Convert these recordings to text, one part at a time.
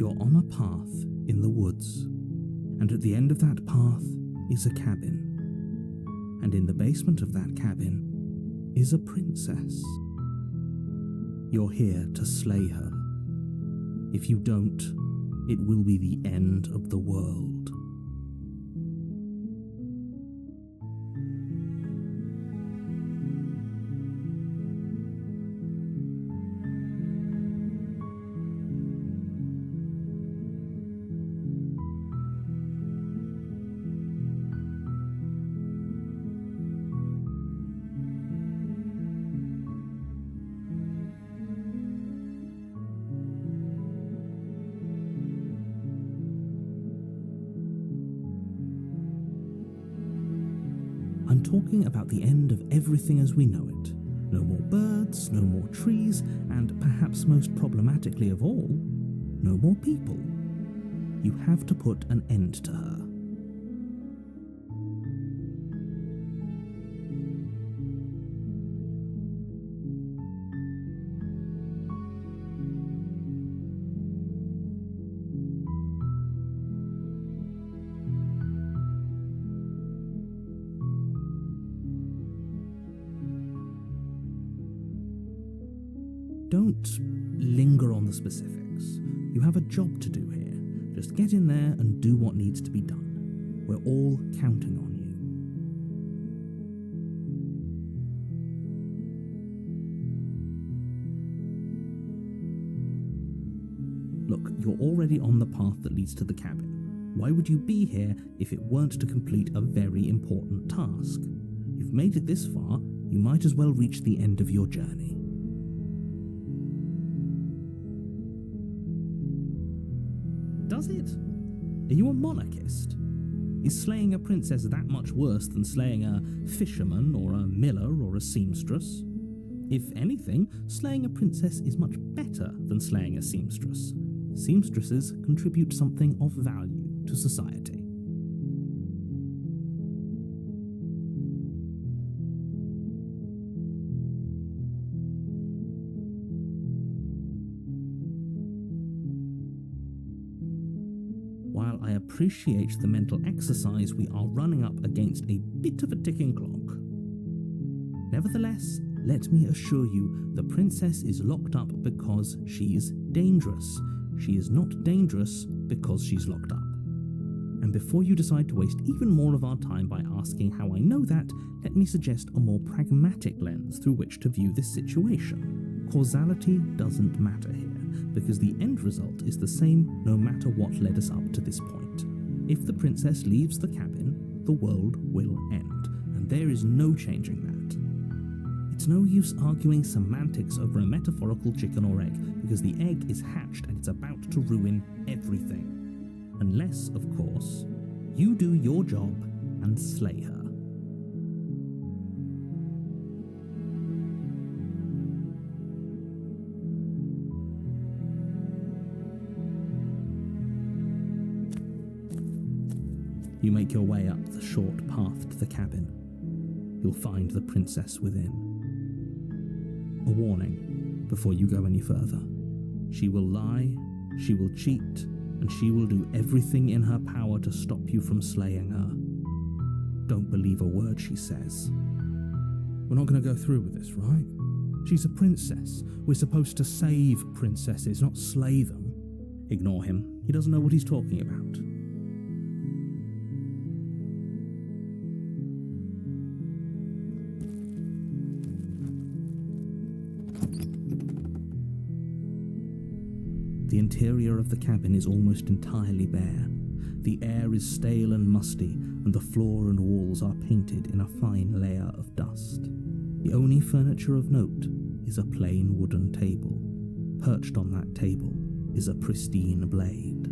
You're on a path in the woods, and at the end of that path is a cabin. And in the basement of that cabin is a princess. You're here to slay her. If you don't, it will be the end of the world. I'm talking about the end of everything as we know it. No more birds, no more trees, and perhaps most problematically of all, no more people. You have to put an end to her. Don't linger on the specifics. You have a job to do here. Just get in there and do what needs to be done. We're all counting on you. Look, you're already on the path that leads to the cabin. Why would you be here if it weren't to complete a very important task? You've made it this far, you might as well reach the end of your journey. Does it? Are you a monarchist? Is slaying a princess that much worse than slaying a fisherman or a miller or a seamstress? If anything, slaying a princess is much better than slaying a seamstress. Seamstresses contribute something of value to society. While I appreciate the mental exercise, we are running up against a bit of a ticking clock. Nevertheless, let me assure you, the princess is locked up because she's dangerous. She is not dangerous because she's locked up. And before you decide to waste even more of our time by asking how I know that, let me suggest a more pragmatic lens through which to view this situation. Causality doesn't matter here, because the end result is the same no matter what led us up to this point. If the princess leaves the cabin, the world will end, and there is no changing that. It's no use arguing semantics over a metaphorical chicken or egg, because the egg is hatched and it's about to ruin everything. Unless, of course, you do your job and slay her. You make your way up the short path to the cabin. You'll find the princess within. A warning before you go any further. She will lie, she will cheat, and she will do everything in her power to stop you from slaying her. Don't believe a word she says. We're not going to go through with this, right? She's a princess. We're supposed to save princesses, not slay them. Ignore him. He doesn't know what he's talking about. The interior of the cabin is almost entirely bare. The air is stale and musty, and the floor and walls are painted in a fine layer of dust. The only furniture of note is a plain wooden table. Perched on that table is a pristine blade.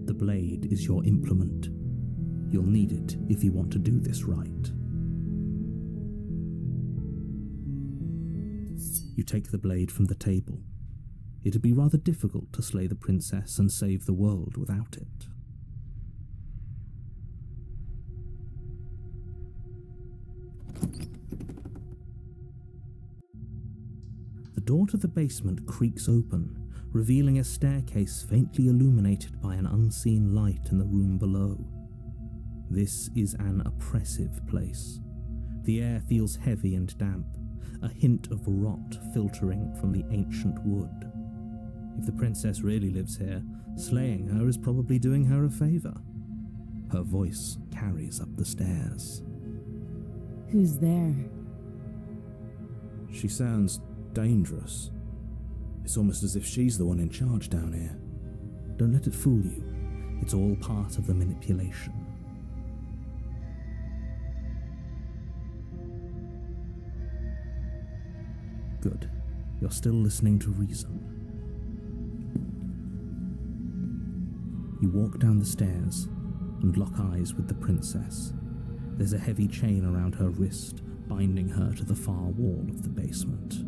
The blade is your implement. You'll need it if you want to do this right. You take the blade from the table. It'd be rather difficult to slay the princess and save the world without it. The door to the basement creaks open, revealing a staircase faintly illuminated by an unseen light in the room below. This is an oppressive place. The air feels heavy and damp, a hint of rot filtering from the ancient wood. If the princess really lives here, slaying her is probably doing her a favor. Her voice carries up the stairs. Who's there? She sounds dangerous. It's almost as if she's the one in charge down here. Don't let it fool you. It's all part of the manipulation. Good. You're still listening to reason. You walk down the stairs and lock eyes with the princess. There's a heavy chain around her wrist, binding her to the far wall of the basement.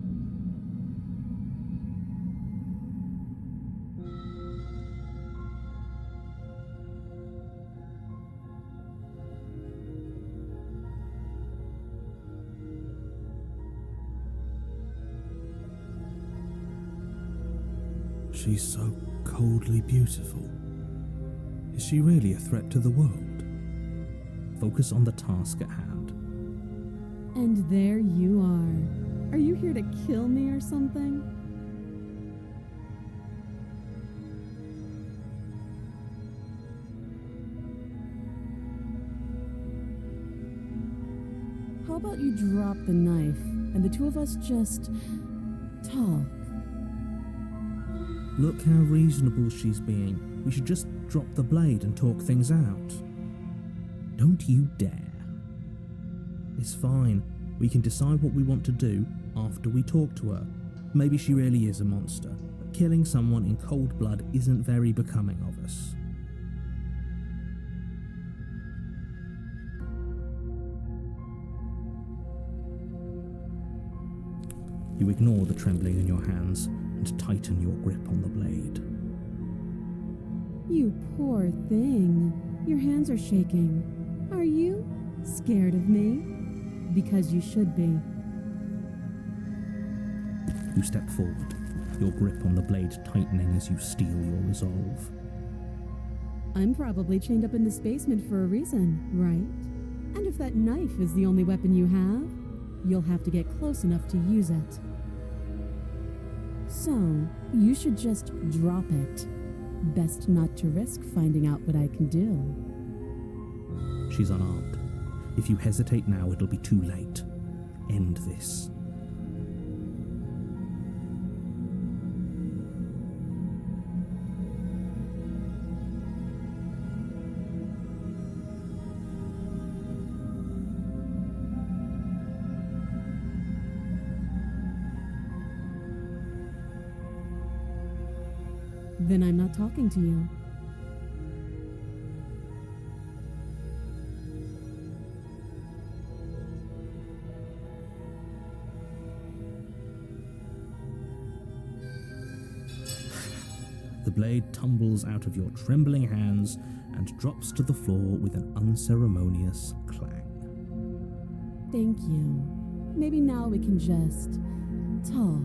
She's so coldly beautiful. Is she really a threat to the world? Focus on the task at hand. And there you are. Are you here to kill me or something? How about you drop the knife and the two of us just talk? Look how reasonable she's being. We should just drop the blade and talk things out. Don't you dare. It's fine. We can decide what we want to do after we talk to her. Maybe she really is a monster, but killing someone in cold blood isn't very becoming of us. You ignore the trembling in your hands and tighten your grip on the blade. You poor thing. Your hands are shaking. Are you scared of me? Because you should be. You step forward, your grip on the blade tightening as you steel your resolve. I'm probably chained up in this basement for a reason, right? And if that knife is the only weapon you have, you'll have to get close enough to use it. So, you should just drop it. Best not to risk finding out what I can do. She's unarmed. If you hesitate now, it'll be too late. End this. Then I'm not talking to you. The blade tumbles out of your trembling hands and drops to the floor with an unceremonious clang. Thank you. Maybe now we can just talk.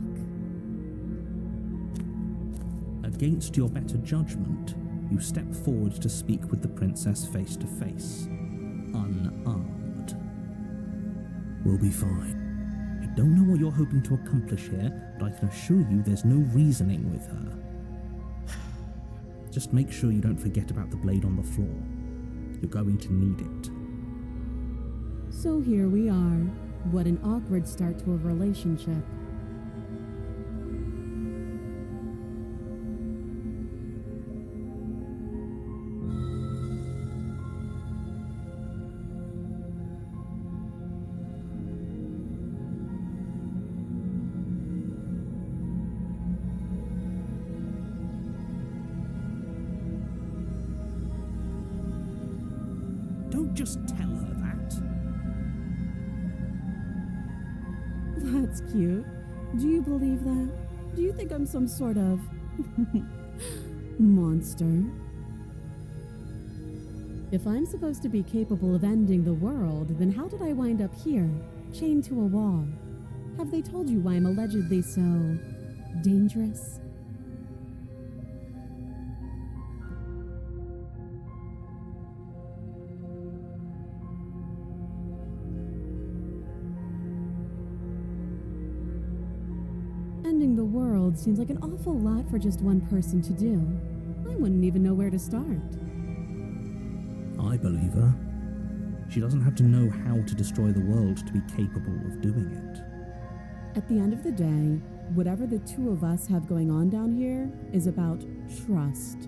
Against your better judgment, you step forward to speak with the princess face to face, unarmed. We'll be fine. I don't know what you're hoping to accomplish here, but I can assure you there's no reasoning with her. Just make sure you don't forget about the blade on the floor. You're going to need it. So here we are. What an awkward start to a relationship. Don't just tell her that. That's cute. Do you believe that? Do you think I'm some sort of monster? If I'm supposed to be capable of ending the world, then how did I wind up here, chained to a wall? Have they told you why I'm allegedly so dangerous? Ending the world seems like an awful lot for just one person to do. I wouldn't even know where to start. I believe her. She doesn't have to know how to destroy the world to be capable of doing it. At the end of the day, whatever the two of us have going on down here is about trust.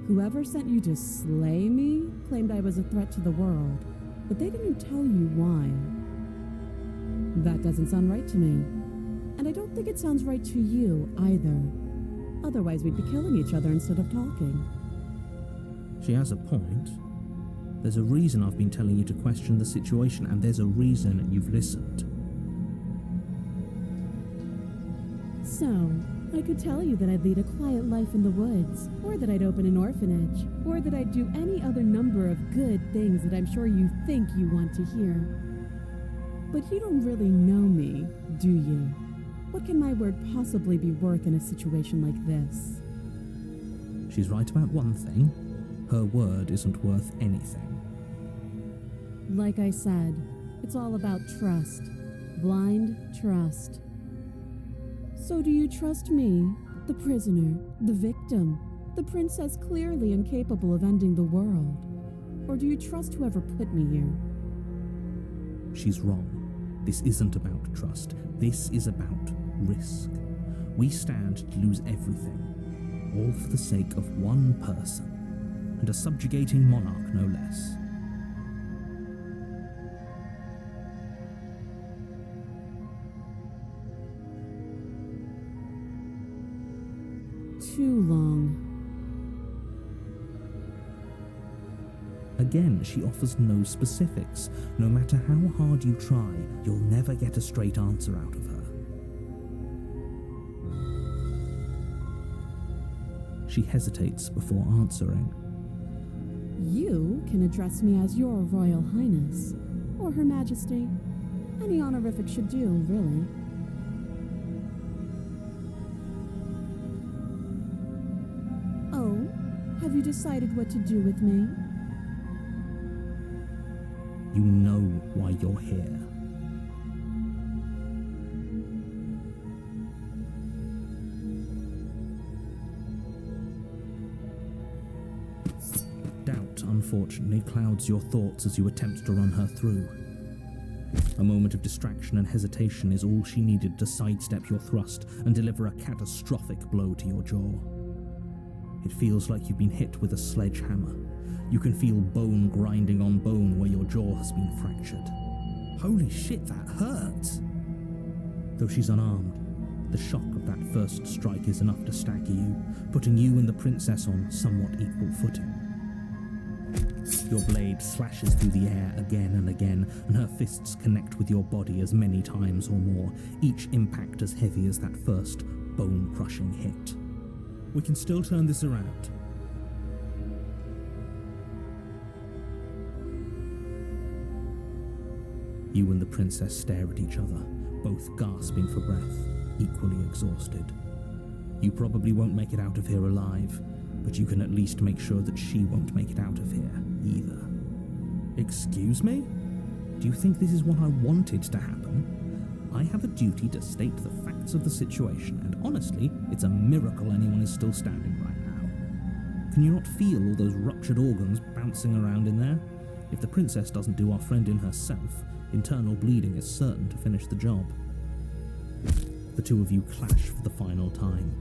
Whoever sent you to slay me claimed I was a threat to the world, but they didn't tell you why. That doesn't sound right to me. And I don't think it sounds right to you either. Otherwise, we'd be killing each other instead of talking. She has a point. There's a reason I've been telling you to question the situation, and there's a reason you've listened. So, I could tell you that I'd lead a quiet life in the woods, or that I'd open an orphanage, or that I'd do any other number of good things that I'm sure you think you want to hear. But you don't really know me, do you? What can my word possibly be worth in a situation like this? She's right about one thing. Her word isn't worth anything. Like I said, it's all about trust. Blind trust. So do you trust me, the prisoner, the victim, the princess clearly incapable of ending the world? Or do you trust whoever put me here? She's wrong. This isn't about trust. This is about risk. We stand to lose everything, all for the sake of one person, and a subjugating monarch no less. Too long. Again, she offers no specifics. No matter how hard you try, you'll never get a straight answer out of her. She hesitates before answering. You can address me as Your Royal Highness, or Her Majesty. Any honorific should do, really. Oh, have you decided what to do with me? You know why you're here. Doubt, unfortunately, clouds your thoughts as you attempt to run her through. A moment of distraction and hesitation is all she needed to sidestep your thrust and deliver a catastrophic blow to your jaw. It feels like you've been hit with a sledgehammer. You can feel bone grinding on bone where your jaw has been fractured. Holy shit, that hurts! Though she's unarmed, the shock of that first strike is enough to stagger you, putting you and the princess on somewhat equal footing. Your blade slashes through the air again and again, and her fists connect with your body as many times or more, each impact as heavy as that first bone-crushing hit. We can still turn this around. You and the princess stare at each other, both gasping for breath, equally exhausted. You probably won't make it out of here alive, but you can at least make sure that she won't make it out of here either. Excuse me? Do you think this is what I wanted to happen? I have a duty to state the facts of the situation, and honestly, it's a miracle anyone is still standing right now. Can you not feel all those ruptured organs bouncing around in there? If the princess doesn't do our friend in herself, internal bleeding is certain to finish the job. The two of you clash for the final time.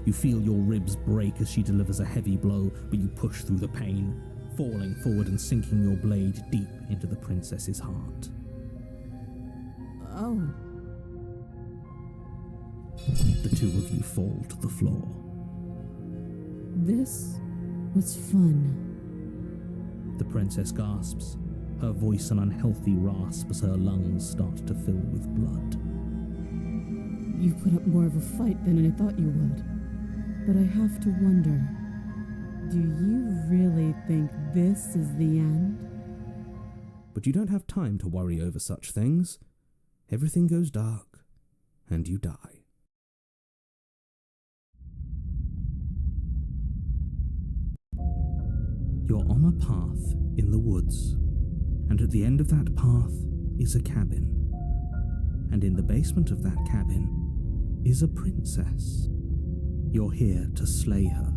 You feel your ribs break as she delivers a heavy blow, but you push through the pain, falling forward and sinking your blade deep into the princess's heart. Oh. The two of you fall to the floor. This was fun. The princess gasps, her voice an unhealthy rasp as her lungs start to fill with blood. You put up more of a fight than I thought you would. But I have to wonder, do you really think this is the end? But you don't have time to worry over such things. Everything goes dark, and you die. You're on a path in the woods, and at the end of that path is a cabin. And in the basement of that cabin is a princess. You're here to slay her.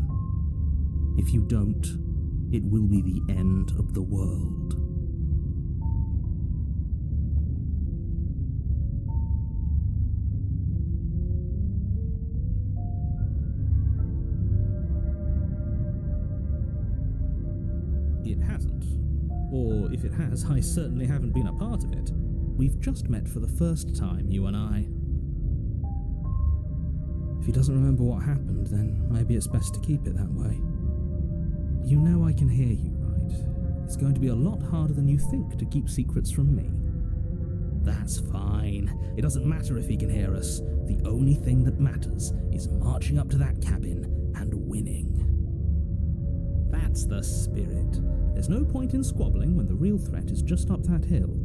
If you don't, it will be the end of the world. It hasn't. Or if it has, I certainly haven't been a part of it. We've just met for the first time, you and I. If he doesn't remember what happened, then maybe it's best to keep it that way. You know I can hear you, right? It's going to be a lot harder than you think to keep secrets from me. That's fine. It doesn't matter if he can hear us. The only thing that matters is marching up to that cabin and winning. That's the spirit. There's no point in squabbling when the real threat is just up that hill.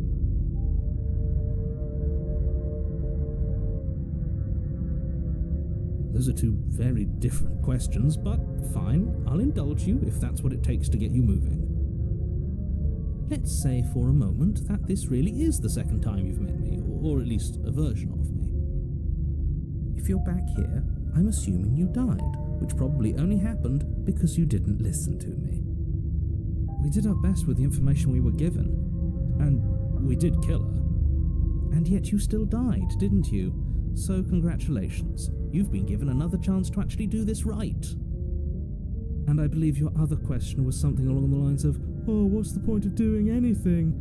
Those are two very different questions, but fine, I'll indulge you if that's what it takes to get you moving. Let's say for a moment that this really is the second time you've met me, or at least a version of me. If you're back here, I'm assuming you died, which probably only happened because you didn't listen to me. We did our best with the information we were given, and we did kill her. And yet you still died, didn't you? So congratulations, you've been given another chance to actually do this right. And I believe your other question was something along the lines of, oh, what's the point of doing anything?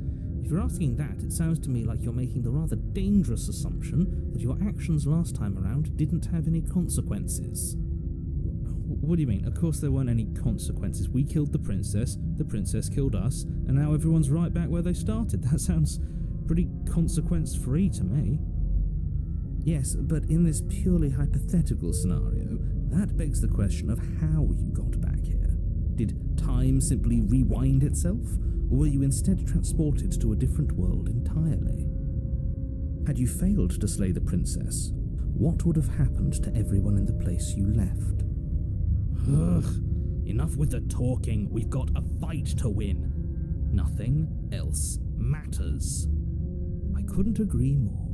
If you're asking that, it sounds to me like you're making the rather dangerous assumption that your actions last time around didn't have any consequences. What do you mean? Of course there weren't any consequences. We killed the princess killed us, and now everyone's right back where they started. That sounds pretty consequence-free to me. Yes, but in this purely hypothetical scenario, that begs the question of how you got back here. Did time simply rewind itself, or were you instead transported to a different world entirely? Had you failed to slay the princess, what would have happened to everyone in the place you left? Ugh, enough with the talking. We've got a fight to win. Nothing else matters. I couldn't agree more.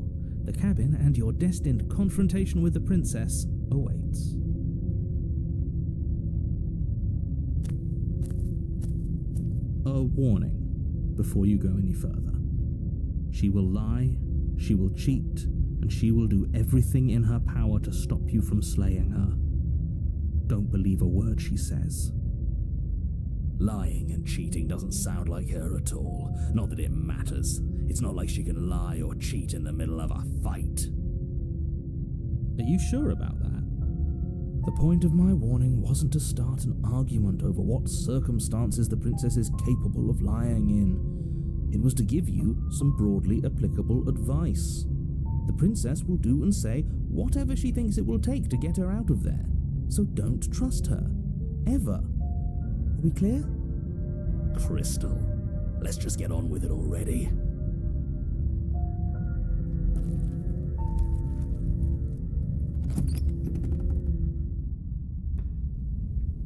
The cabin and your destined confrontation with the princess awaits. A warning before you go any further. She will lie, she will cheat, and she will do everything in her power to stop you from slaying her. Don't believe a word she says. Lying and cheating doesn't sound like her at all. Not that it matters. It's not like she can lie or cheat in the middle of a fight. Are you sure about that? The point of my warning wasn't to start an argument over what circumstances the princess is capable of lying in. It was to give you some broadly applicable advice. The princess will do and say whatever she thinks it will take to get her out of there. So don't trust her. Ever. Are we clear? Crystal, let's just get on with it already.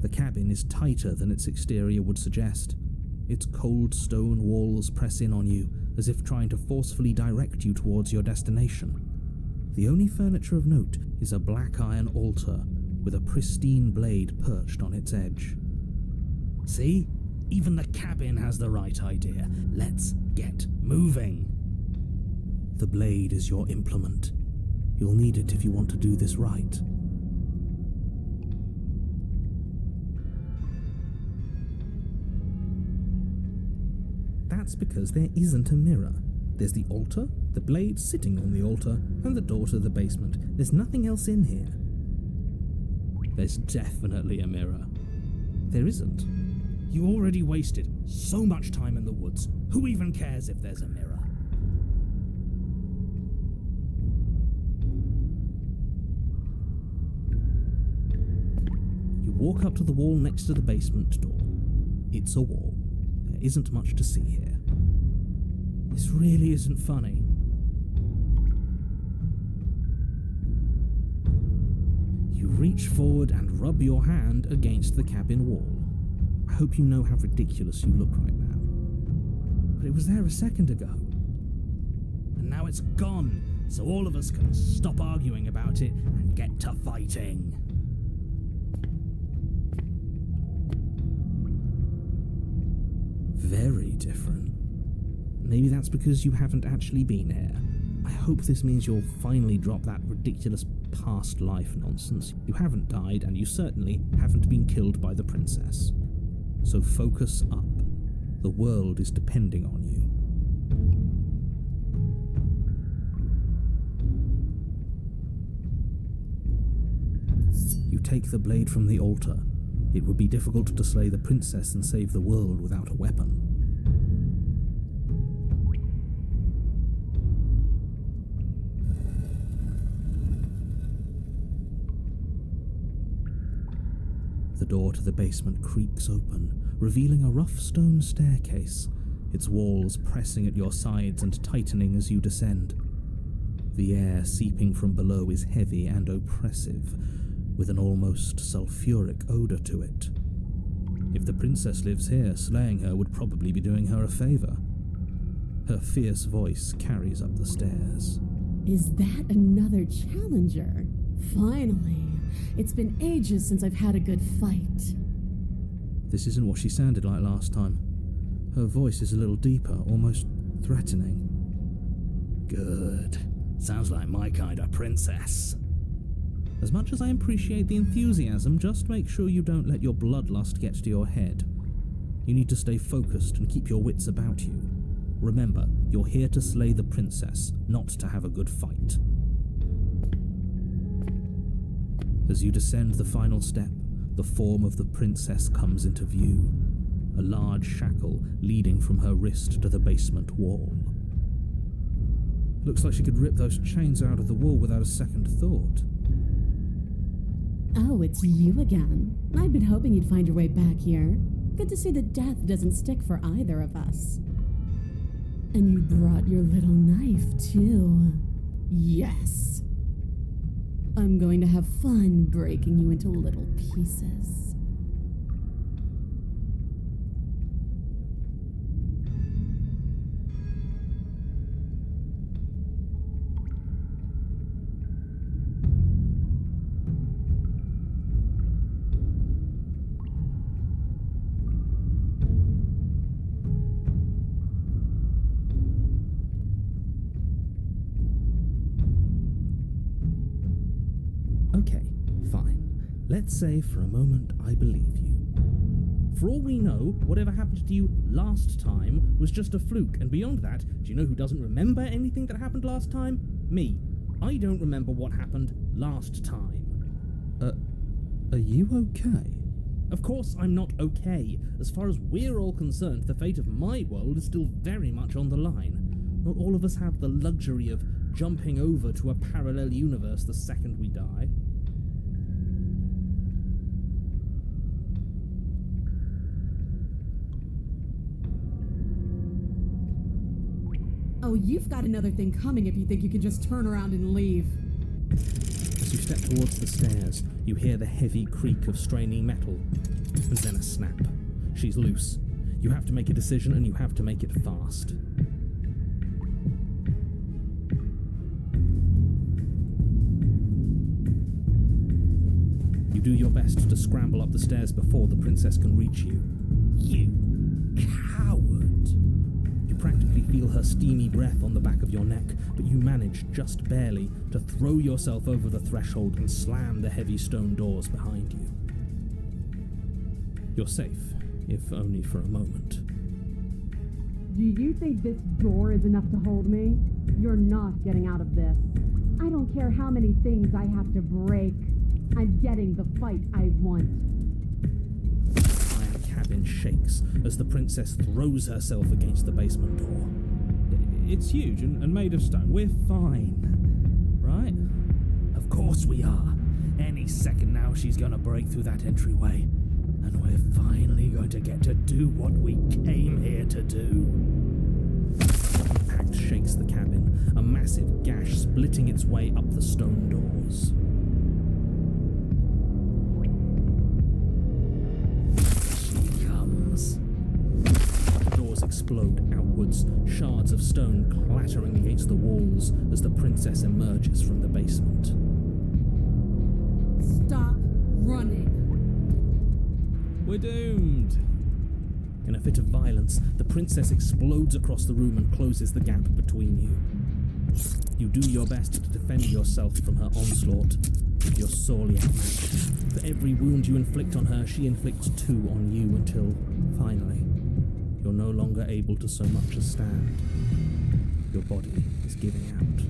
The cabin is tighter than its exterior would suggest. Its cold stone walls press in on you, as if trying to forcefully direct you towards your destination. The only furniture of note is a black iron altar with a pristine blade perched on its edge. See? Even the cabin has the right idea. Let's get moving. The blade is your implement. You'll need it if you want to do this right. That's because there isn't a mirror. There's the altar, the blade sitting on the altar, and the door to the basement. There's nothing else in here. There's definitely a mirror. There isn't. You already wasted so much time in the woods. Who even cares if there's a mirror? You walk up to the wall next to the basement door. It's a wall. There isn't much to see here. This really isn't funny. You reach forward and rub your hand against the cabin wall. I hope you know how ridiculous you look right now. But it was there a second ago. And now it's gone, so all of us can stop arguing about it and get to fighting. Very different. Maybe that's because you haven't actually been here. I hope this means you'll finally drop that ridiculous past life nonsense. You haven't died, and you certainly haven't been killed by the princess. So focus up. The world is depending on you. You take the blade from the altar. It would be difficult to slay the princess and save the world without a weapon. The door to the basement creaks open, revealing a rough stone staircase, its walls pressing at your sides and tightening as you descend. The air seeping from below is heavy and oppressive, with an almost sulphuric odor to it. If the princess lives here, slaying her would probably be doing her a favor. Her fierce voice carries up the stairs. Is that another challenger? Finally. It's been ages since I've had a good fight. This isn't what she sounded like last time. Her voice is a little deeper, almost threatening. Good. Sounds like my kind of princess. As much as I appreciate the enthusiasm, just make sure you don't let your bloodlust get to your head. You need to stay focused and keep your wits about you. Remember, you're here to slay the princess, not to have a good fight. As you descend the final step, the form of the princess comes into view, a large shackle leading from her wrist to the basement wall. Looks like she could rip those chains out of the wall without a second thought. Oh, it's you again. I'd been hoping you'd find your way back here. Good to see that death doesn't stick for either of us. And you brought your little knife, too. Yes. I'm going to have fun breaking you into little pieces. Okay, fine. Let's say for a moment I believe you. For all we know, whatever happened to you last time was just a fluke, and beyond that, do you know who doesn't remember anything that happened last time? Me. I don't remember what happened last time. Are you okay? Of course I'm not okay. As far as we're all concerned, the fate of my world is still very much on the line. Not all of us have the luxury of jumping over to a parallel universe the second we die. Oh, you've got another thing coming if you think you can just turn around and leave. As you step towards the stairs, you hear the heavy creak of straining metal, and then a snap. She's loose. You have to make a decision, and you have to make it fast. You do your best to scramble up the stairs before the princess can reach you. You coward! You practically feel her steamy breath on the back of your neck, but you manage, just barely, to throw yourself over the threshold and slam the heavy stone doors behind you. You're safe, if only for a moment. Do you think this door is enough to hold me? You're not getting out of this. I don't care how many things I have to break. I'm getting the fight I want. The iron cabin shakes as the princess throws herself against the basement door. It's huge and made of stone. We're fine, right? Of course we are. Any second now she's gonna break through that entryway, and we're finally going to get to do what we came here to do. Impact shakes the cabin, a massive gash splitting its way up the stone doors. She comes. The doors explode outwards, shards of stone clattering against the walls as the princess emerges from the basement. We're doomed! In a fit of violence, the princess explodes across the room and closes the gap between you. You do your best to defend yourself from her onslaught, but you're sorely outmatched. For every wound you inflict on her, she inflicts 2 on you until, finally, you're no longer able to so much as stand. Your body is giving out.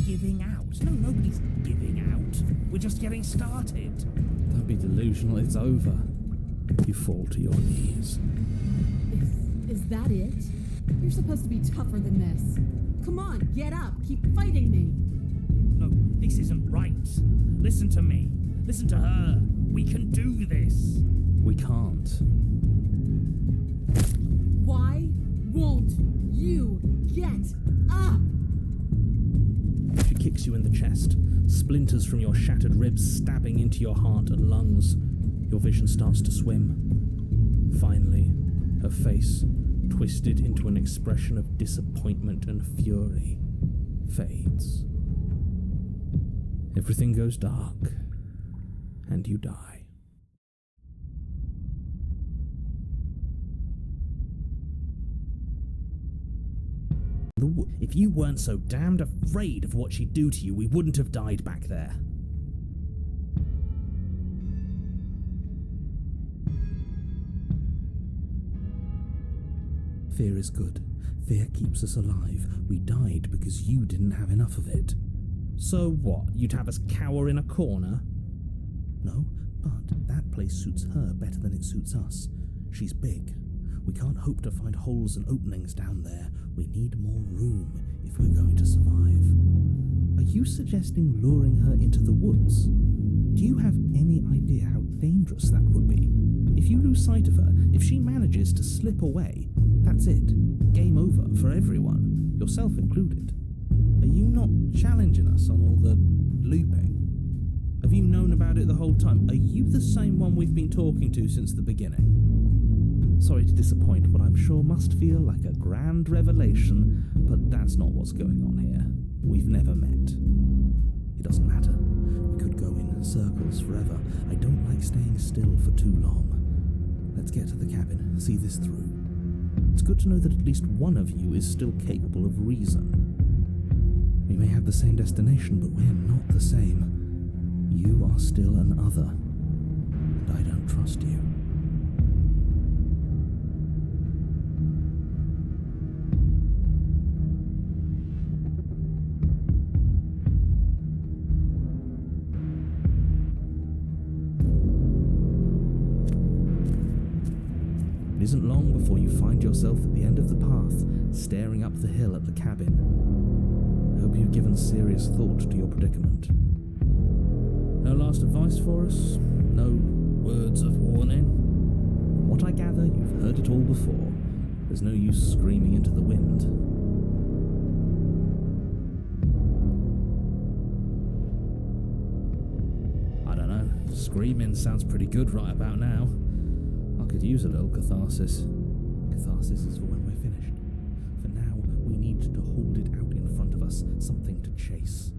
Giving out? No, nobody's giving out. We're just getting started. Don't be delusional, it's over. You fall to your knees. Is that it? You're supposed to be tougher than this. Come on, get up. Keep fighting me. No, this isn't right. Listen to me. Listen to her. We can do this. We can't. Why won't you get up? She kicks you in the chest, splinters from your shattered ribs stabbing into your heart and lungs. Your vision starts to swim. Finally, her face, twisted into an expression of disappointment and fury, fades. Everything goes dark, and you die. If you weren't so damned afraid of what she'd do to you, we wouldn't have died back there. Fear is good. Fear keeps us alive. We died because you didn't have enough of it. So what? You'd have us cower in a corner? No, but that place suits her better than it suits us. She's big. We can't hope to find holes and openings down there. We need more room if we're going to survive. Are you suggesting luring her into the woods? Do you have any idea how dangerous that would be? If you lose sight of her, if she manages to slip away, that's it. Game over for everyone, yourself included. Are you not challenging us on all the looping? Have you known about it the whole time? Are you the same one we've been talking to since the beginning? Sorry to disappoint what I'm sure must feel like a grand revelation, but that's not what's going on here. We've never met. It doesn't matter. We could go in circles forever. I don't like staying still for too long. Let's get to the cabin, see this through. It's good to know that at least one of you is still capable of reason. We may have the same destination, but we're not the same. You are still an other, and I don't trust you. It isn't long before you find yourself at the end of the path, staring up the hill at the cabin. I hope you've given serious thought to your predicament. No last advice for us? No words of warning? From what I gather, you've heard it all before. There's no use screaming into the wind. I don't know. Screaming sounds pretty good right about now. I could use a little catharsis. Catharsis is for when we're finished. For now, we need to hold it out in front of us, something to chase.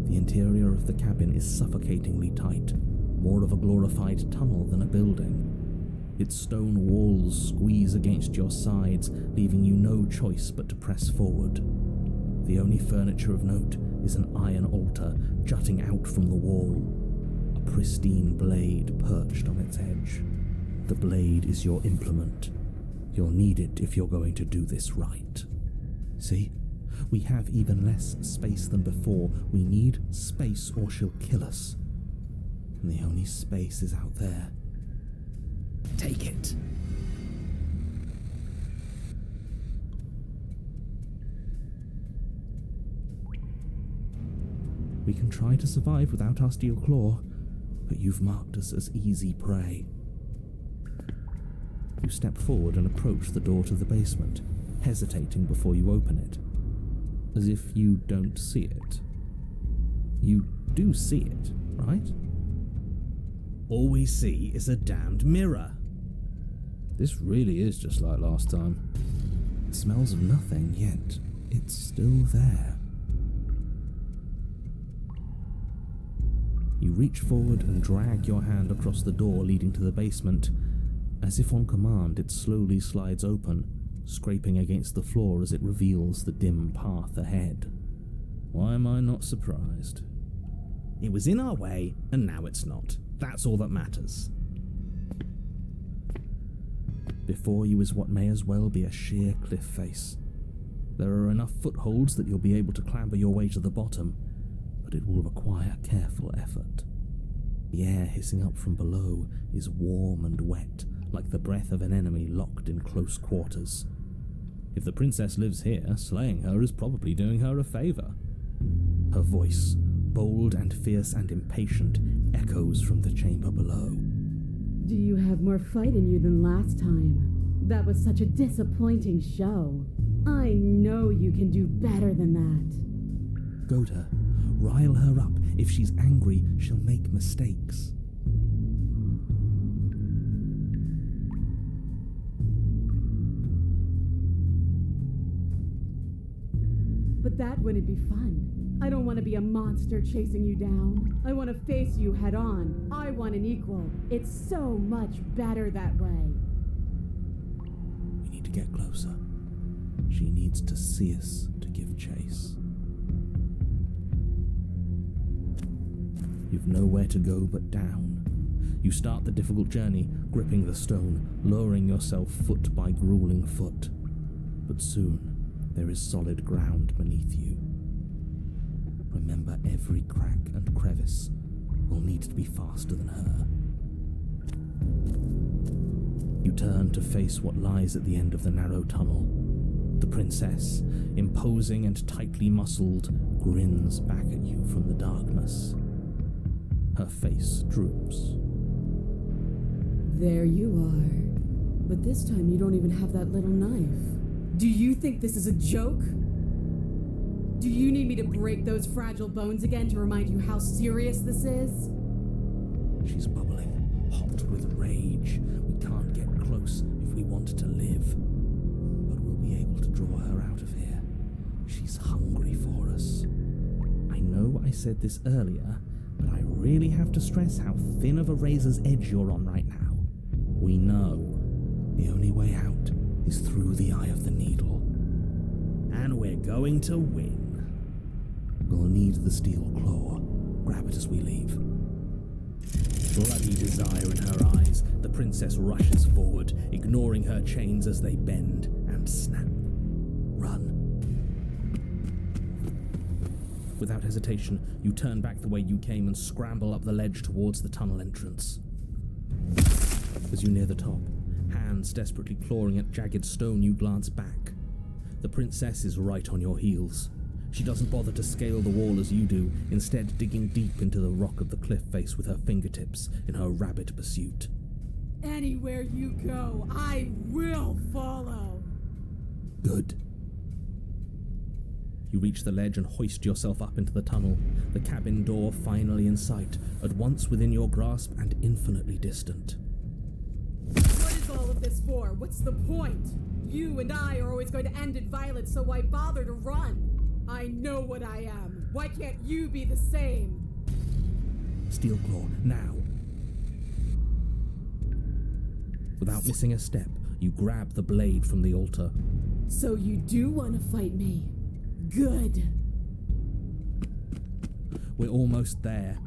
The interior of the cabin is suffocatingly tight, more of a glorified tunnel than a building. Its stone walls squeeze against your sides, leaving you no choice but to press forward. The only furniture of note is an iron altar jutting out from the wall, a pristine blade perched on its edge. The blade is your implement. You'll need it if you're going to do this right. See? We have even less space than before. We need space or she'll kill us. And the only space is out there. Take it. We can try to survive without our steel claw, but you've marked us as easy prey. You step forward and approach the door to the basement, hesitating before you open it, as if you don't see it. You do see it, right? All we see is a damned mirror. This really is just like last time. It smells of nothing, yet it's still there. You reach forward and drag your hand across the door leading to the basement. As if on command, it slowly slides open, scraping against the floor as it reveals the dim path ahead. Why am I not surprised? It was in our way, and now it's not. That's all that matters. Before you is what may as well be a sheer cliff face. There are enough footholds that you'll be able to clamber your way to the bottom, but it will require careful effort. The air hissing up from below is warm and wet, like the breath of an enemy locked in close quarters. If the princess lives here, slaying her is probably doing her a favor. Her voice, bold and fierce and impatient, echoes from the chamber below. Do you have more fight in you than last time? That was such a disappointing show. I know you can do better than that. Goad her. Rile her up. If she's angry, she'll make mistakes. But that wouldn't be fun. I don't want to be a monster chasing you down. I want to face you head on. I want an equal. It's so much better that way. We need to get closer. She needs to see us to give chase. You've nowhere to go but down. You start the difficult journey, gripping the stone, lowering yourself foot by grueling foot. But soon, there is solid ground beneath you. Remember, every crack and crevice will need to be faster than her. You turn to face what lies at the end of the narrow tunnel. The princess, imposing and tightly muscled, grins back at you from the darkness. Her face droops. There you are. But this time you don't even have that little knife. Do you think this is a joke? Do you need me to break those fragile bones again to remind you how serious this is? She's bubbling, hot with rage. We can't get close if we want to live. But we'll be able to draw her out of here. She's hungry for us. I know I said this earlier, but I really have to stress how thin of a razor's edge you're on right now. We know the only way out is through the eye of the needle. And we're going to win. We'll need the steel claw. Grab it as we leave. Bloody desire in her eyes, the princess rushes forward, ignoring her chains as they bend and snap. Run. Without hesitation, you turn back the way you came and scramble up the ledge towards the tunnel entrance. As you near the top, hands desperately clawing at jagged stone, you glance back. The princess is right on your heels. She doesn't bother to scale the wall as you do, instead digging deep into the rock of the cliff face with her fingertips in her rabid pursuit. Anywhere you go, I will follow. Good. You reach the ledge and hoist yourself up into the tunnel, the cabin door finally in sight, at once within your grasp and infinitely distant. What is all of this for? What's the point? You and I are always going to end in violence, so why bother to run? I know what I am. Why can't you be the same? Steel claw, now. Without missing a step, you grab the blade from the altar. So you do want to fight me? Good. We're almost there.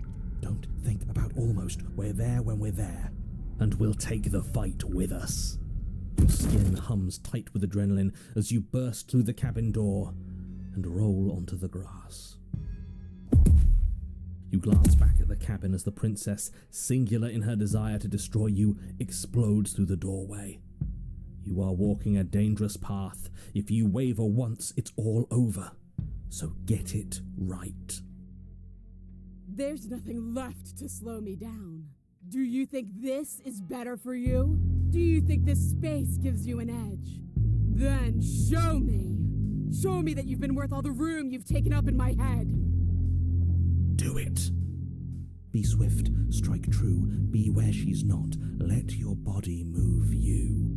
Don't think about almost. We're there when we're there. And we'll take the fight with us. Your skin hums tight with adrenaline as you burst through the cabin door and roll onto the grass. You glance back at the cabin as the princess, singular in her desire to destroy you, explodes through the doorway. You are walking a dangerous path. If you waver once, it's all over. So get it right. There's nothing left to slow me down. Do you think this is better for you? Do you think this space gives you an edge? Then show me! Show me that you've been worth all the room you've taken up in my head! Do it! Be swift, strike true, be where she's not. Let your body move you.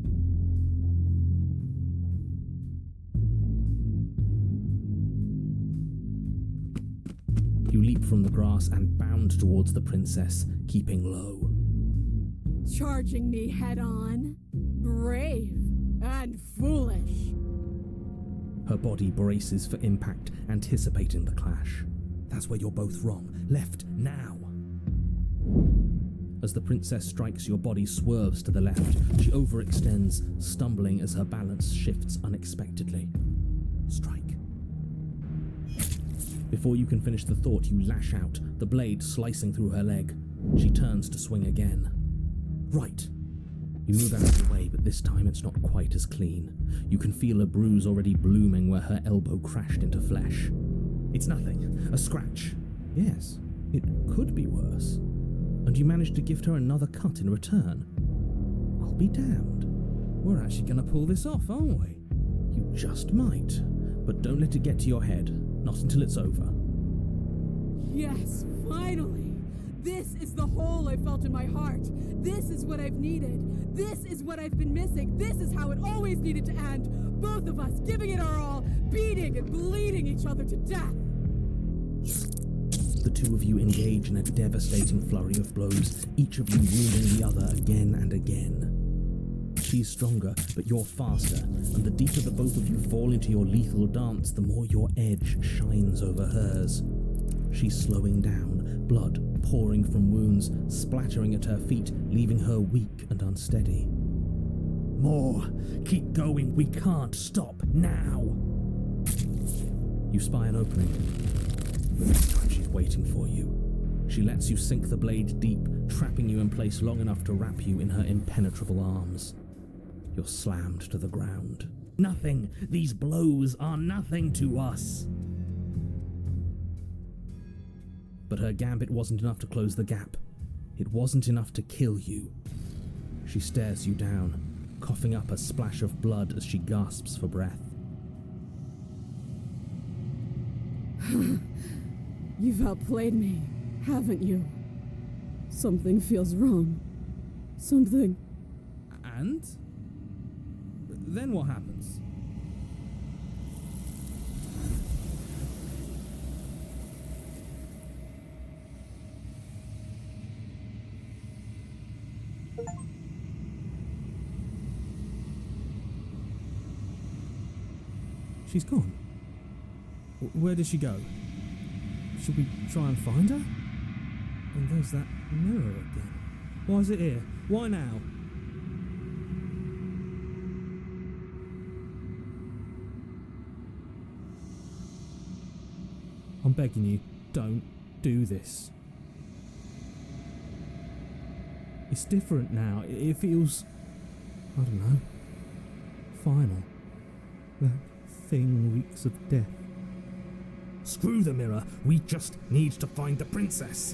You You leap from the grass and bound towards the princess, keeping low. Charging me head on? Brave and foolish. Her body braces for impact, anticipating the clash. That's where you're both wrong. Left, now! As the princess strikes, your body swerves to the left. She overextends, stumbling as her balance shifts unexpectedly. Strike. Before you can finish the thought, you lash out, the blade slicing through her leg. She turns to swing again. Right. You move out of the way, but this time it's not quite as clean. You can feel a bruise already blooming where her elbow crashed into flesh. It's nothing. A scratch. Yes, it could be worse. And you manage to gift her another cut in return. I'll be damned. We're actually going to pull this off, aren't we? You just might. But don't let it get to your head. Not until it's over. Yes, finally! This is the hole I felt in my heart. This is what I've needed. This is what I've been missing. This is how it always needed to end. Both of us giving it our all, beating and bleeding each other to death. The two of you engage in a devastating flurry of blows, each of you wounding the other again and again. She's stronger, but you're faster, and the deeper the both of you fall into your lethal dance, the more your edge shines over hers. She's slowing down, blood pouring from wounds, splattering at her feet, leaving her weak and unsteady. More! Keep going, we can't stop now! You spy an opening. But this time she's waiting for you. She lets you sink the blade deep, trapping you in place long enough to wrap you in her impenetrable arms. You're slammed to the ground. Nothing! These blows are nothing to us! But her gambit wasn't enough to close the gap. It wasn't enough to kill you. She stares you down, coughing up a splash of blood as she gasps for breath. You've outplayed me, haven't you? Something feels wrong. Something. And? Then what happens? She's gone. Where did she go? Should we try and find her? And there's that mirror again. Why is it here? Why now? I'm begging you, don't do this. It's different now. It feels, I don't know, final. That thing reeks of death. Screw the mirror. We just need to find the princess.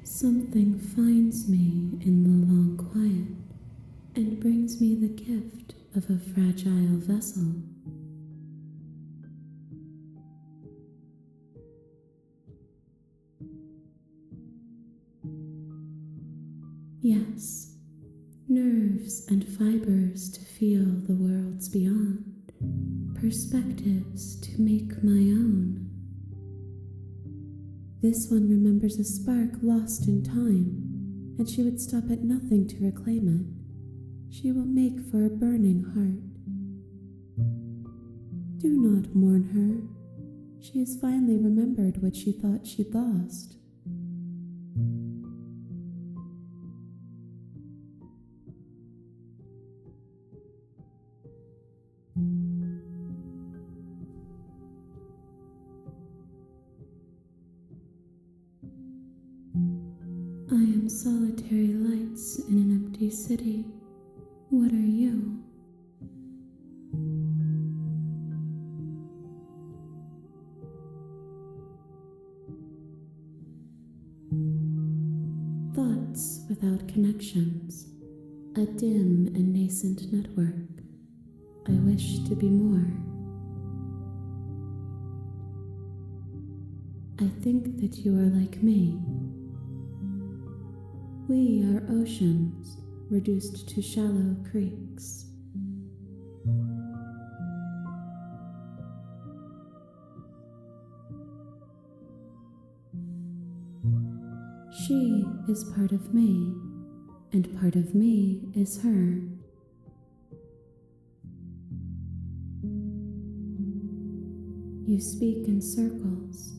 Something finds me in the long quiet and brings me the gift of a fragile vessel. Yes, nerves and fibers to feel the worlds beyond, perspectives to make my own. This one remembers a spark lost in time, and she would stop at nothing to reclaim it. She will make for a burning heart. Do not mourn her. She has finally remembered what she thought she'd lost. I am solitary lights in an empty city. What are you? without connections, a dim and nascent network. I wish to be more. I think that you are like me. We are oceans reduced to shallow creeks. She is part of me, and part of me is her. You speak in circles.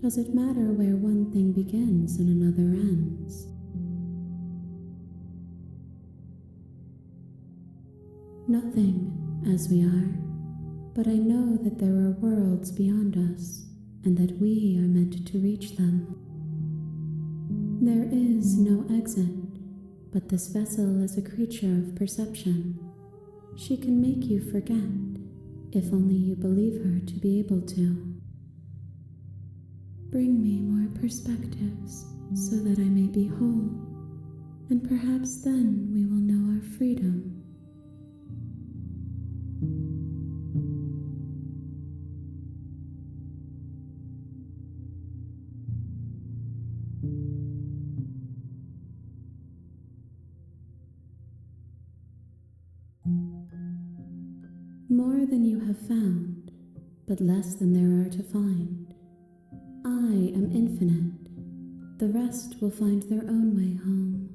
Does it matter where one thing begins and another ends? Nothing, as we are, but I know that there are worlds beyond us, and that we are meant to reach them. There is no exit, but this vessel is a creature of perception. She can make you forget, if only you believe her to be able to. Bring me more perspectives so that I may be whole, and perhaps then we will know our freedom. More than you have found, but less than there are to find. I am infinite. The rest will find their own way home.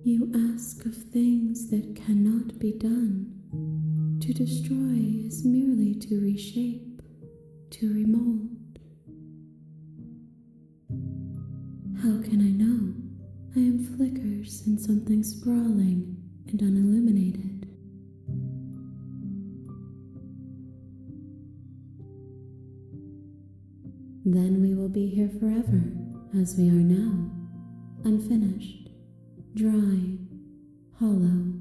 You ask of things that cannot be done. To destroy is merely to reshape, to remold. How can I know? I am flickers in something sprawling and unilluminated. Then we will be here forever, as we are now, unfinished, dry, hollow.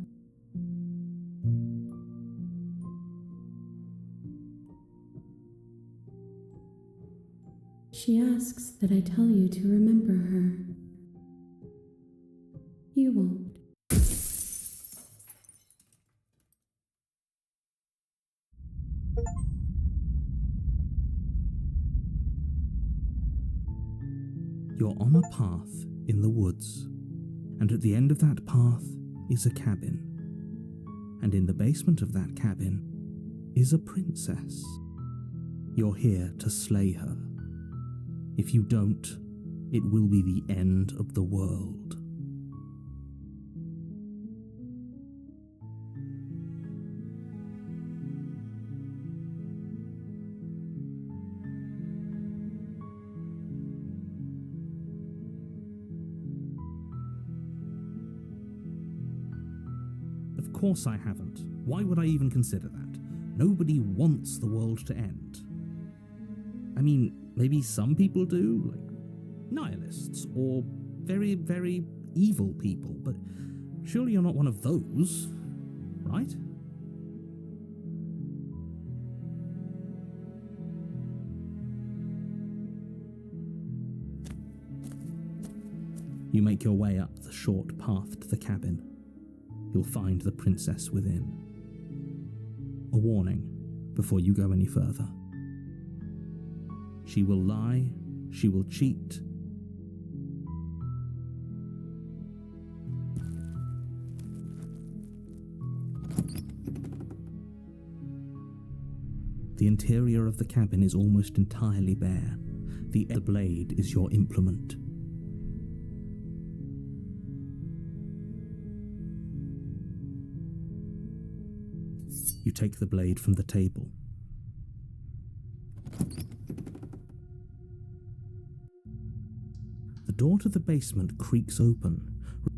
She asks that I tell you to remember her. You won't. You're on a path in the woods, and at the end of that path is a cabin. And in the basement of that cabin is a princess. You're here to slay her. If you don't, it will be the end of the world. Of course I haven't. Why would I even consider that? Nobody wants the world to end. I mean, maybe some people do, like nihilists, or very, very evil people, but surely you're not one of those, right? You make your way up the short path to the cabin. You'll find the princess within. A warning before you go any further. She will lie, she will cheat. The interior of the cabin is almost entirely bare. The blade is your implement. You take the blade from the table. The door to the basement creaks open.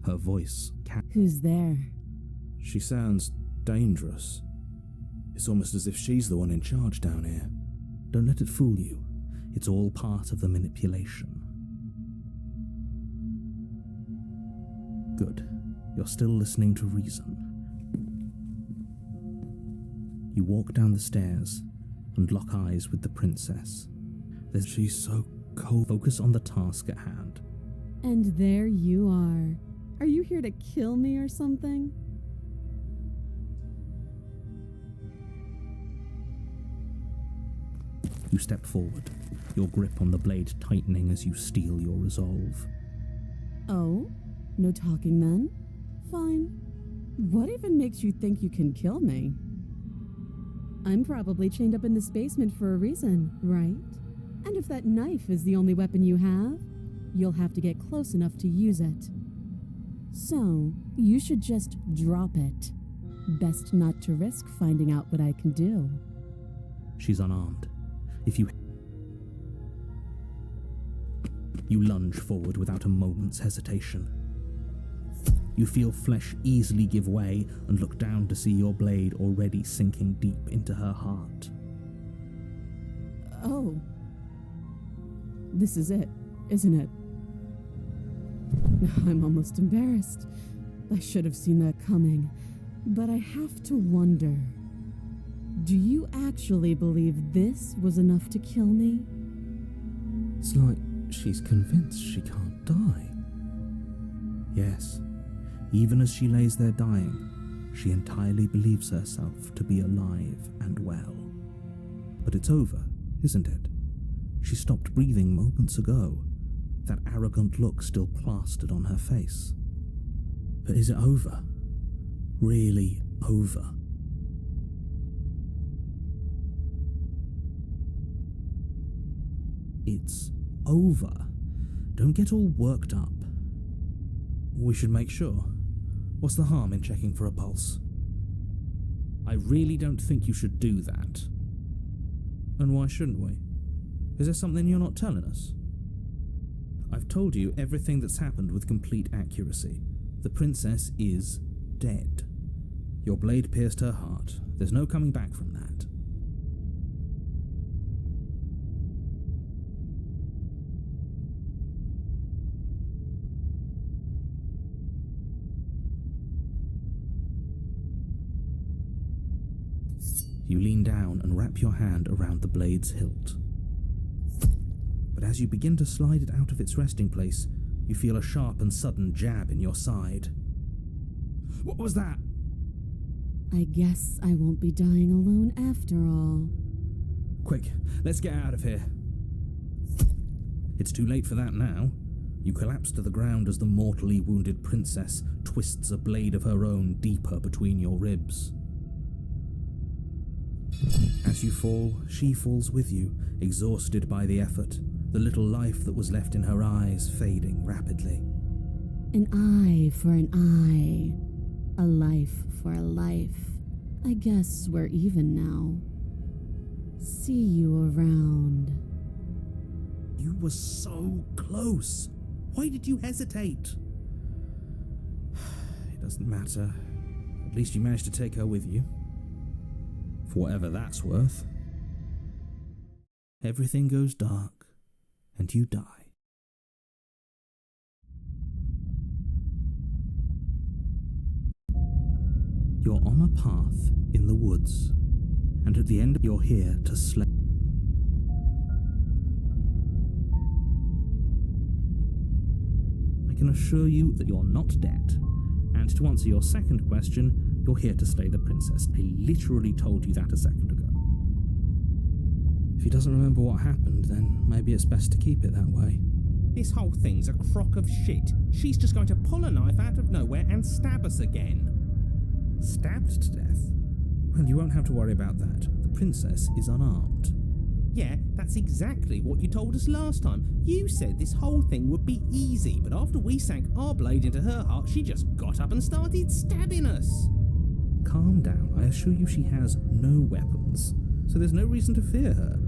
Her voice Who's there? She sounds dangerous. It's almost as if she's the one in charge down here. Don't let it fool you. It's all part of the manipulation. Good. You're still listening to reason. You walk down the stairs and lock eyes with the princess. She's so cold. Focus on the task at hand. And there you are. Are you here to kill me or something? You step forward, your grip on the blade tightening as you steel your resolve. Oh? No talking then? Fine. What even makes you think you can kill me? I'm probably chained up in this basement for a reason, right? And if that knife is the only weapon you have, you'll have to get close enough to use it. So, you should just drop it. Best not to risk finding out what I can do. She's unarmed. If you lunge forward without a moment's hesitation. You feel flesh easily give way and look down to see your blade already sinking deep into her heart. Oh. This is it, isn't it? I'm almost embarrassed. I should have seen that coming. But I have to wonder, do you actually believe this was enough to kill me? It's like she's convinced she can't die. Yes, even as she lays there dying, she entirely believes herself to be alive and well. But it's over, isn't it? She stopped breathing moments ago, that arrogant look still plastered on her face. But is it over? Really over? It's over. Don't get all worked up. We should make sure. What's the harm in checking for a pulse? I really don't think you should do that. And why shouldn't we? Is there something you're not telling us? I've told you everything that's happened with complete accuracy. The princess is dead. Your blade pierced her heart. There's no coming back from that. You lean down and wrap your hand around the blade's hilt. But as you begin to slide it out of its resting place, you feel a sharp and sudden jab in your side. What was that? I guess I won't be dying alone after all. Quick, let's get out of here. It's too late for that now. You collapse to the ground as the mortally wounded princess twists a blade of her own deeper between your ribs. As you fall, she falls with you, exhausted by the effort, the little life that was left in her eyes fading rapidly. An eye for an eye. A life for a life. I guess we're even now. See you around. You were so close. Why did you hesitate? It doesn't matter. At least you managed to take her with you. For whatever that's worth. Everything goes dark, and you die. You're on a path in the woods, and at the end you're here to slay. I can assure you that you're not dead, and to answer your second question, you're here to slay the princess. I literally told you that a second ago. If he doesn't remember what happened, then maybe it's best to keep it that way. This whole thing's a crock of shit. She's just going to pull a knife out of nowhere and stab us again. Stabbed to death? Well, you won't have to worry about that. The princess is unarmed. Yeah, that's exactly what you told us last time. You said this whole thing would be easy, but after we sank our blade into her heart, she just got up and started stabbing us. Calm down. I assure you she has no weapons, so there's no reason to fear her.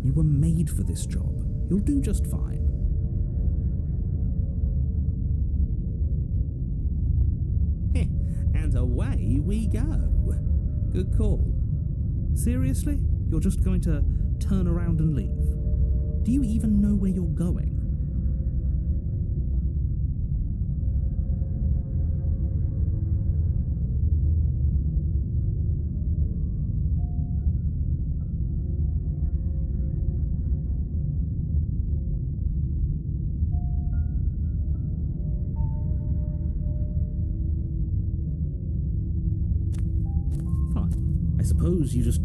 You were made for this job. You'll do just fine. And away we go. Good call. Seriously? You're just going to turn around and leave? Do you even know where you're going? suppose you just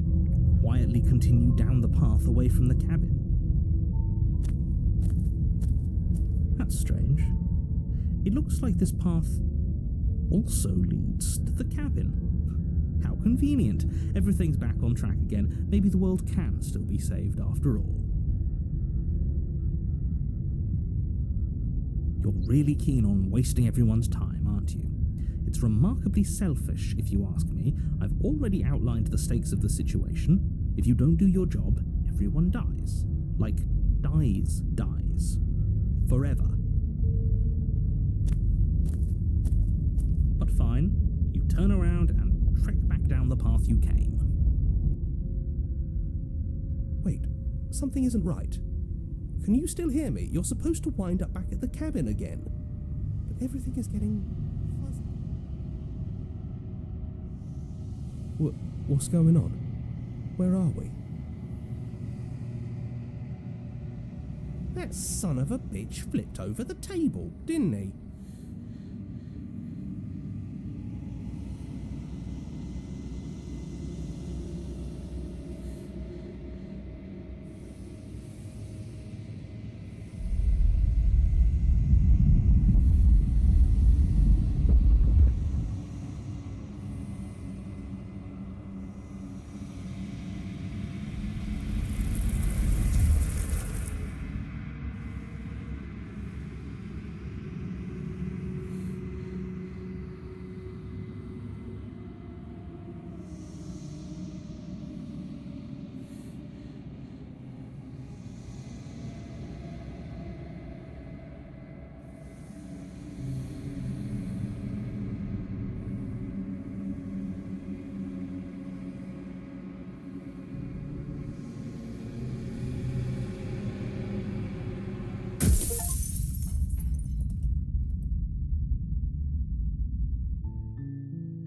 quietly continue down the path away from the cabin. That's strange. It looks like this path also leads to the cabin. How convenient. Everything's back on track again. Maybe the world can still be saved after all. You're really keen on wasting everyone's time, aren't you? It's remarkably selfish, if you ask me. I've already outlined the stakes of the situation. If you don't do your job, everyone dies. Like, dies. Forever. But fine, you turn around and trek back down the path you came. Wait, something isn't right. Can you still hear me? You're supposed to wind up back at the cabin again. But everything is getting fuzzy. What's going on? Where are we? That son of a bitch flipped over the table, didn't he?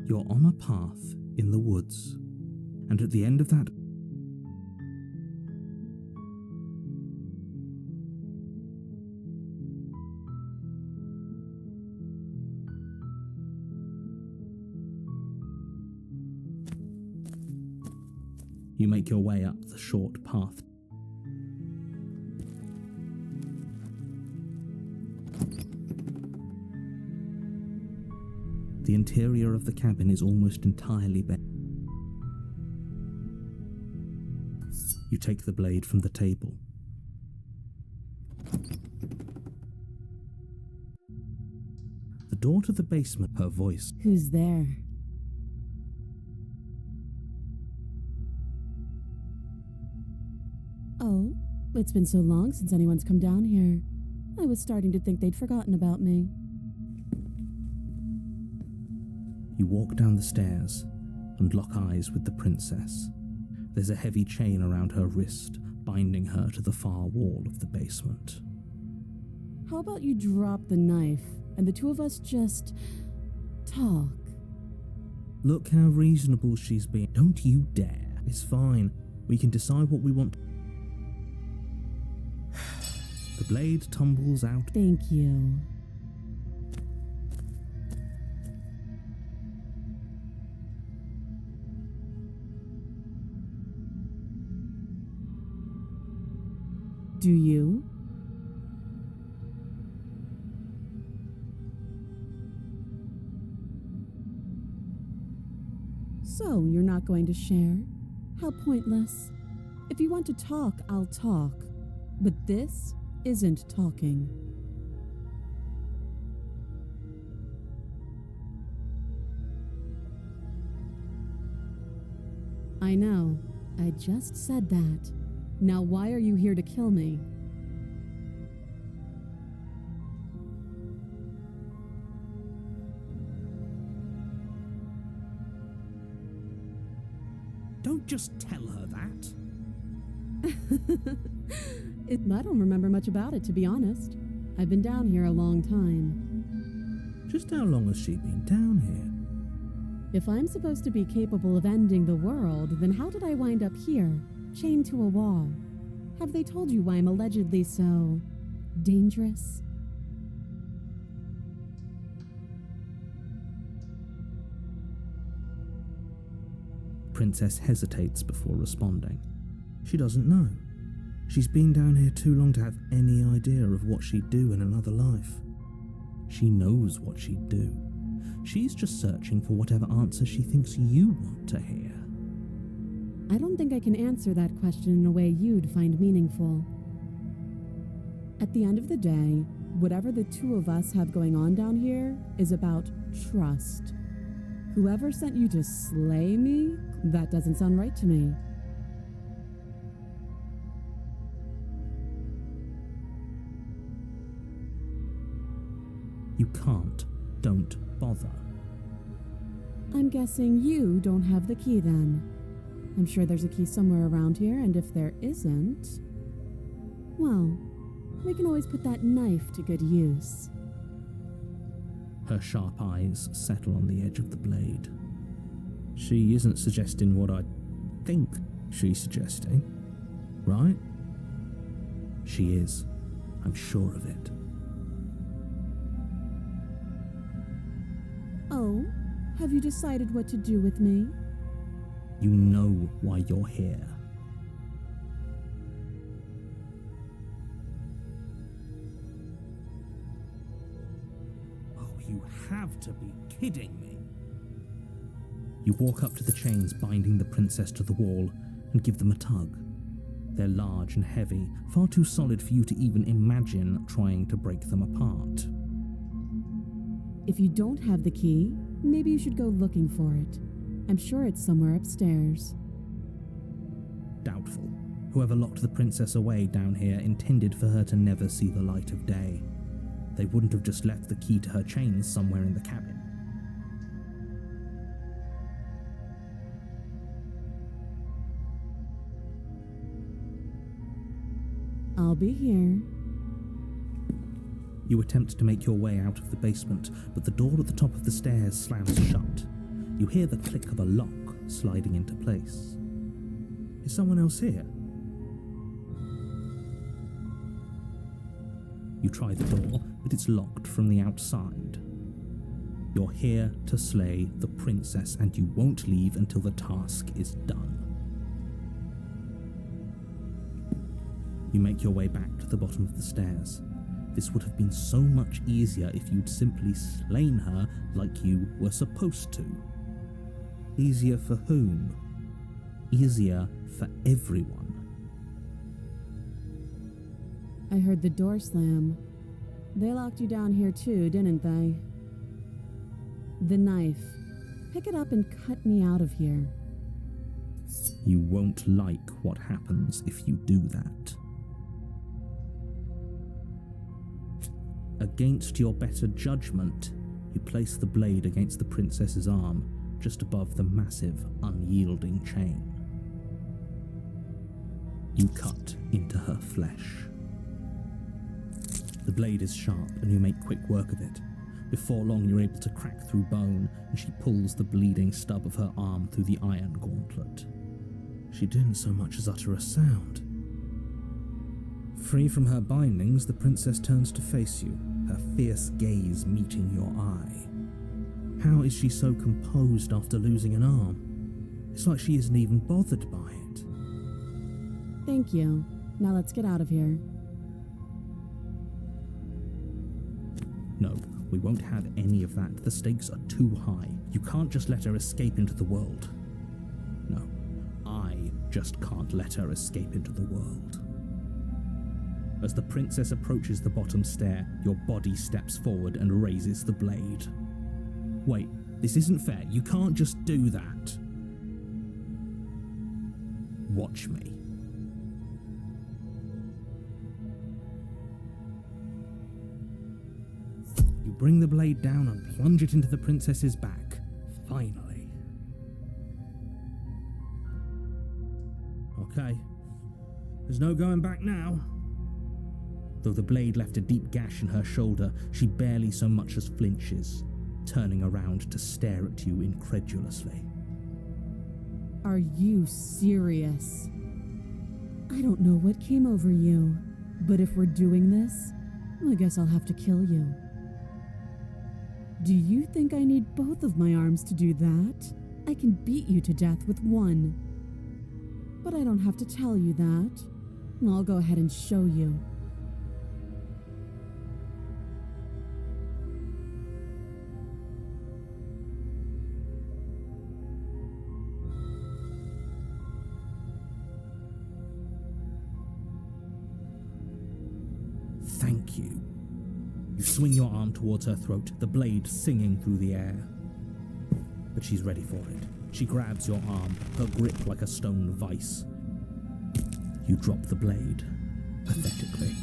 You're on a path in the woods, and at the end of that you make your way up the short path. The interior of the cabin is almost entirely bare. You take the blade from the table. The door to the basement, her voice. Who's there? Oh, it's been so long since anyone's come down here. I was starting to think they'd forgotten about me. You walk down the stairs and lock eyes with the princess. There's a heavy chain around her wrist, binding her to the far wall of the basement. How about you drop the knife and the two of us just talk? Look how reasonable she's been. Don't you dare. It's fine. We can decide what we want. The blade tumbles out. Thank you. Do you? So, you're not going to share? How pointless. If you want to talk, I'll talk. But this isn't talking. I know. I just said that. Now why are you here to kill me? Don't just tell her that. I don't remember much about it, to be honest. I've been down here a long time. Just how long has she been down here? If I'm supposed to be capable of ending the world, then how did I wind up here, chained to a wall? Have they told you why I'm allegedly so dangerous? princess hesitates before responding. She doesn't know. She's been down here too long to have any idea of what she'd do in another life. She knows what she'd do. She's just searching for whatever answer she thinks you want to hear. I don't think I can answer that question in a way you'd find meaningful. At the end of the day, whatever the two of us have going on down here is about trust. Whoever sent you to slay me, that doesn't sound right to me. You can't. Don't bother. I'm guessing you don't have the key then. I'm sure there's a key somewhere around here, and if there isn't, well, we can always put that knife to good use. Her sharp eyes settle on the edge of the blade. She isn't suggesting what I think she's suggesting, right? She is. I'm sure of it. Oh, have you decided what to do with me? You know why you're here. Oh, you have to be kidding me. You walk up to the chains binding the princess to the wall and give them a tug. They're large and heavy, far too solid for you to even imagine trying to break them apart. If you don't have the key, maybe you should go looking for it. I'm sure it's somewhere upstairs. Doubtful. Whoever locked the princess away down here intended for her to never see the light of day. They wouldn't have just left the key to her chains somewhere in the cabin. I'll be here. You attempt to make your way out of the basement, but the door at the top of the stairs slams shut. You hear the click of a lock sliding into place. Is someone else here? You try the door, but it's locked from the outside. You're here to slay the princess, and you won't leave until the task is done. You make your way back to the bottom of the stairs. This would have been so much easier if you'd simply slain her like you were supposed to. Easier for whom? Easier for everyone. I heard the door slam. They locked you down here too, didn't they? The knife. Pick it up and cut me out of here. You won't like what happens if you do that. Against your better judgment, you place the blade against the princess's arm, just above the massive, unyielding chain. You cut into her flesh. The blade is sharp, and you make quick work of it. Before long, you're able to crack through bone, and she pulls the bleeding stub of her arm through the iron gauntlet. She didn't so much as utter a sound. Free from her bindings, the princess turns to face you, her fierce gaze meeting your eye. How is she so composed after losing an arm? It's like she isn't even bothered by it. Thank you. Now let's get out of here. No, we won't have any of that. The stakes are too high. You can't just let her escape into the world. No, I just can't let her escape into the world. As the princess approaches the bottom stair, your body steps forward and raises the blade. Wait, this isn't fair. You can't just do that. Watch me. You bring the blade down and plunge it into the princess's back. Finally. Okay. There's no going back now. Though the blade left a deep gash in her shoulder, she barely so much as flinches, turning around to stare at you incredulously. Are you serious? I don't know what came over you, but if we're doing this, I guess I'll have to kill you. Do you think I need both of my arms to do that? I can beat you to death with one. But I don't have to tell you that. I'll go ahead and show you. Thank you. You swing your arm towards her throat, the blade singing through the air. But she's ready for it. She grabs your arm, her grip like a stone vice. You drop the blade, pathetically.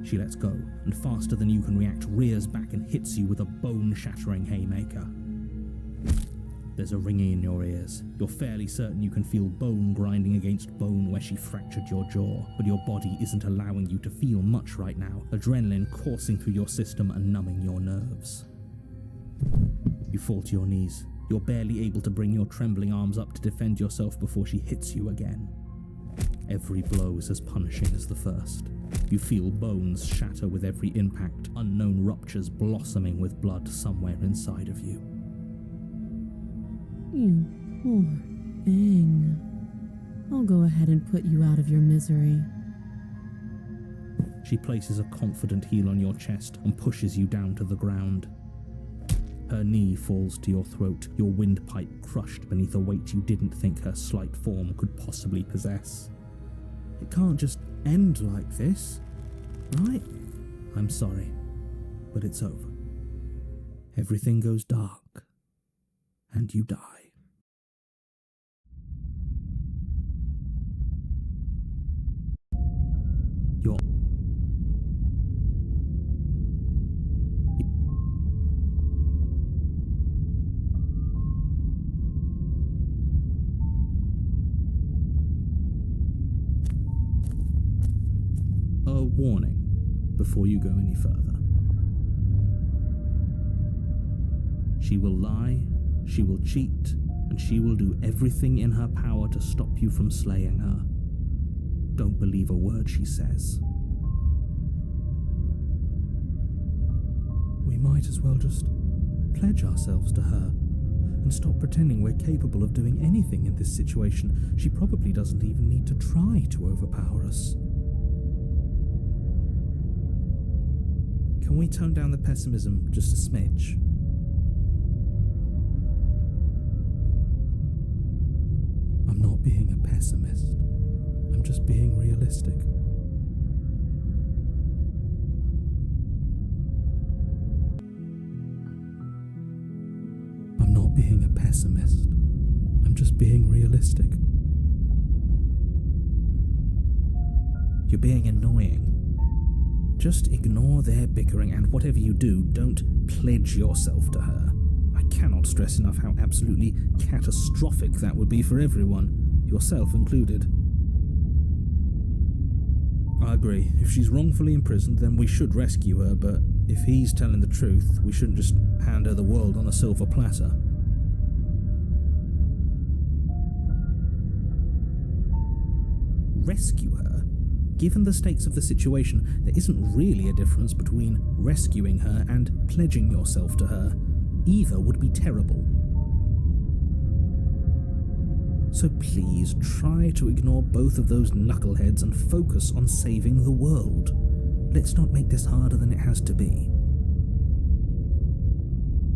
She lets go, and faster than you can react, rears back and hits you with a bone-shattering haymaker. There's a ringing in your ears. You're fairly certain you can feel bone grinding against bone where she fractured your jaw, but your body isn't allowing you to feel much right now, adrenaline coursing through your system and numbing your nerves. You fall to your knees. You're barely able to bring your trembling arms up to defend yourself before she hits you again. Every blow is as punishing as the first. You feel bones shatter with every impact, unknown ruptures blossoming with blood somewhere inside of you. You poor thing. I'll go ahead and put you out of your misery. She places a confident heel on your chest and pushes you down to the ground. Her knee falls to your throat, your windpipe crushed beneath a weight you didn't think her slight form could possibly possess. It can't just end like this, right? I'm sorry, but it's over. Everything goes dark, and you die. You're a warning before you go any further. She will lie, she will cheat, and she will do everything in her power to stop you from slaying her. Don't believe a word she says. We might as well just pledge ourselves to her and stop pretending we're capable of doing anything in this situation. She probably doesn't even need to try to overpower us. Can we tone down the pessimism just a smidge? I'm not being a pessimist. I'm just being realistic. I'm not being a pessimist. I'm just being realistic. You're being annoying. Just ignore their bickering, and whatever you do, don't pledge yourself to her. I cannot stress enough how absolutely catastrophic that would be for everyone, yourself included. I agree. If she's wrongfully imprisoned, then we should rescue her, but if he's telling the truth, we shouldn't just hand her the world on a silver platter. Rescue her? Given the stakes of the situation, there isn't really a difference between rescuing her and pledging yourself to her. Either would be terrible. So please try to ignore both of those knuckleheads and focus on saving the world. Let's not make this harder than it has to be.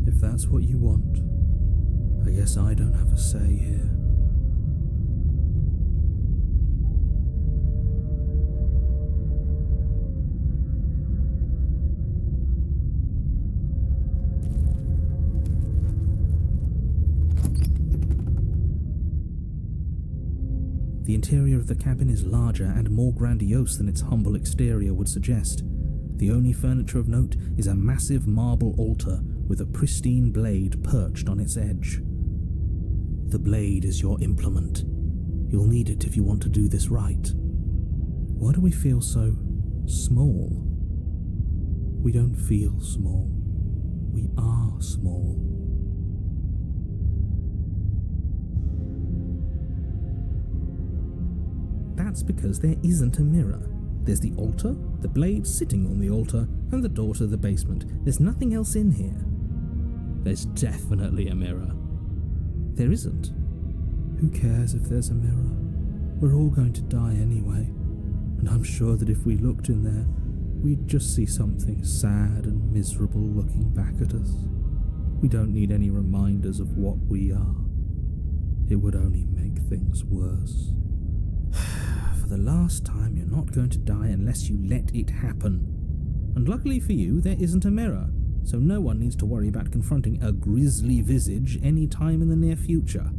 If that's what you want, I guess I don't have a say here. The interior of the cabin is larger and more grandiose than its humble exterior would suggest. The only furniture of note is a massive marble altar with a pristine blade perched on its edge. The blade is your implement. You'll need it if you want to do this right. Why do we feel so small? We don't feel small. We are small. That's because there isn't a mirror. There's the altar, the blade sitting on the altar, and the door to the basement. There's nothing else in here. There's definitely a mirror. There isn't. Who cares if there's a mirror? We're all going to die anyway, and I'm sure that if we looked in there, we'd just see something sad and miserable looking back at us. We don't need any reminders of what we are. It would only make things worse. For the last time, you're not going to die unless you let it happen. And luckily for you, there isn't a mirror, so no one needs to worry about confronting a grisly visage any time in the near future.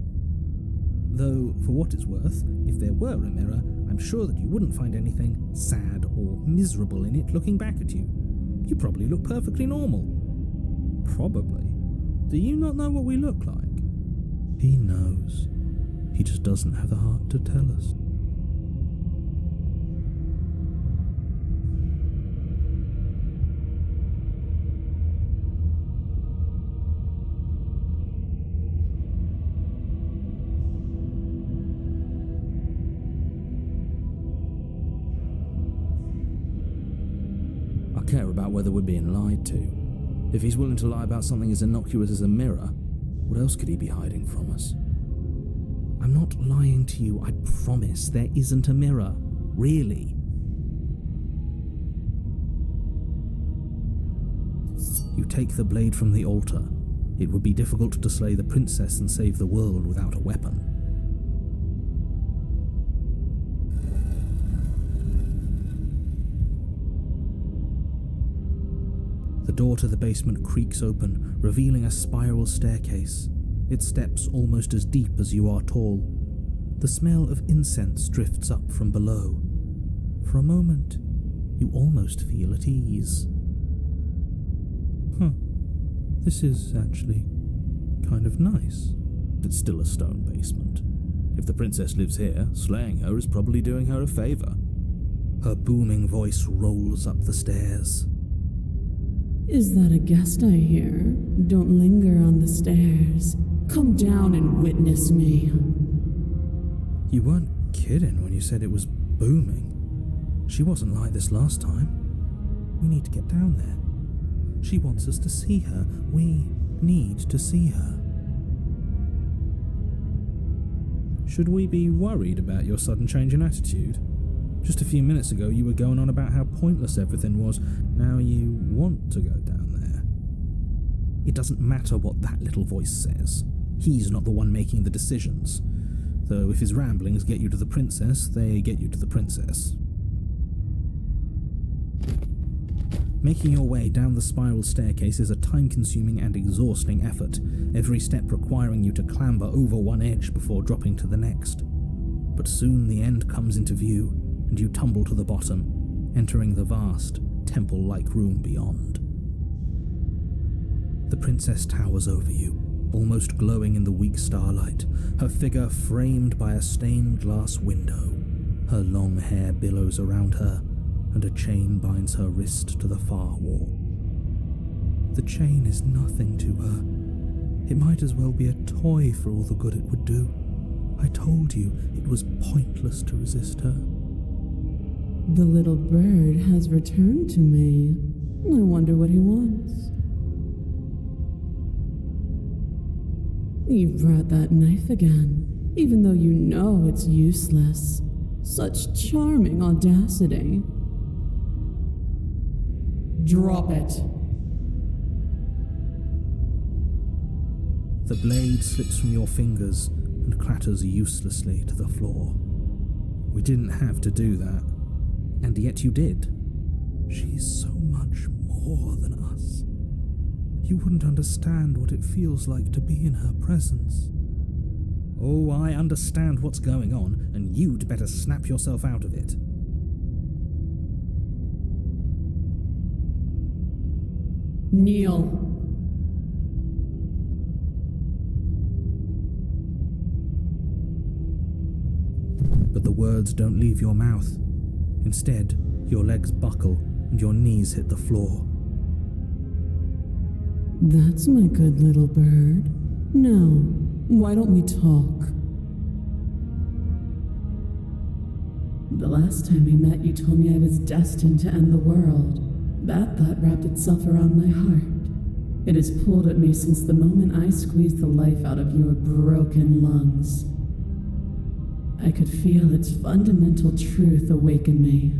Though, for what it's worth, if there were a mirror, I'm sure that you wouldn't find anything sad or miserable in it looking back at you. You probably look perfectly normal. Probably. Do you not know what we look like? He knows. He just doesn't have the heart to tell us. I care about whether we're being lied to. If he's willing to lie about something as innocuous as a mirror, what else could he be hiding from us? I'm not lying to you, I promise. There isn't a mirror. Really. You take the blade from the altar. It would be difficult to slay the princess and save the world without a weapon. The door to the basement creaks open, revealing a spiral staircase, its steps almost as deep as you are tall. The smell of incense drifts up from below. For a moment, you almost feel at ease. This is actually kind of nice. It's still a stone basement. If the princess lives here, slaying her is probably doing her a favor. Her booming voice rolls up the stairs. Is that a guest I hear? Don't linger on the stairs. Come down and witness me. You weren't kidding when you said it was booming. She wasn't like this last time. We need to get down there. She wants us to see her. We need to see her. Should we be worried about your sudden change in attitude? Just a few minutes ago you were going on about how pointless everything was. Now you want to go down there. It doesn't matter what that little voice says. He's not the one making the decisions. Though if his ramblings get you to the princess, they get you to the princess. Making your way down the spiral staircase is a time-consuming and exhausting effort, every step requiring you to clamber over one edge before dropping to the next. But soon the end comes into view, and you tumble to the bottom, entering the vast, temple-like room beyond. The princess towers over you, almost glowing in the weak starlight, her figure framed by a stained glass window. Her long hair billows around her, and a chain binds her wrist to the far wall. The chain is nothing to her. It might as well be a toy for all the good it would do. I told you it was pointless to resist her. The little bird has returned to me. I wonder what he wants. You've brought that knife again, even though you know it's useless. Such charming audacity. Drop it. The blade slips from your fingers and clatters uselessly to the floor. We didn't have to do that, and yet you did. She's so much more than us. You wouldn't understand what it feels like to be in her presence. Oh, I understand what's going on, and you'd better snap yourself out of it. Kneel. But the words don't leave your mouth. Instead, your legs buckle and your knees hit the floor. That's my good little bird. Now, why don't we talk? The last time we met, you told me I was destined to end the world. That thought wrapped itself around my heart. It has pulled at me since the moment I squeezed the life out of your broken lungs. I could feel its fundamental truth awaken me.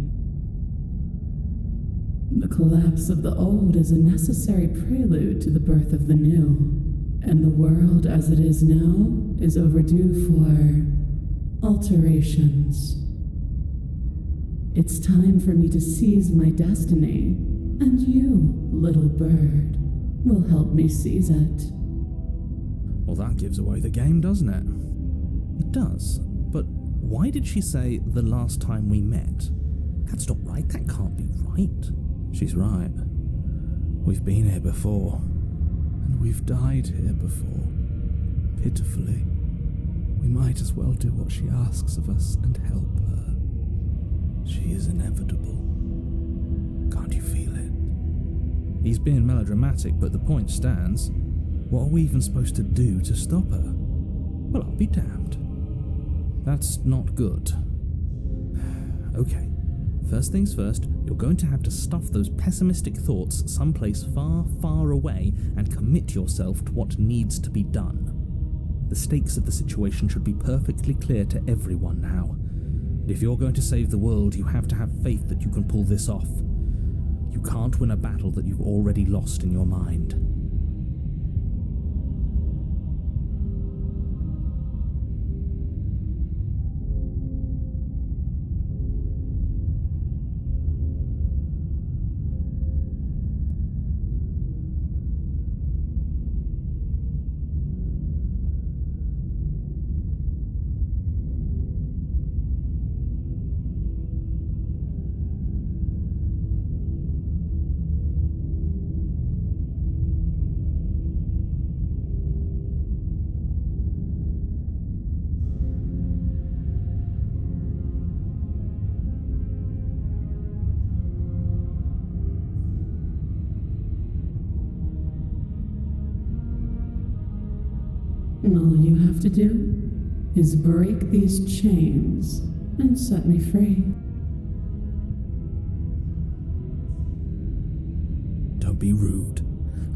The collapse of the old is a necessary prelude to the birth of the new, and the world as it is now is overdue for alterations. It's time for me to seize my destiny, and you, little bird, will help me seize it. Well, that gives away the game, doesn't it? It does, but why did she say the last time we met? That's not right, that can't be right. She's right. We've been here before, and we've died here before. Pitifully. We might as well do what she asks of us and help her. She is inevitable. Can't you feel it? He's being melodramatic, but the point stands. What are we even supposed to do to stop her? Well, I'll be damned. That's not good. Okay, first things first, you're going to have to stuff those pessimistic thoughts someplace far, far away and commit yourself to what needs to be done. The stakes of the situation should be perfectly clear to everyone now. And if you're going to save the world, you have to have faith that you can pull this off. You can't win a battle that you've already lost in your mind. All you have to do is break these chains and set me free. Don't be rude.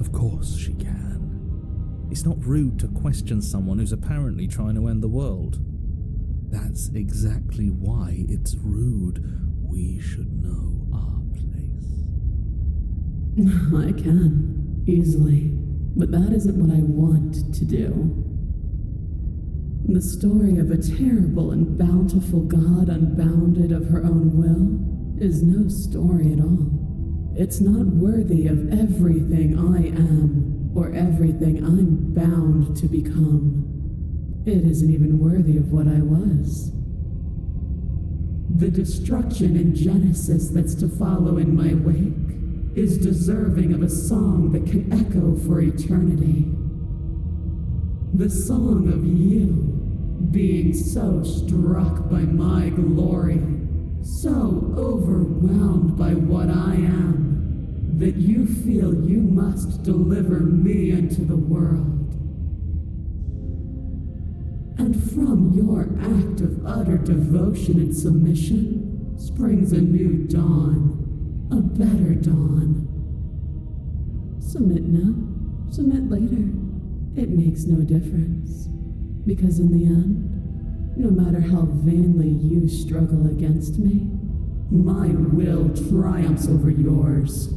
Of course she can. It's not rude to question someone who's apparently trying to end the world. That's exactly why it's rude. We should know our place. I can, easily, but that isn't what I want to do. The story of a terrible and bountiful God unbounded of her own will is no story at all. It's not worthy of everything I am or everything I'm bound to become. It isn't even worthy of what I was. The destruction in Genesis that's to follow in my wake is deserving of a song that can echo for eternity. The song of you, being so struck by my glory, so overwhelmed by what I am, that you feel you must deliver me into the world. And from your act of utter devotion and submission springs a new dawn, a better dawn. Submit now, submit later. It makes no difference. Because in the end, no matter how vainly you struggle against me, my will triumphs over yours.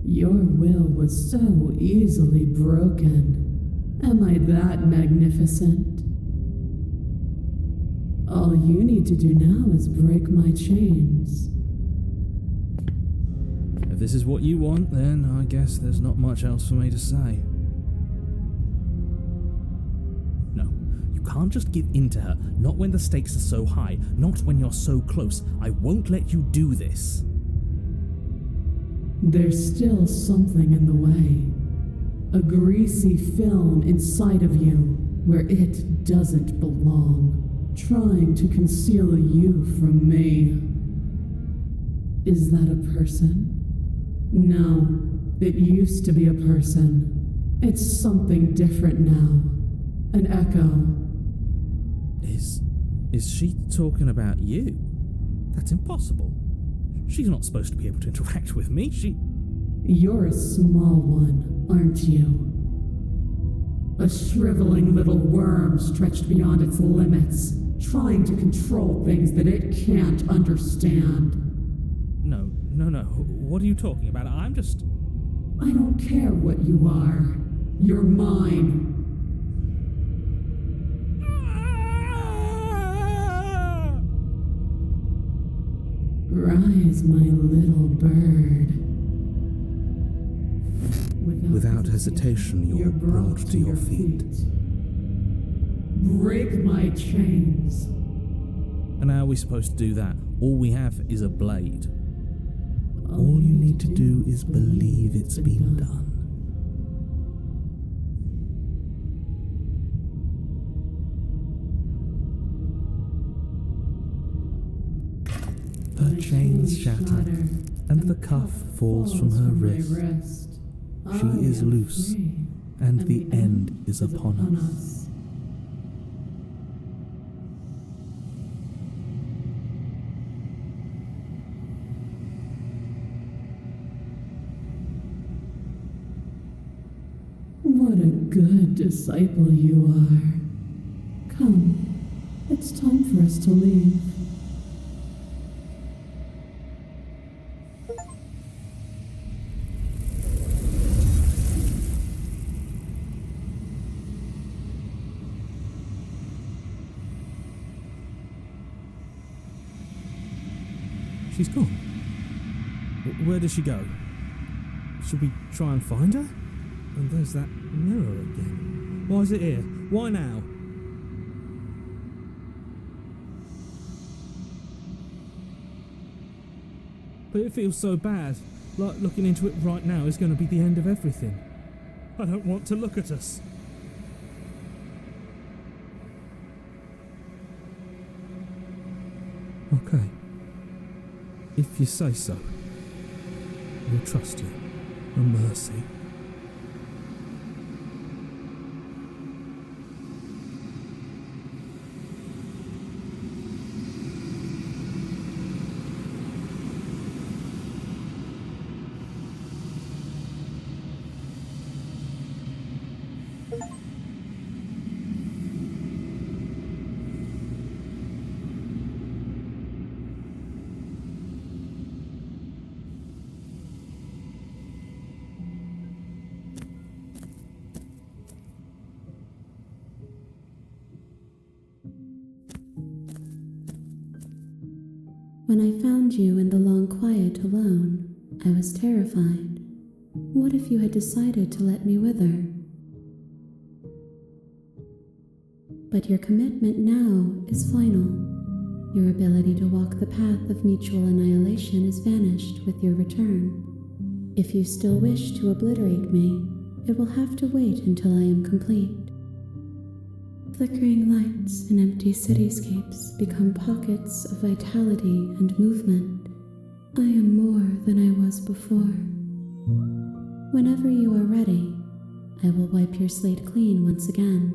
Your will was so easily broken. Am I that magnificent? All you need to do now is break my chains. If this is what you want, then I guess there's not much else for me to say. No, you can't just give in to her, not when the stakes are so high, not when you're so close. I won't let you do this. There's still something in the way. A greasy film inside of you where it doesn't belong, trying to conceal you from me. Is that a person? No, it used to be a person. It's something different now. An echo. Is she talking about you? That's impossible. She's not supposed to be able to interact with me. You're a small one, aren't you? A shriveling little worm stretched beyond its limits, trying to control things that it can't understand. No. What are you talking about? I don't care what you are. You're mine. Rise, my little bird. Without hesitation, you're brought to your feet. Break my chains. And how are we supposed to do that? All we have is a blade. All you need to do is believe it's been done. Her chains shatter, and the cuff falls from her wrist. She is loose, and the end is upon us. What a good disciple you are. Come, it's time for us to leave. She's gone. Where did she go? Should we try and find her? And there's that mirror again. Why is it here? Why now? But it feels so bad. Like looking into it right now is going to be the end of everything. I don't want to look at us. Okay. If you say so, we'll trust you. A mercy. When I found you in the long quiet alone, I was terrified. What if you had decided to let me wither? But your commitment now is final. Your ability to walk the path of mutual annihilation is vanished with your return. If you still wish to obliterate me, it will have to wait until I am complete. Flickering lights in empty cityscapes become pockets of vitality and movement. I am more than I was before. Whenever you are ready, I will wipe your slate clean once again.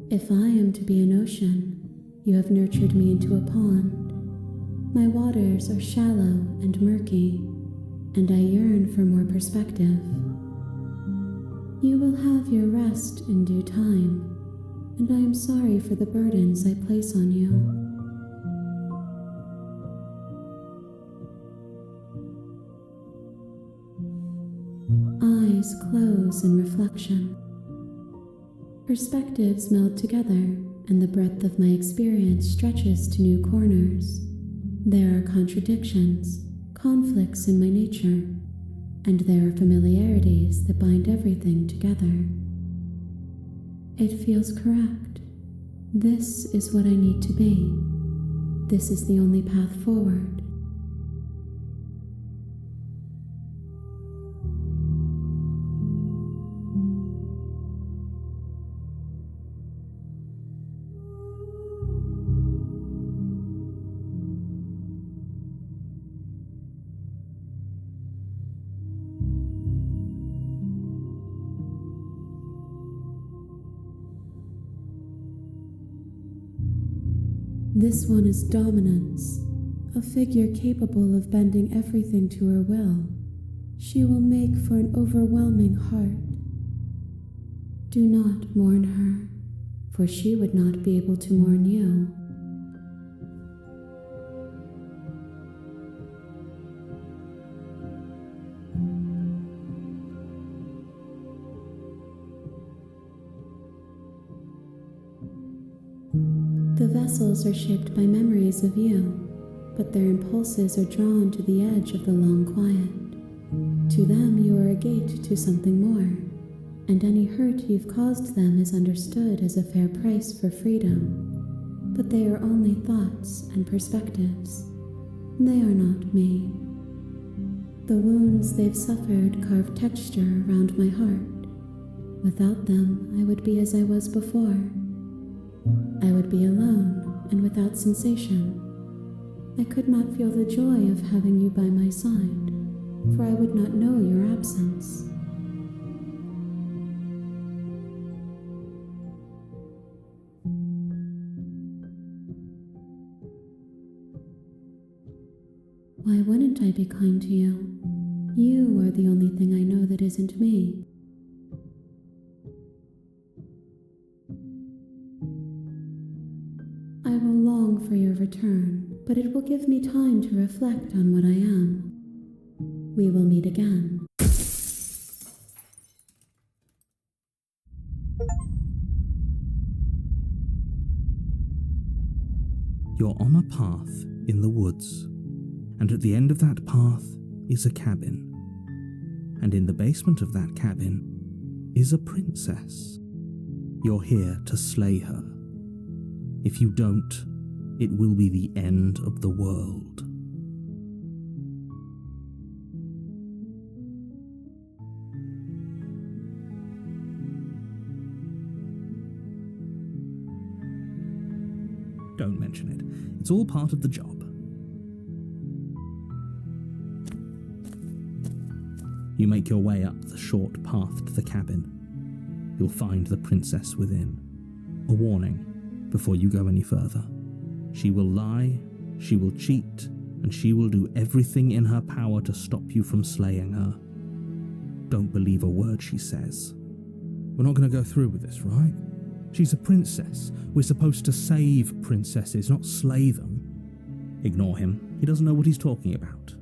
If I am to be an ocean, you have nurtured me into a pond. My waters are shallow and murky, and I yearn for more perspective. You will have your rest in due time, and I am sorry for the burdens I place on you. Eyes close in reflection. Perspectives meld together, and the breadth of my experience stretches to new corners. There are contradictions, conflicts in my nature, and there are familiarities that bind everything together. It feels correct. This is what I need to be. This is the only path forward. This one is dominance, a figure capable of bending everything to her will. She will make for an overwhelming heart. Do not mourn her, for she would not be able to mourn you. The vessels are shaped by memories of you, but their impulses are drawn to the edge of the long quiet. To them you are a gate to something more, and any hurt you've caused them is understood as a fair price for freedom. But they are only thoughts and perspectives. They are not me. The wounds they've suffered carve texture around my heart. Without them, I would be as I was before. I would be alone and without sensation. I could not feel the joy of having you by my side, for I would not know your absence. Why wouldn't I be kind to you? You are the only thing I know that isn't me. I will long for your return, but it will give me time to reflect on what I am. We will meet again. You're on a path in the woods, and at the end of that path is a cabin. And in the basement of that cabin is a princess. You're here to slay her. If you don't, it will be the end of the world. Don't mention it. It's all part of the job. You make your way up the short path to the cabin. You'll find the princess within. A warning before you go any further. She will lie, she will cheat, and she will do everything in her power to stop you from slaying her. Don't believe a word she says. We're not going to go through with this, right? She's a princess. We're supposed to save princesses, not slay them. Ignore him. He doesn't know what he's talking about.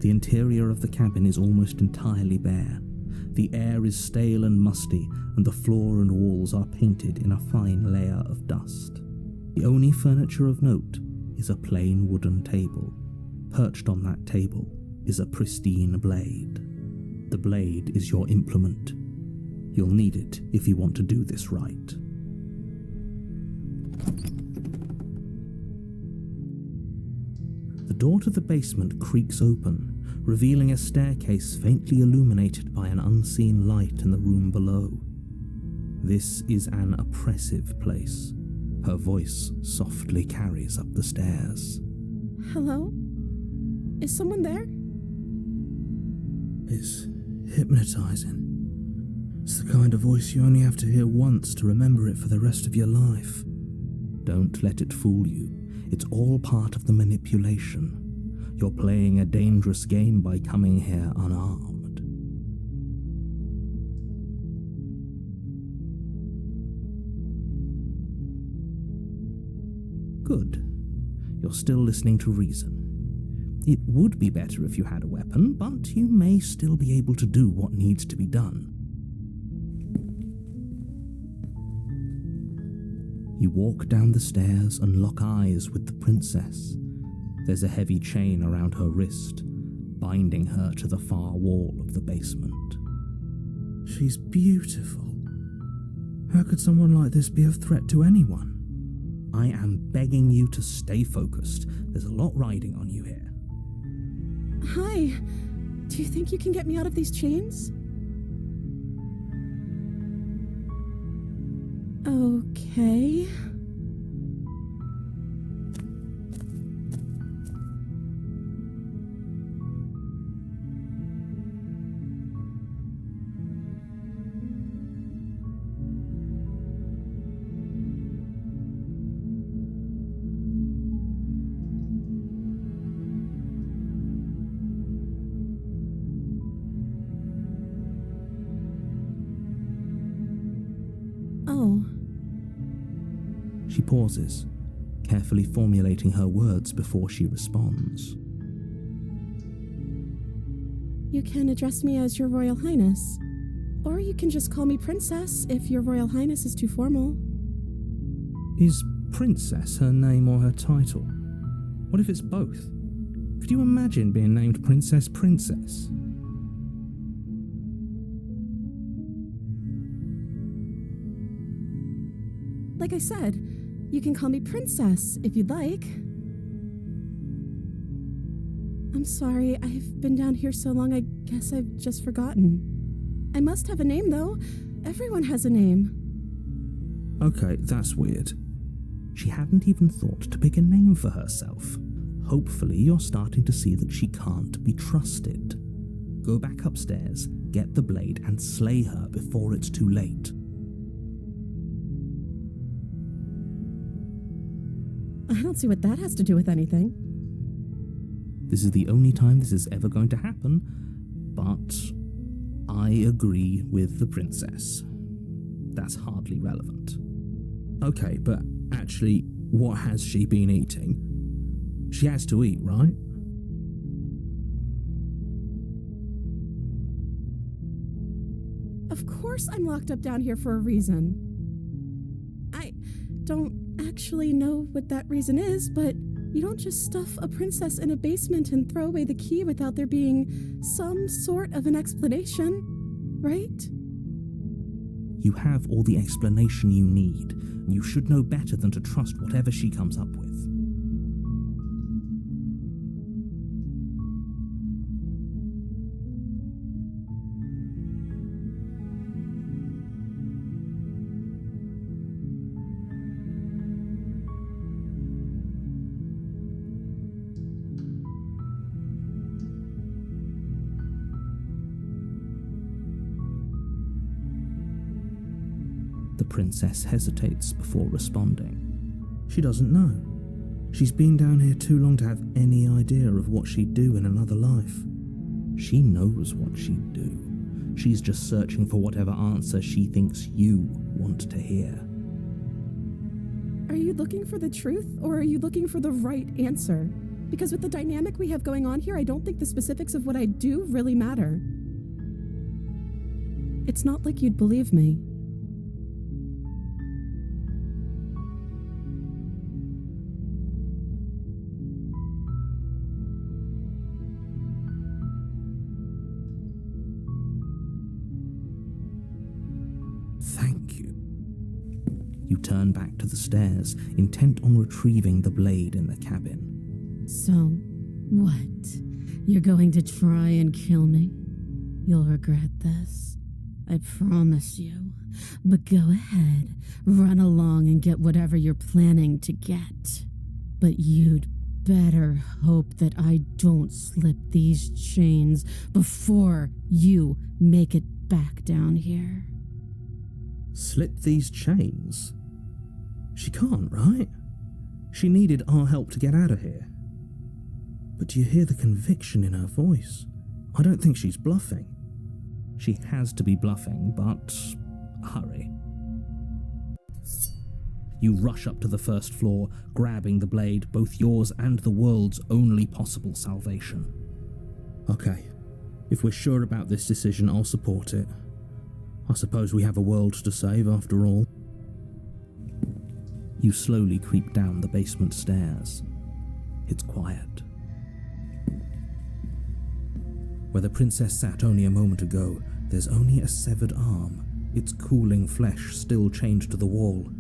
The interior of the cabin is almost entirely bare. The air is stale and musty, and the floor and walls are painted in a fine layer of dust. The only furniture of note is a plain wooden table. Perched on that table is a pristine blade. The blade is your implement. You'll need it if you want to do this right. The door to the basement creaks open, revealing a staircase faintly illuminated by an unseen light in the room below. This is an oppressive place. Her voice softly carries up the stairs. Hello? Is someone there? It's hypnotizing. It's the kind of voice you only have to hear once to remember it for the rest of your life. Don't let it fool you. It's all part of the manipulation. You're playing a dangerous game by coming here unarmed. Good. You're still listening to reason. It would be better if you had a weapon, but you may still be able to do what needs to be done. You walk down the stairs and lock eyes with the princess. There's a heavy chain around her wrist, binding her to the far wall of the basement. She's beautiful. How could someone like this be a threat to anyone? I am begging you to stay focused. There's a lot riding on you here. Hi. Do you think you can get me out of these chains? Okay. Oh. She pauses, carefully formulating her words before she responds. You can address me as Your Royal Highness. Or you can just call me Princess if Your Royal Highness is too formal. Is Princess her name or her title? What if it's both? Could you imagine being named Princess Princess? Like I said, you can call me Princess if you'd like. I'm sorry, I've been down here so long I guess I've just forgotten. I must have a name though. Everyone has a name. Okay, that's weird. She hadn't even thought to pick a name for herself. Hopefully you're starting to see that she can't be trusted. Go back upstairs, get the blade and slay her before it's too late. I don't see what that has to do with anything. This is the only time this is ever going to happen, but I agree with the princess. That's hardly relevant. Okay, but actually, what has she been eating? She has to eat, right? Of course I'm locked up down here for a reason. I don't actually know what that reason is, but you don't just stuff a princess in a basement and throw away the key without there being some sort of an explanation, right? You have all the explanation you need. You should know better than to trust whatever she comes up with. The princess hesitates before responding. She doesn't know. She's been down here too long to have any idea of what she'd do in another life. She knows what she'd do. She's just searching for whatever answer she thinks you want to hear. Are you looking for the truth, or are you looking for the right answer? Because with the dynamic we have going on here, I don't think the specifics of what I do really matter. It's not like you'd believe me. Thank you. You turn back to the stairs, intent on retrieving the blade in the cabin. So, what? You're going to try and kill me? You'll regret this. I promise you. But go ahead, run along and get whatever you're planning to get. But you'd better hope that I don't slip these chains before you make it back down here. Slip these chains? She can't, right? She needed our help to get out of here. But do you hear the conviction in her voice? I don't think she's bluffing. She has to be bluffing, but hurry. You rush up to the first floor, grabbing the blade, both yours and the world's only possible salvation. Okay, if we're sure about this decision, I'll support it. I suppose we have a world to save after all. You slowly creep down the basement stairs. It's quiet. Where the princess sat only a moment ago, there's only a severed arm, its cooling flesh still chained to the wall,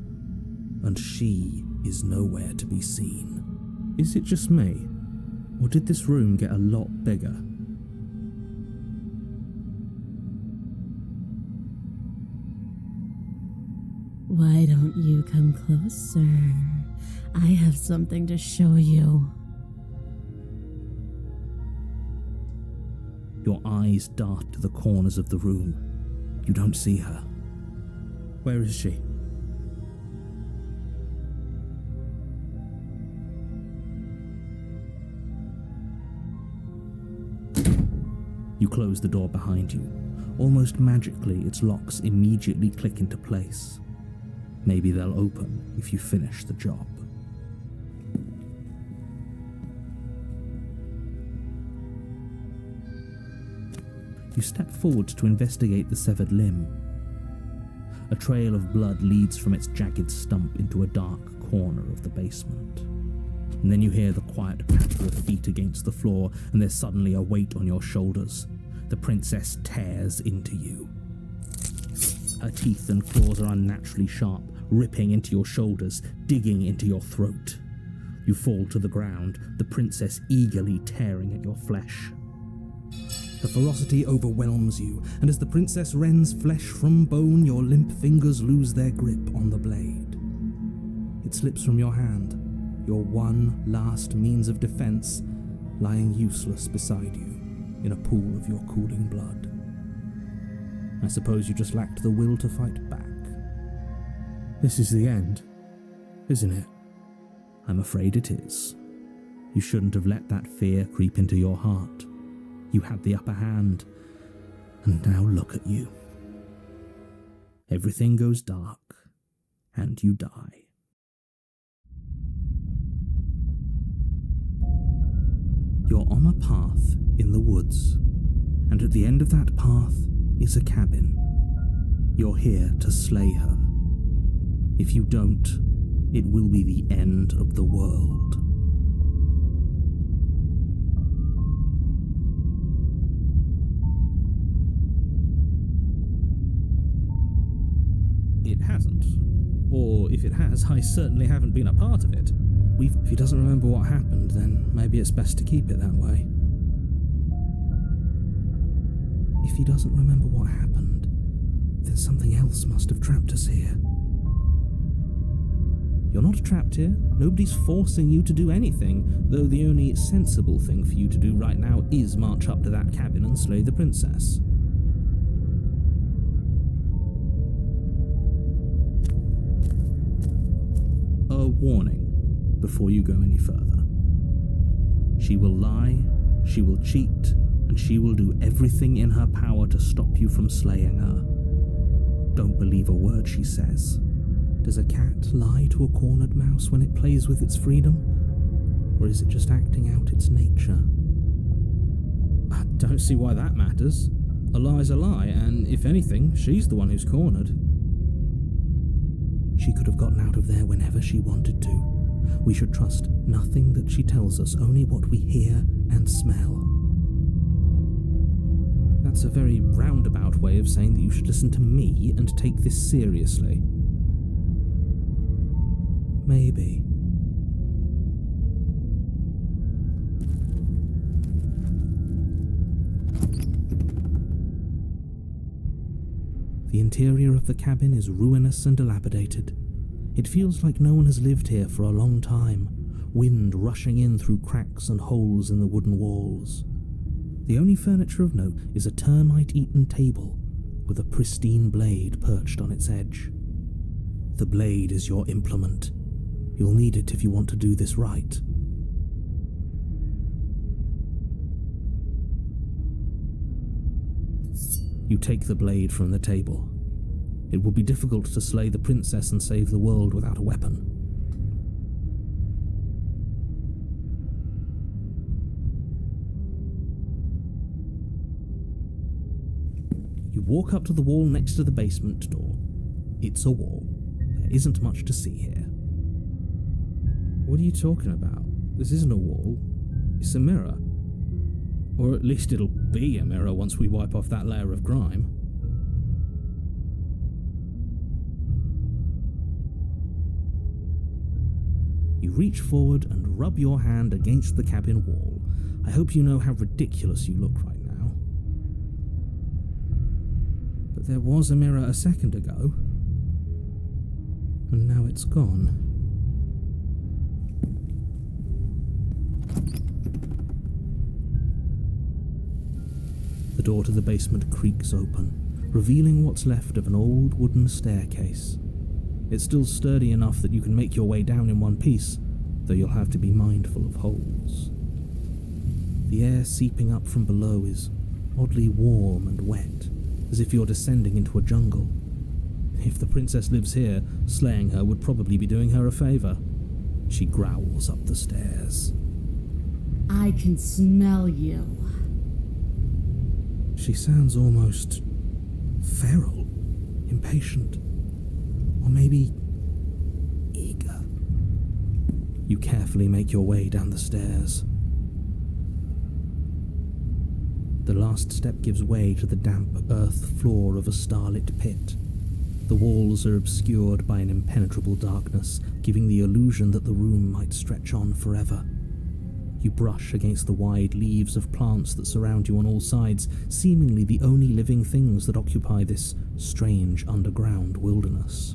and she is nowhere to be seen. Is it just me, or did this room get a lot bigger? Why don't you come closer? I have something to show you. Your eyes dart to the corners of the room. You don't see her. Where is she? You close the door behind you. Almost magically, its locks immediately click into place. Maybe they'll open if you finish the job. You step forward to investigate the severed limb. A trail of blood leads from its jagged stump into a dark corner of the basement. And then you hear the quiet patter of feet against the floor, and there's suddenly a weight on your shoulders. The princess tears into you. Her teeth and claws are unnaturally sharp, ripping into your shoulders, digging into your throat. You fall to the ground, the princess eagerly tearing at your flesh. The ferocity overwhelms you, and as the princess rends flesh from bone, your limp fingers lose their grip on the blade. It slips from your hand, your one last means of defense, lying useless beside you in a pool of your cooling blood. I suppose you just lacked the will to fight back. This is the end, isn't it? I'm afraid it is. You shouldn't have let that fear creep into your heart. You had the upper hand, and now look at you. Everything goes dark, and you die. You're on a path in the woods, and at the end of that path is a cabin. You're here to slay her. If you don't, it will be the end of the world. It hasn't. Or if it has, I certainly haven't been a part of it. If he doesn't remember what happened, then maybe it's best to keep it that way. If he doesn't remember what happened, then something else must have trapped us here. You're not trapped here. Nobody's forcing you to do anything, though the only sensible thing for you to do right now is march up to that cabin and slay the princess. A warning before you go any further. She will lie, she will cheat, and she will do everything in her power to stop you from slaying her. Don't believe a word she says. Does a cat lie to a cornered mouse when it plays with its freedom? Or is it just acting out its nature? I don't see why that matters. A lie's a lie, and if anything, she's the one who's cornered. She could have gotten out of there whenever she wanted to. We should trust nothing that she tells us, only what we hear and smell. That's a very roundabout way of saying that you should listen to me and take this seriously. Maybe. The interior of the cabin is ruinous and dilapidated. It feels like no one has lived here for a long time, wind rushing in through cracks and holes in the wooden walls. The only furniture of note is a termite-eaten table with a pristine blade perched on its edge. The blade is your implement. You'll need it if you want to do this right. You take the blade from the table. It will be difficult to slay the princess and save the world without a weapon. You walk up to the wall next to the basement door. It's a wall. There isn't much to see here. What are you talking about? This isn't a wall. It's a mirror. Or at least it'll be a mirror once we wipe off that layer of grime. You reach forward and rub your hand against the cabin wall. I hope you know how ridiculous you look right now. But there was a mirror a second ago. And now it's gone. The door to the basement creaks open, revealing what's left of an old wooden staircase. It's still sturdy enough that you can make your way down in one piece, though you'll have to be mindful of holes. The air seeping up from below is oddly warm and wet, as if you're descending into a jungle. If the princess lives here, slaying her would probably be doing her a favour. She growls up the stairs. I can smell you. She sounds almost feral, impatient, or maybe eager. You carefully make your way down the stairs. The last step gives way to the damp earth floor of a starlit pit. The walls are obscured by an impenetrable darkness, giving the illusion that the room might stretch on forever. You brush against the wide leaves of plants that surround you on all sides, seemingly the only living things that occupy this strange underground wilderness.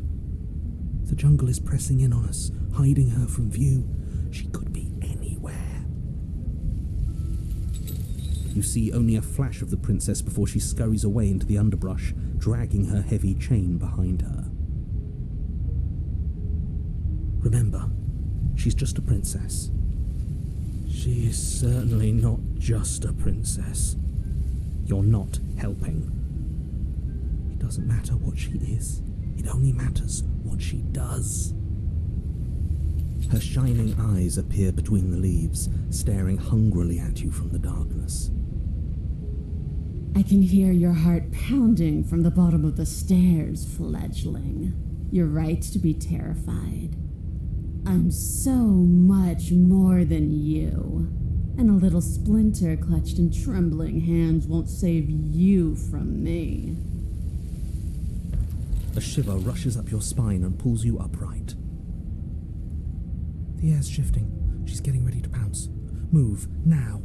The jungle is pressing in on us, hiding her from view. She could be anywhere. You see only a flash of the princess before she scurries away into the underbrush, dragging her heavy chain behind her. Remember, she's just a princess. She is certainly not just a princess. You're not helping. It doesn't matter what she is. It only matters what she does. Her shining eyes appear between the leaves, staring hungrily at you from the darkness. I can hear your heart pounding from the bottom of the stairs, fledgling. You're right to be terrified. I'm so much more than you. And a little splinter clutched in trembling hands won't save you from me. A shiver rushes up your spine and pulls you upright. The air's shifting. She's getting ready to pounce. Move, now.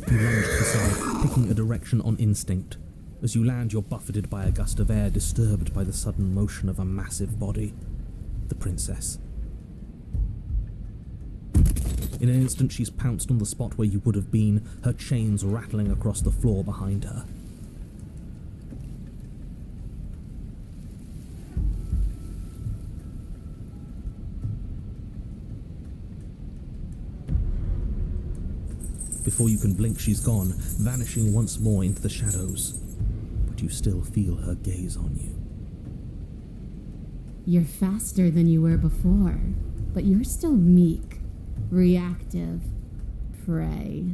You lunge to the side, picking a direction on instinct. As you land, you're buffeted by a gust of air, disturbed by the sudden motion of a massive body. The princess. In an instant, she's pounced on the spot where you would have been, her chains rattling across the floor behind her. Before you can blink, she's gone, vanishing once more into the shadows. But you still feel her gaze on you. You're faster than you were before, but you're still meek, reactive, prey.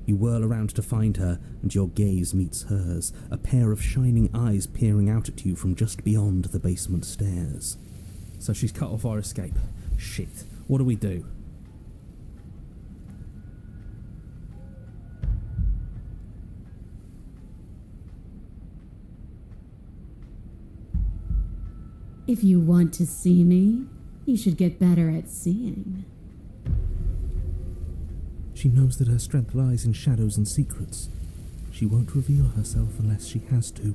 You whirl around to find her, and your gaze meets hers, a pair of shining eyes peering out at you from just beyond the basement stairs. So she's cut off our escape. Shit, what do we do? If you want to see me, you should get better at seeing. She knows that her strength lies in shadows and secrets. She won't reveal herself unless she has to.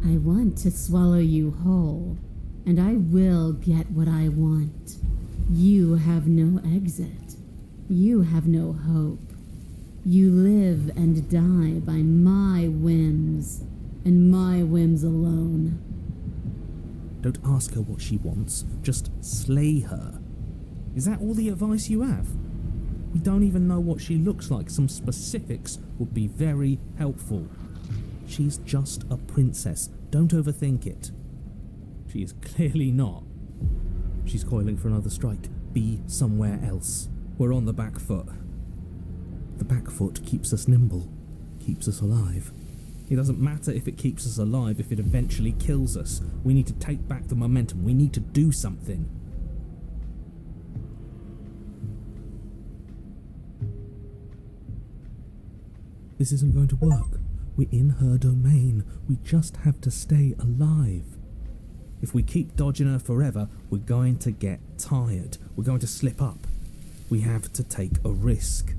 I want to swallow you whole, and I will get what I want. You have no exit. You have no hope. You live and die by my whims, and my whims alone. Don't ask her what she wants, just slay her. Is that all the advice you have? We don't even know what she looks like. Some specifics would be very helpful. She's just a princess. Don't overthink it. She is clearly not. She's coiling for another strike. Be somewhere else. We're on the back foot. The back foot keeps us nimble, keeps us alive. It doesn't matter if it keeps us alive if it eventually kills us. We need to take back the momentum. We need to do something. This isn't going to work. We're in her domain. We just have to stay alive. If we keep dodging her forever, we're going to get tired. We're going to slip up. We have to take a risk.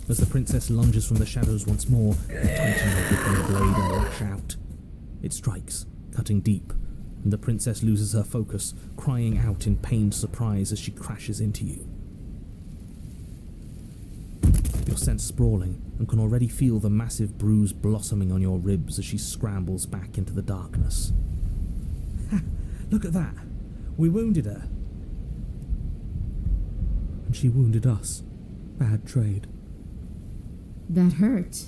As the princess lunges from the shadows once more, you tighten your grip on the blade and lash out. It strikes, cutting deep, and the princess loses her focus, crying out in pained surprise as she crashes into you. You're sent sprawling and can already feel the massive bruise blossoming on your ribs as she scrambles back into the darkness. Ha! Look at that! We wounded her! And she wounded us. Bad trade. That hurt.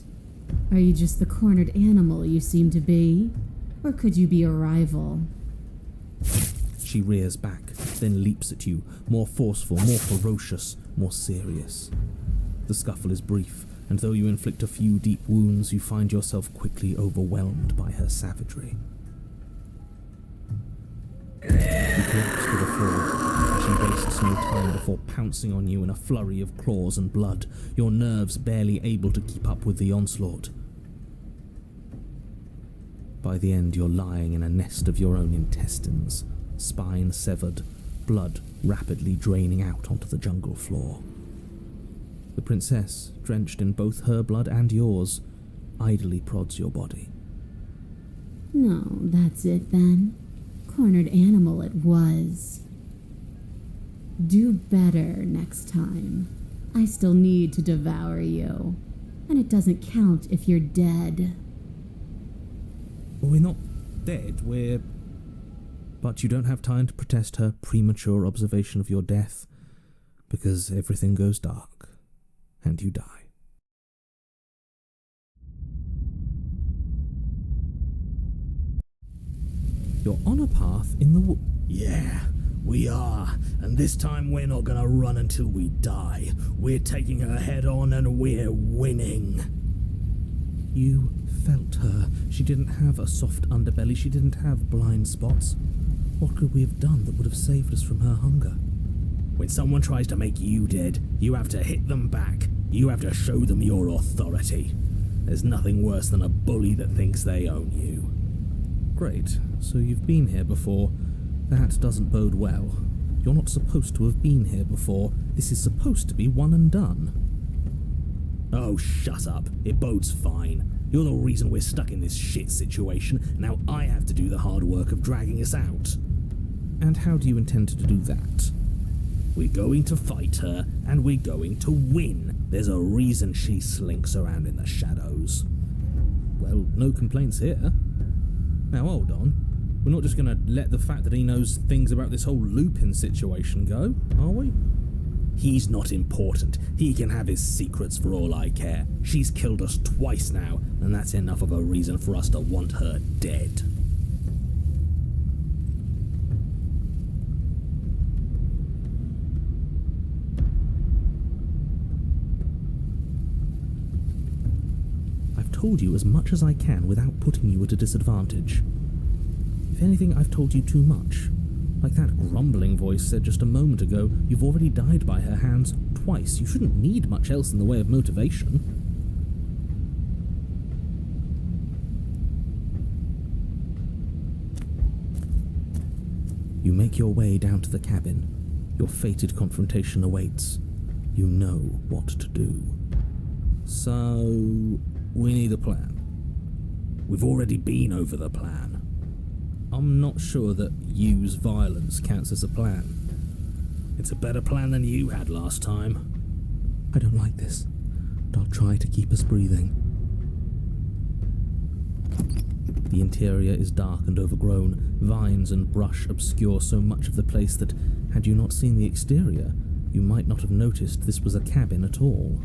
Are you just the cornered animal you seem to be? Or could you be a rival? She rears back, then leaps at you, more forceful, more ferocious, more serious. The scuffle is brief, and though you inflict a few deep wounds, you find yourself quickly overwhelmed by her savagery. You collapse to the floor, and she wastes no time before pouncing on you in a flurry of claws and blood, your nerves barely able to keep up with the onslaught. By the end, you're lying in a nest of your own intestines, spine severed, blood rapidly draining out onto the jungle floor. The princess, drenched in both her blood and yours, idly prods your body. No, that's it then. Cornered animal it was. Do better next time. I still need to devour you. And it doesn't count if you're dead. We're not dead, we're... But you don't have time to protest her premature observation of your death, because everything goes dark, and you die. You're on a path in the Yeah, we are. And this time we're not gonna run until we die. We're taking her head on and we're winning. You felt her. She didn't have a soft underbelly. She didn't have blind spots. What could we have done that would have saved us from her hunger? When someone tries to make you dead, you have to hit them back. You have to show them your authority. There's nothing worse than a bully that thinks they own you. Great. So you've been here before. That doesn't bode well. You're not supposed to have been here before. This is supposed to be one and done. Oh, shut up. It bodes fine. You're the reason we're stuck in this shit situation. Now I have to do the hard work of dragging us out. And how do you intend to do that? We're going to fight her, and we're going to win. There's a reason she slinks around in the shadows. Well, no complaints here. Now hold on. We're not just going to let the fact that he knows things about this whole Lupin situation go, are we? He's not important. He can have his secrets for all I care. She's killed us twice now, and that's enough of a reason for us to want her dead. I've told you as much as I can without putting you at a disadvantage. If anything, I've told you too much. Like that grumbling voice said just a moment ago, you've already died by her hands twice. You shouldn't need much else in the way of motivation. You make your way down to the cabin. Your fated confrontation awaits. You know what to do. So, we need a plan. We've already been over the plan. I'm not sure that use violence counts as a plan. It's a better plan than you had last time. I don't like this, but I'll try to keep us breathing. The interior is dark and overgrown. Vines and brush obscure so much of the place that, had you not seen the exterior, you might not have noticed this was a cabin at all.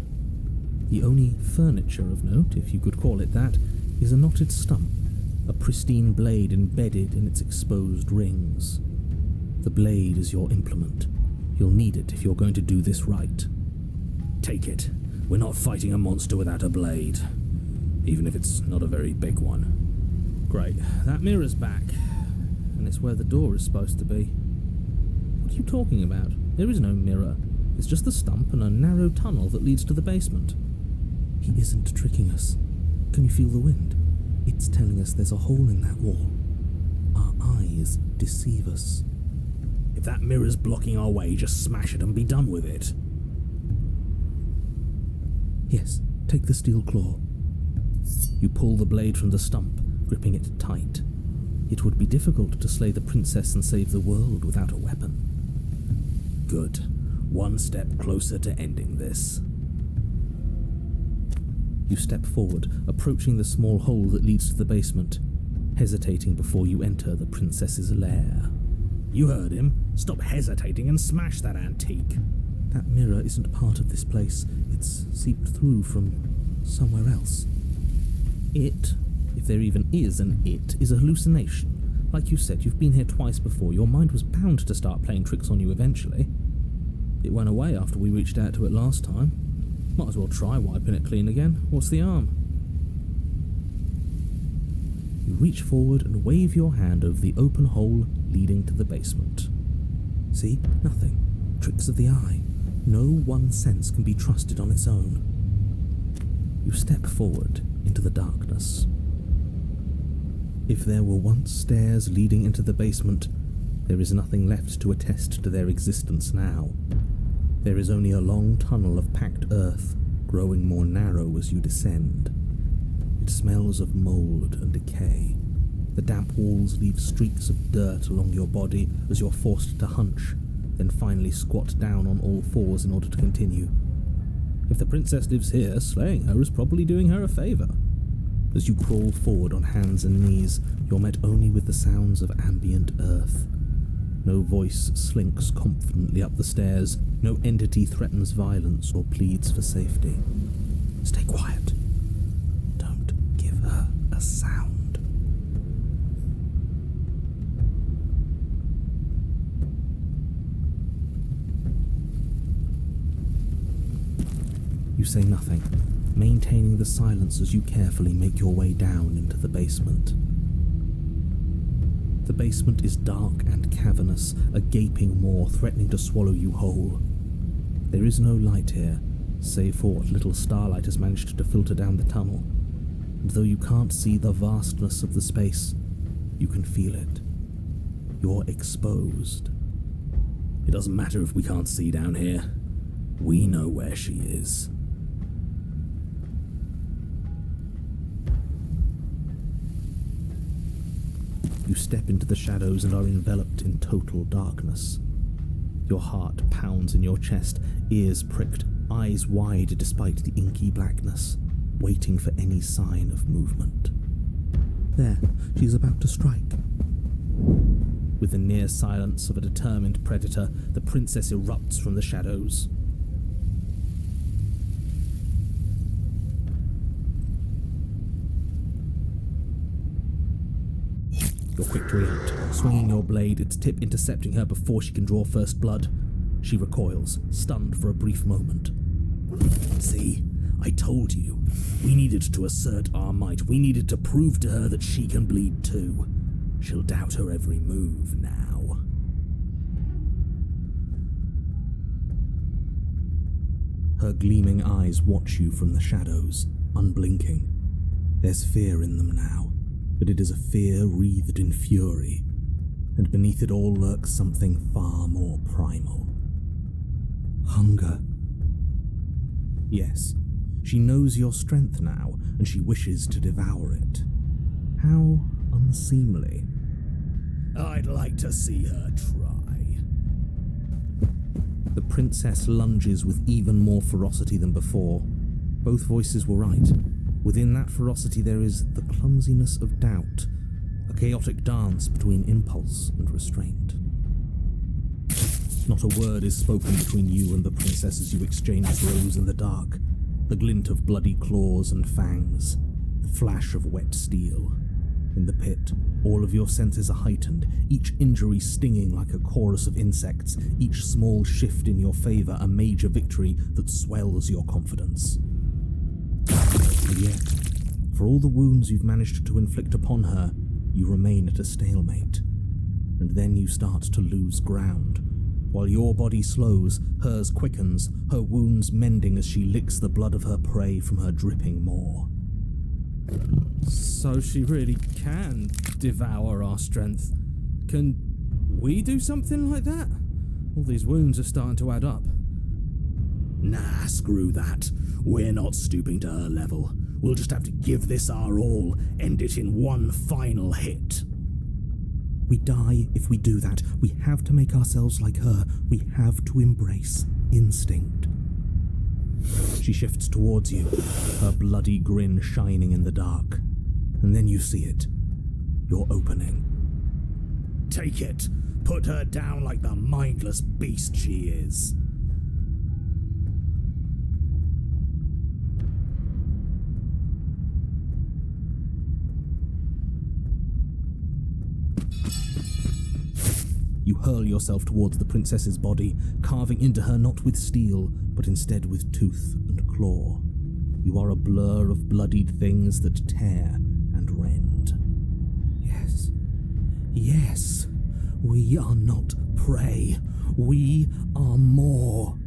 The only furniture of note, if you could call it that, is a knotted stump, a pristine blade embedded in its exposed rings. The blade is your implement. You'll need it if you're going to do this right. Take it. We're not fighting a monster without a blade. Even if it's not a very big one. Great. That mirror's back. And it's where the door is supposed to be. What are you talking about? There is no mirror. It's just the stump and a narrow tunnel that leads to the basement. He isn't tricking us. Can you feel the wind? It's telling us there's a hole in that wall. Our eyes deceive us. If that mirror's blocking our way, just smash it and be done with it. Yes, take the steel claw. You pull the blade from the stump, gripping it tight. It would be difficult to slay the princess and save the world without a weapon. Good. One step closer to ending this. You step forward, approaching the small hole that leads to the basement, hesitating before you enter the princess's lair. You heard him. Stop hesitating and smash that antique. That mirror isn't part of this place. It's seeped through from somewhere else. It, if there even is an it, is a hallucination. Like you said, you've been here twice before. Your mind was bound to start playing tricks on you eventually. It went away after we reached out to it last time. Might as well try wiping it clean again. What's the harm? You reach forward and wave your hand over the open hole leading to the basement. See? Nothing. Tricks of the eye. No one sense can be trusted on its own. You step forward into the darkness. If there were once stairs leading into the basement, there is nothing left to attest to their existence now. There is only a long tunnel of packed earth, growing more narrow as you descend. It smells of mold and decay. The damp walls leave streaks of dirt along your body as you're forced to hunch, then finally squat down on all fours in order to continue. If the princess lives here, slaying her is probably doing her a favour. As you crawl forward on hands and knees, you're met only with the sounds of ambient earth. No voice slinks confidently up the stairs, no entity threatens violence or pleads for safety. Stay quiet. Don't give her a sound. You say nothing, maintaining the silence as you carefully make your way down into the basement. The basement is dark and cavernous, a gaping maw threatening to swallow you whole. There is no light here, save for what little starlight has managed to filter down the tunnel. And though you can't see the vastness of the space, you can feel it. You're exposed. It doesn't matter if we can't see down here. We know where she is. You step into the shadows and are enveloped in total darkness. Your heart pounds in your chest, ears pricked, eyes wide despite the inky blackness, waiting for any sign of movement. There, she's about to strike. With the near silence of a determined predator, the princess erupts from the shadows. You're quick to react, swinging your blade, its tip intercepting her before she can draw first blood. She recoils, stunned for a brief moment. See, I told you. We needed to assert our might. We needed to prove to her that she can bleed too. She'll doubt her every move now. Her gleaming eyes watch you from the shadows, unblinking. There's fear in them now. But it is a fear wreathed in fury, and beneath it all lurks something far more primal. Hunger. Yes, she knows your strength now, and she wishes to devour it. How unseemly. I'd like to see her try. The princess lunges with even more ferocity than before. Both voices were right. Within that ferocity there is the clumsiness of doubt, a chaotic dance between impulse and restraint. Not a word is spoken between you and the princess as you exchange throws in the dark, the glint of bloody claws and fangs, the flash of wet steel. In the pit, all of your senses are heightened, each injury stinging like a chorus of insects, each small shift in your favor a major victory that swells your confidence. And yet, for all the wounds you've managed to inflict upon her, you remain at a stalemate. And then you start to lose ground. While your body slows, hers quickens, her wounds mending as she licks the blood of her prey from her dripping maw. So she really can devour our strength. Can we do something like that? All these wounds are starting to add up. Nah, screw that. We're not stooping to her level. We'll just have to give this our all, end it in one final hit. We die if we do that. We have to make ourselves like her. We have to embrace instinct. She shifts towards you, her bloody grin shining in the dark. And then you see it. Your opening. Take it. Put her down like the mindless beast she is. You hurl yourself towards the princess's body, carving into her not with steel, but instead with tooth and claw. You are a blur of bloodied things that tear and rend. Yes. Yes. We are not prey. We are more.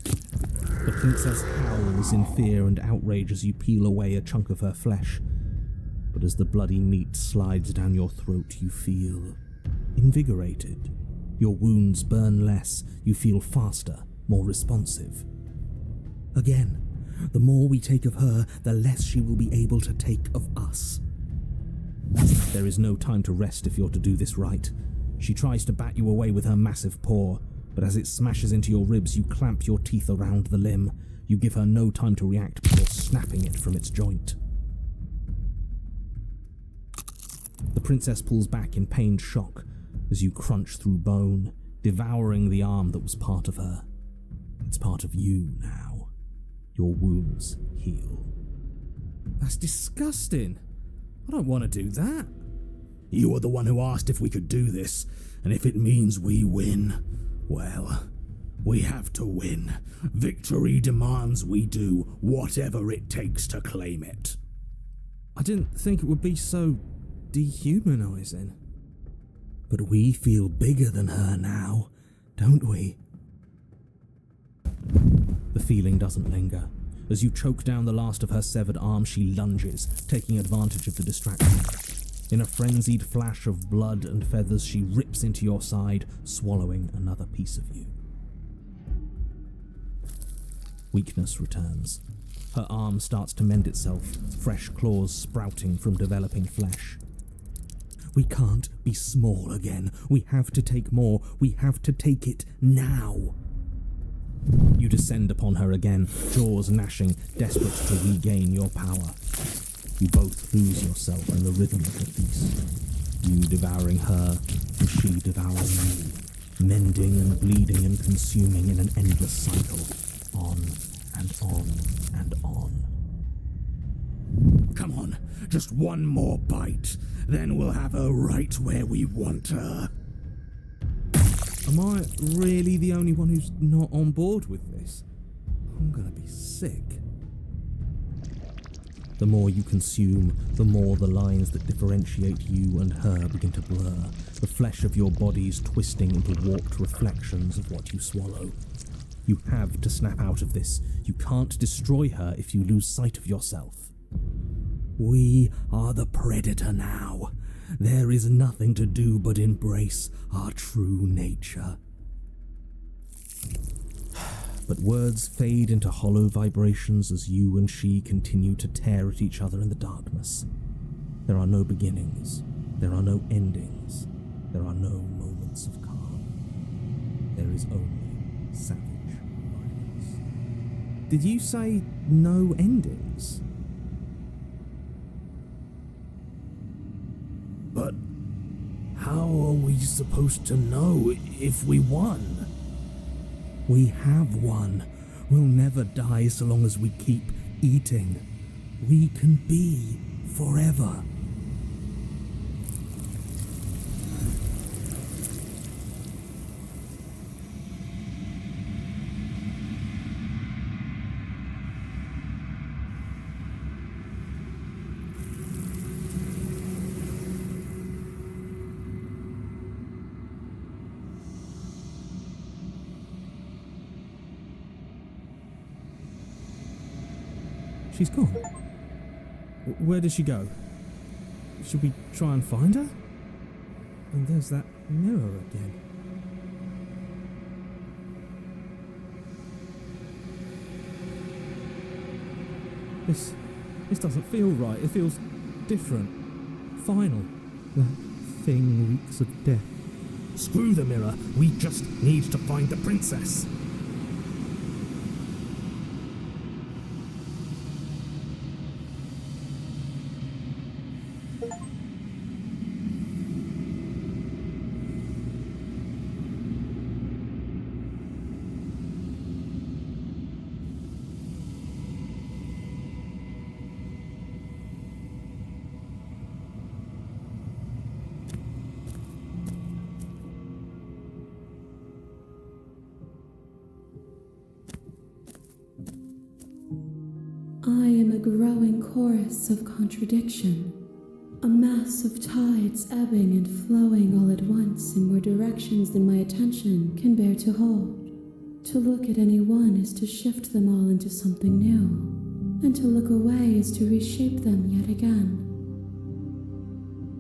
The princess howls in fear and outrage as you peel away a chunk of her flesh. But as the bloody meat slides down your throat, you feel invigorated. Your wounds burn less, you feel faster, more responsive. Again, the more we take of her, the less she will be able to take of us. There is no time to rest if you're to do this right. She tries to bat you away with her massive paw, but as it smashes into your ribs, you clamp your teeth around the limb. You give her no time to react before snapping it from its joint. The princess pulls back in pained shock as you crunch through bone, devouring the arm that was part of her. It's part of you now. Your wounds heal. That's disgusting. I don't want to do that. You were the one who asked if we could do this, and if it means we win, well, we have to win. Victory demands we do whatever it takes to claim it. I didn't think it would be so dehumanizing. But we feel bigger than her now, don't we? The feeling doesn't linger. As you choke down the last of her severed arm, she lunges, taking advantage of the distraction. In a frenzied flash of blood and feathers, she rips into your side, swallowing another piece of you. Weakness returns. Her arm starts to mend itself, fresh claws sprouting from developing flesh. We can't be small again. We have to take more. We have to take it now. You descend upon her again, jaws gnashing, desperate to regain your power. You both lose yourself in the rhythm of the feast. You devouring her, and she devouring you, mending and bleeding and consuming in an endless cycle, on and on and on. Come on, just one more bite, then we'll have her right where we want her. Am I really the only one who's not on board with this? I'm gonna be sick. The more you consume, the more the lines that differentiate you and her begin to blur, the flesh of your bodies twisting into warped reflections of what you swallow. You have to snap out of this. You can't destroy her if you lose sight of yourself. We are the predator now. There is nothing to do but embrace our true nature. But words fade into hollow vibrations as you and she continue to tear at each other in the darkness. There are no beginnings. There are no endings. There are no moments of calm. There is only savage violence. Did you say no endings? But how are we supposed to know if we won? We have won. We'll never die so long as we keep eating. We can be forever. She's gone. Where did she go? Should we try and find her? And there's that mirror again. This doesn't feel right. It feels different. Final. That thing reeks of death. Screw the mirror. We just need to find the princess. I am a growing chorus of contradiction, a mass of tides ebbing and flowing all at once in more directions than my attention can bear to hold. To look at any one is to shift them all into something new, and to look away is to reshape them yet again.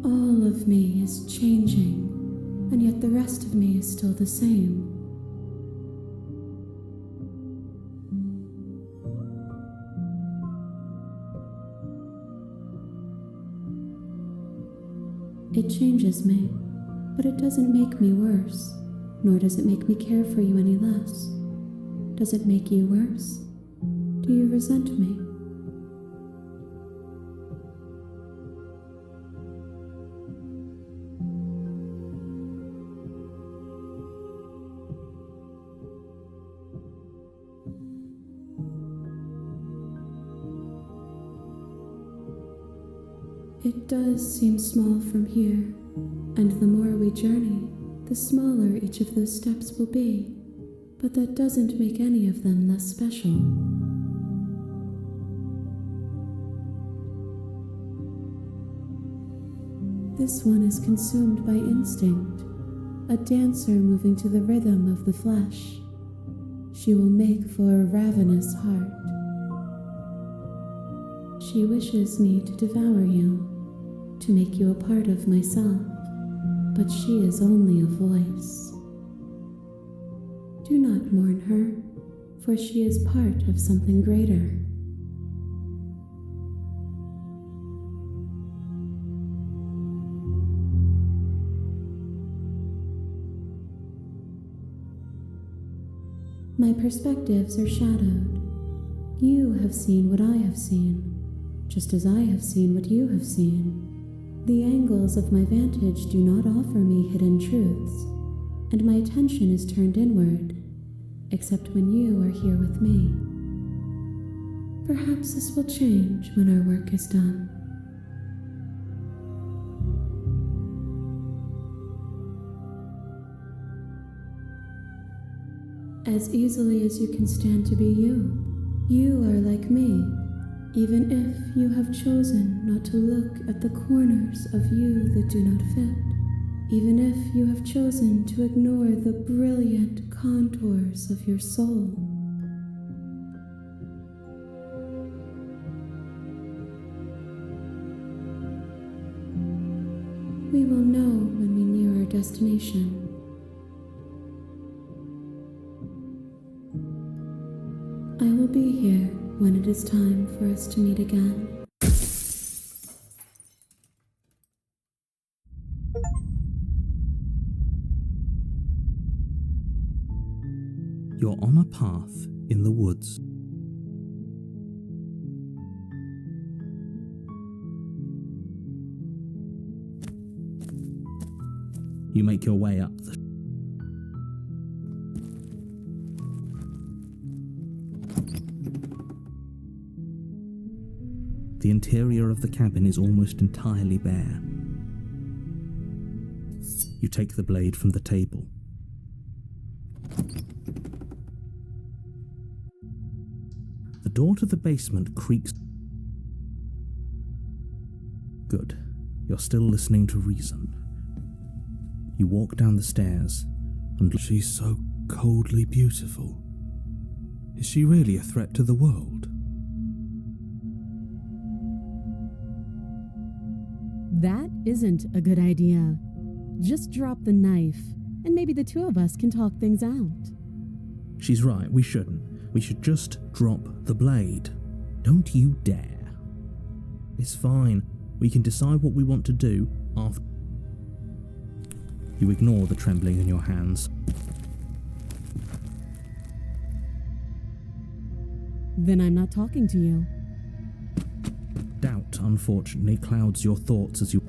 All of me is changing, and yet the rest of me is still the same. It changes me, but it doesn't make me worse, nor does it make me care for you any less. Does it make you worse? Do you resent me? It does seem small from here, and the more we journey, the smaller each of those steps will be, but that doesn't make any of them less special. This one is consumed by instinct, a dancer moving to the rhythm of the flesh. She will make for a ravenous heart. She wishes me to devour you, to make you a part of myself, but she is only a voice. Do not mourn her, for she is part of something greater. My perspectives are shadowed. You have seen what I have seen, just as I have seen what you have seen. The angles of my vantage do not offer me hidden truths, and my attention is turned inward, except when you are here with me. Perhaps this will change when our work is done. As easily as you can stand to be you, you are like me. Even if you have chosen not to look at the corners of you that do not fit, even if you have chosen to ignore the brilliant contours of your soul. We will know when we near our destination. I will be here when it is time for us to meet again. You're on a path in the woods. You make your way up the The interior of the cabin is almost entirely bare. You take the blade from the table. The door to the basement creaks. Good. You're still listening to reason. You walk down the stairs and She's so coldly beautiful. Is she really a threat to the world? That isn't a good idea. Just drop the knife, and maybe the two of us can talk things out. She's right, we shouldn't. We should just drop the blade. Don't you dare. It's fine. We can decide what we want to do after. You ignore the trembling in your hands. Then I'm not talking to you. Doubt, unfortunately, clouds your thoughts as you...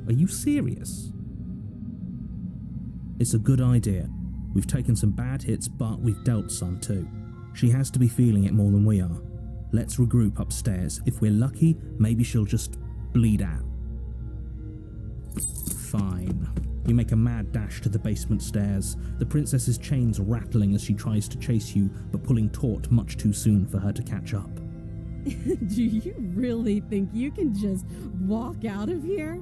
Are you serious? It's a good idea. We've taken some bad hits, but we've dealt some too. She has to be feeling it more than we are. Let's regroup upstairs. If we're lucky, maybe she'll just bleed out. Fine. You make a mad dash to the basement stairs, the princess's chains rattling as she tries to chase you, but pulling taut much too soon for her to catch up. Do you really think you can just walk out of here?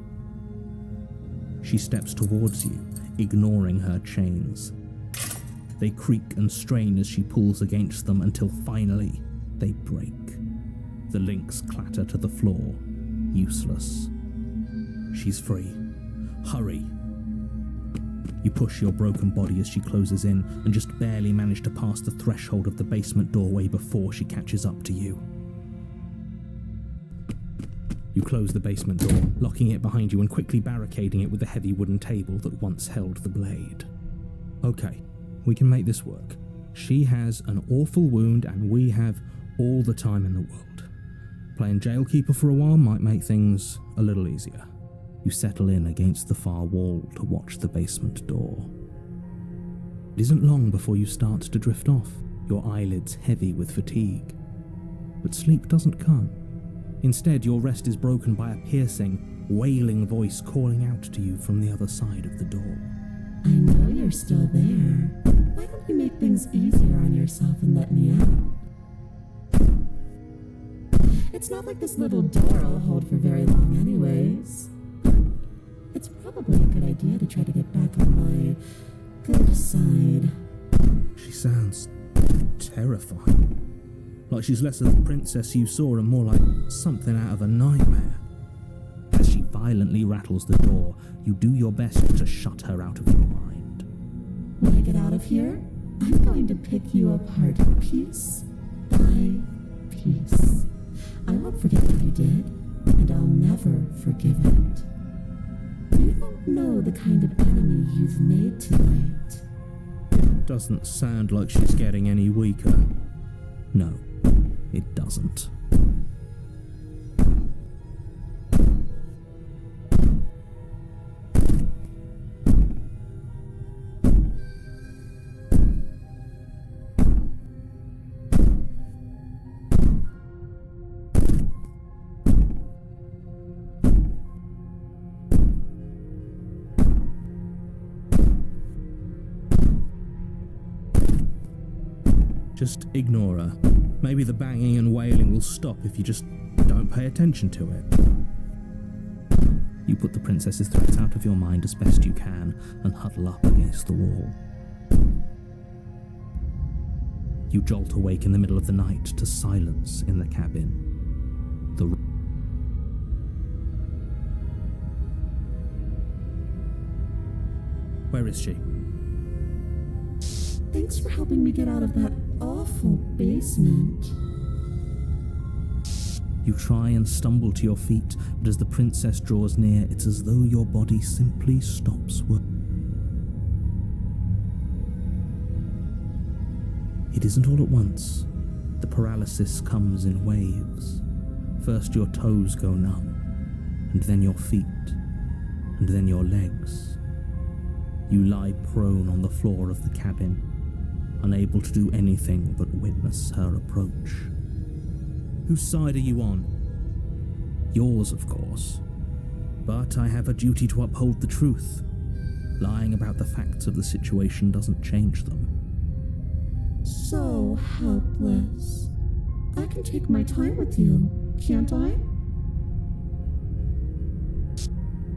She steps towards you, ignoring her chains. They creak and strain as she pulls against them until finally they break. The links clatter to the floor, useless. She's free. Hurry. You push your broken body as she closes in and just barely manage to pass the threshold of the basement doorway before she catches up to you. You close the basement door, locking it behind you and quickly barricading it with the heavy wooden table that once held the blade. Okay, we can make this work. She has an awful wound and we have all the time in the world. Playing jailkeeper for a while might make things a little easier. You settle in against the far wall to watch the basement door. It isn't long before you start to drift off, your eyelids heavy with fatigue. But sleep doesn't come. Instead, your rest is broken by a piercing, wailing voice calling out to you from the other side of the door. I know you're still there. Why don't you make things easier on yourself and let me out? It's not like this little door will hold for very long anyways. It's probably a good idea to try to get back on my good side. She sounds terrifying. Like she's less of the princess you saw and more like something out of a nightmare. As she violently rattles the door, you do your best to shut her out of your mind. When I get out of here, I'm going to pick you apart piece by piece. I won't forget what you did, and I'll never forgive it. You don't know the kind of enemy you've made tonight. It doesn't sound like she's getting any weaker. No, it doesn't. Just ignore her. Maybe the banging and wailing will stop if you just don't pay attention to it. You put the princess's threats out of your mind as best you can and huddle up against the wall. You jolt awake in the middle of the night to silence in the cabin. Where is she? Thanks for helping me get out of that awful basement. You try and stumble to your feet, but as the princess draws near, it's as though your body simply stops working. It isn't all at once. The paralysis comes in waves. First your toes go numb, and then your feet, and then your legs. You lie prone on the floor of the cabin, unable to do anything but witness her approach. Whose side are you on? Yours, of course. But I have a duty to uphold the truth. Lying about the facts of the situation doesn't change them. So helpless. I can take my time with you, can't I?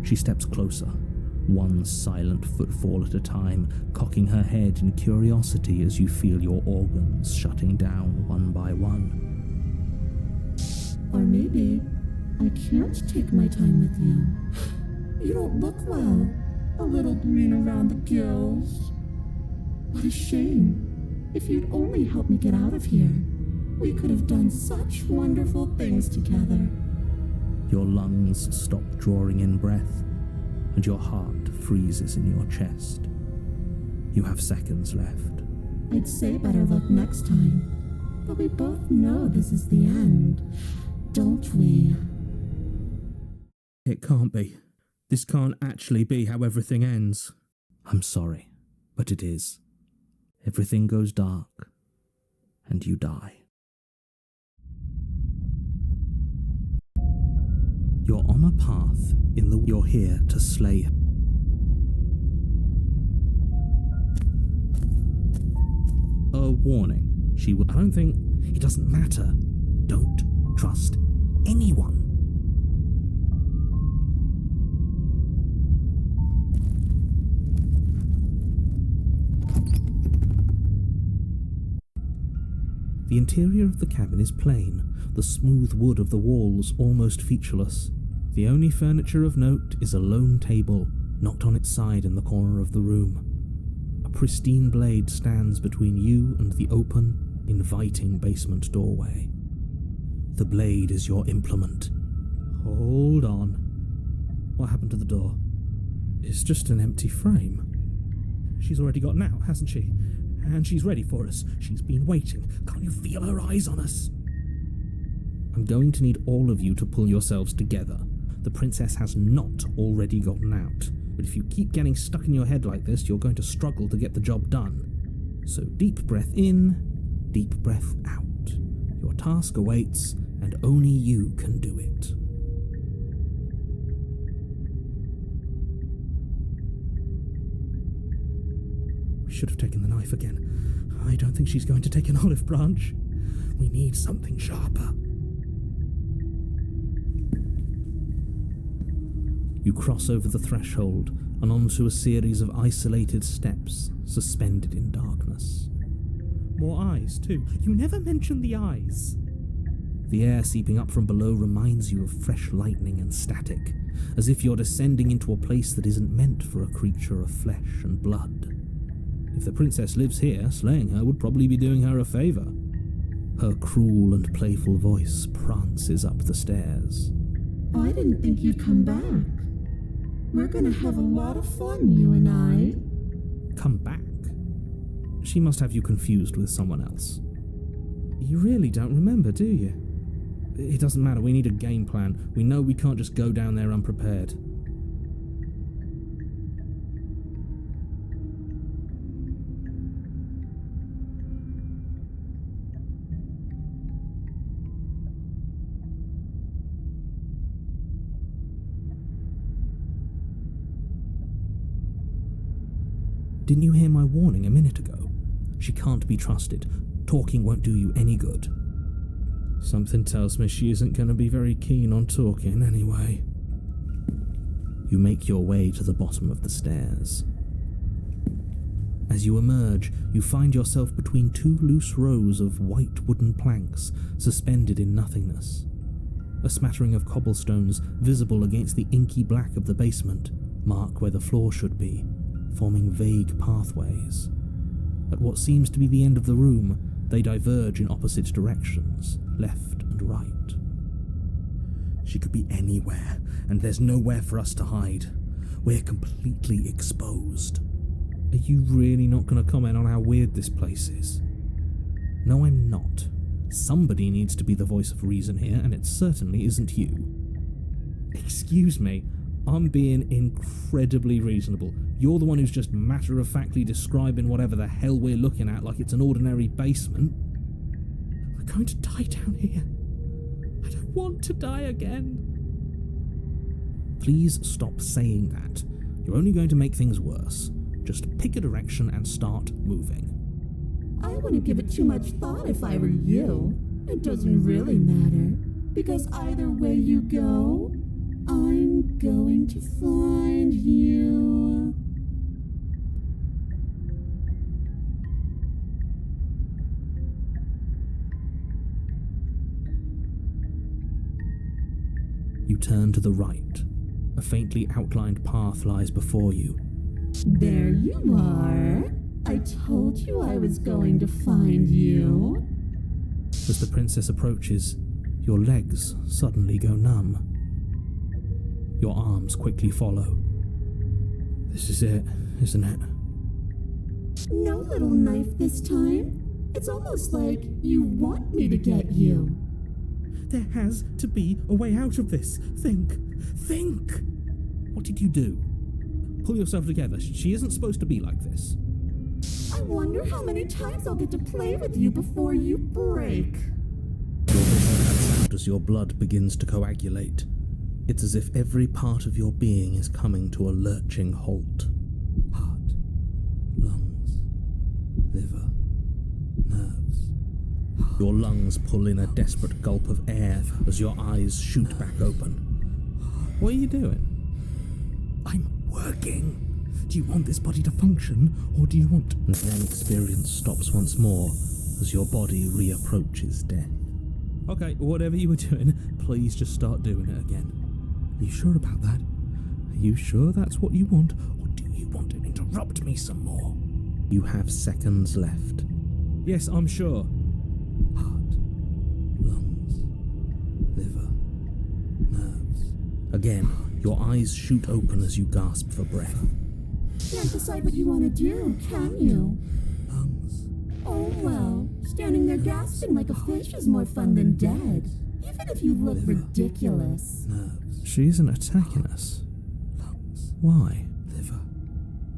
She steps closer, one silent footfall at a time, cocking her head in curiosity as you feel your organs shutting down one by one. Or maybe I can't take my time with you. You don't look well. A little green around the gills. What a shame. If you'd only helped me get out of here, we could have done such wonderful things together. Your lungs stop drawing in breath, and your heart freezes in your chest. You have seconds left. I'd say better luck next time, but we both know this is the end, don't we? It can't be. This can't actually be how everything ends. I'm sorry, but it is. Everything goes dark, and you die. You're on a path in the you're here to slay. A warning. She will. I don't think it doesn't matter. Don't trust anyone. The interior of the cabin is plain, the smooth wood of the walls almost featureless. The only furniture of note is a lone table, knocked on its side in the corner of the room. A pristine blade stands between you and the open, inviting basement doorway. The blade is your implement. Hold on. What happened to the door? It's just an empty frame. She's already gotten out, hasn't she? And she's ready for us. She's been waiting. Can't you feel her eyes on us? I'm going to need all of you to pull yourselves together. The princess has not already gotten out. But if you keep getting stuck in your head like this, you're going to struggle to get the job done. So deep breath in, deep breath out. Your task awaits, and only you can do it. We should have taken the knife again. I don't think she's going to take an olive branch. We need something sharper. You cross over the threshold and onto a series of isolated steps suspended in darkness. More eyes, too. You never mention the eyes. The air seeping up from below reminds you of fresh lightning and static, as if you're descending into a place that isn't meant for a creature of flesh and blood. If the princess lives here, slaying her would probably be doing her a favour. Her cruel and playful voice prances up the stairs. I didn't think you'd come back. We're gonna have a lot of fun, you and I. Come back? She must have you confused with someone else. You really don't remember, do you? It doesn't matter, we need a game plan. We know we can't just go down there unprepared. Didn't you hear my warning a minute ago? She can't be trusted. Talking won't do you any good. Something tells me she isn't going to be very keen on talking anyway. You make your way to the bottom of the stairs. As you emerge, you find yourself between two loose rows of white wooden planks suspended in nothingness. A smattering of cobblestones visible against the inky black of the basement mark where the floor should be, forming vague pathways. At what seems to be the end of the room, they diverge in opposite directions, left and right. She could be anywhere, and there's nowhere for us to hide. We're completely exposed. Are you really not going to comment on how weird this place is? No, I'm not. Somebody needs to be the voice of reason here, and it certainly isn't you. Excuse me, I'm being incredibly reasonable. You're the one who's just matter-of-factly describing whatever the hell we're looking at like it's an ordinary basement. We're going to die down here. I don't want to die again. Please stop saying that. You're only going to make things worse. Just pick a direction and start moving. I wouldn't give it too much thought if I were you. It doesn't really matter, because either way you go, I'm going to find you. You turn to the right. A faintly outlined path lies before you. There you are. I told you I was going to find you. As the princess approaches, your legs suddenly go numb. Your arms quickly follow. This is it, isn't it? No little knife this time. It's almost like you want me to get you. There has to be a way out of this. Think. What did you do? Pull yourself together. She isn't supposed to be like this. I wonder how many times I'll get to play with you before you break. Your vision cuts out as your blood begins to coagulate. It's as if every part of your being is coming to a lurching halt. Heart, lungs, liver, nerves. Your lungs pull in a desperate gulp of air as your eyes shoot back open. What are you doing? I'm working. Do you want this body to function, or do you want... And then experience stops once more as your body reapproaches death. Okay, whatever you were doing, please just start doing it again. Are you sure about that? Are you sure that's what you want, or do you want to interrupt me some more? You have seconds left. Yes, I'm sure. Heart, lungs, liver, nerves. Again, your eyes shoot open as you gasp for breath. Can't decide what you want to do, can you? Lungs. Oh well, standing there gasping like a fish is more fun than dead. Even if you look ridiculous. Nerves. She isn't attacking us. Lungs. Why? Liver.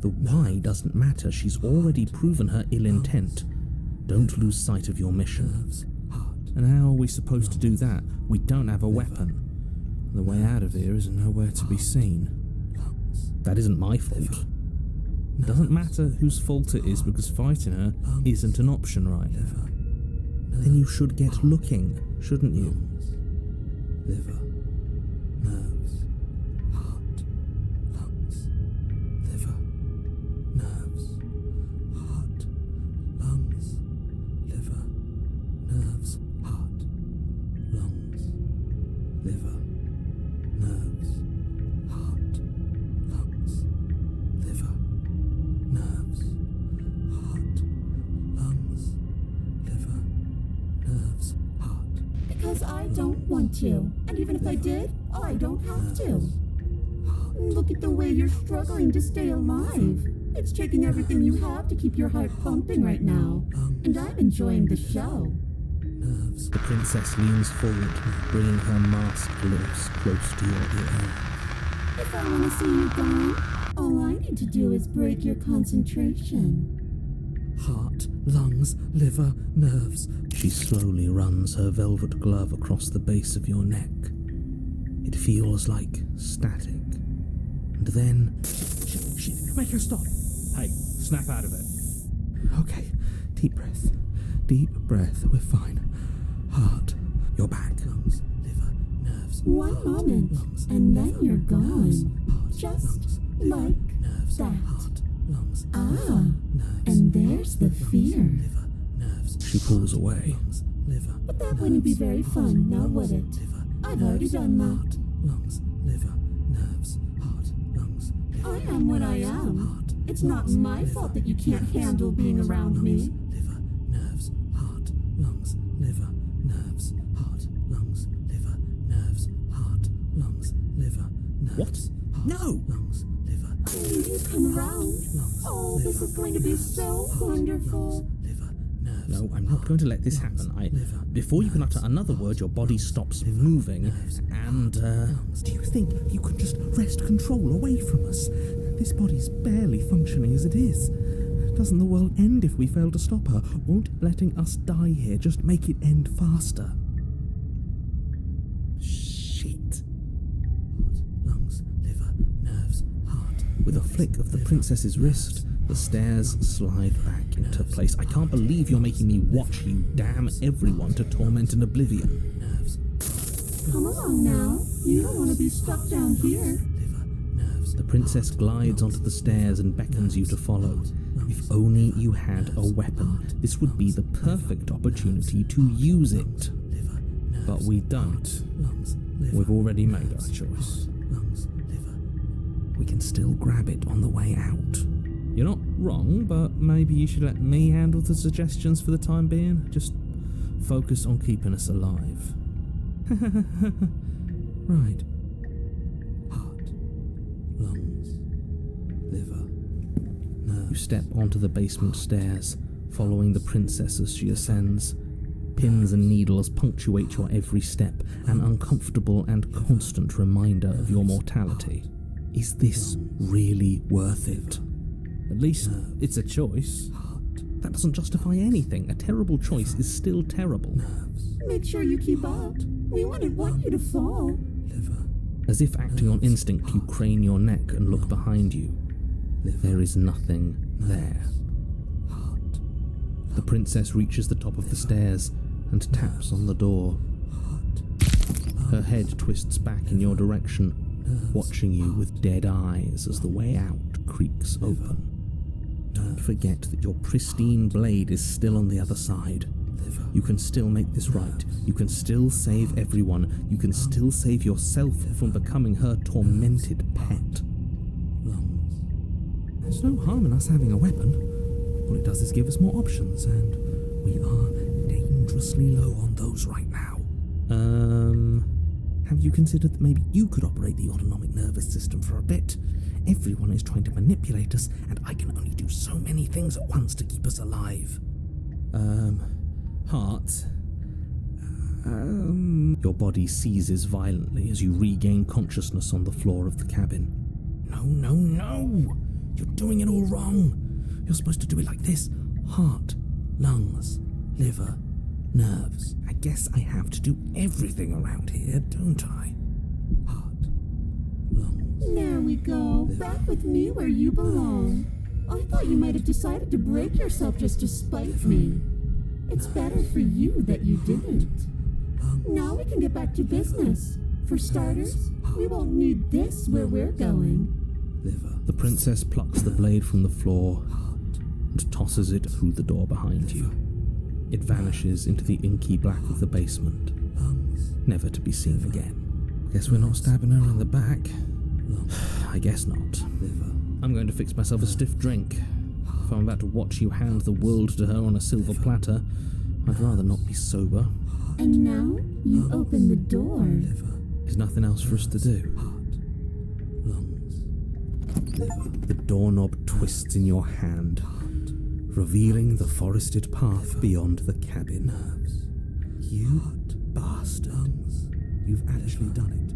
The why doesn't matter. She's already proven her ill intent. Don't lose sight of your mission. Nerves. Heart. And how are we supposed to do that? We don't have a weapon. The way out of here is nowhere to be seen. Lungs. That isn't my fault. It doesn't matter whose fault it is because fighting her isn't an option, right? Liver. Then you should get looking, shouldn't you? Liver, nerves, heart, lungs, liver, nerves, heart, lungs, liver, nerves, heart, lungs, liver, nerves, heart, lungs, liver, nerves, heart, lungs, liver, nerves, heart. Because I don't want to. And even if I did, I don't have to. Look at the way you're struggling to stay alive. It's taking everything you have to keep your heart pumping right now. And I'm enjoying the show. Nerves. The princess leans forward, bringing her masked lips close to your ear. If I want to see you gone, all I need to do is break your concentration. Heart, lungs, liver, nerves. She slowly runs her velvet glove across the base of your neck. It feels like static. And then... Shit, make her stop. Hey, snap out of it. Okay, deep breath. Deep breath, we're fine. Heart, You're back. Lungs, liver, nerves. One heart, moment, lungs, and then liver, you're gone. nerves, heart, Just lungs, liver, like nerves, that. Heart, lungs, Ah, liver, nerves, and there's the lungs, fear. Liver, nerves. She pulls away. Lungs, liver, But that wouldn't be very fun, now would it? liver, I've already done that. heart, lungs, liver, nerves, heart, lungs, liver, I am what I am. heart, It's not lungs, my liver, fault that you can't nerves, handle being heart, around lungs, me. Liver, nerves, heart, lungs, liver, nerves, heart, lungs, liver, nerves, heart, lungs, liver, nerves. What? Heart, No! Lungs, liver, You come around. lungs, Oh, this is going to be so wonderful. liver, nerves. No, I'm not going to let this happen. Before you can utter another word, your body stops moving, and, do you think you can just wrest control away from us? This body's barely functioning as it is. Doesn't the world end if we fail to stop her? Won't letting us die here just make it end faster? Shit. Lungs, liver, nerves, heart. with a flick of the princess's wrist, the stairs slide back into place. I can't believe you're making me watch you damn everyone to torment and oblivion. Nerves, Come along now. You don't want to be stuck down here. The princess glides onto the stairs and beckons you to follow. If only you had a weapon, this would be the perfect opportunity to use it. But we don't. We've already made our choice. We can still grab it on the way out. You're not wrong, but maybe you should let me handle the suggestions for the time being. Just focus on keeping us alive. Right. Heart, lungs, liver, nerve. You step onto the basement stairs, following the princess as she ascends. Pins and needles punctuate your every step, an uncomfortable and constant reminder of your mortality. Is this really worth it? At least it's a choice. That doesn't justify anything. A terrible choice is still terrible. Make sure you keep up. We wouldn't want you to fall. As if acting on instinct, you crane your neck and look behind you. There is nothing there. The princess reaches the top of the stairs and taps on the door. Her head twists back in your direction, watching you with dead eyes as the way out creaks open. Don't forget that your pristine blade is still on the other side. You can still make this right. You can still save everyone. You can still save yourself from becoming her tormented pet. There's no harm in us having a weapon. All it does is give us more options, and we are dangerously low on those right now. Have you considered that maybe you could operate the autonomic nervous system for a bit? Everyone is trying to manipulate us, and I can only do so many things at once to keep us alive. Heart. Your body seizes violently as you regain consciousness on the floor of the cabin. No. You're doing it all wrong. You're supposed to do it like this. Heart, lungs, liver, nerves. I guess I have to do everything around here, don't I? Heart, lungs. There we go. Back with me where you belong. I thought you might have decided to break yourself just to spite me. It's better for you that you didn't. Now we can get back to business. For starters, we won't need this where we're going. The princess plucks the blade from the floor and tosses it through the door behind you. It vanishes into the inky black of the basement, never to be seen again. Guess we're not stabbing her in the back. I guess not. I'm going to fix myself a stiff drink. If I'm about to watch you hand the world to her on a silver platter, I'd rather not be sober. And now you open the door. There's nothing else for us to do. The doorknob twists in your hand, revealing the forested path beyond the cabin. You bastard. You've actually done it.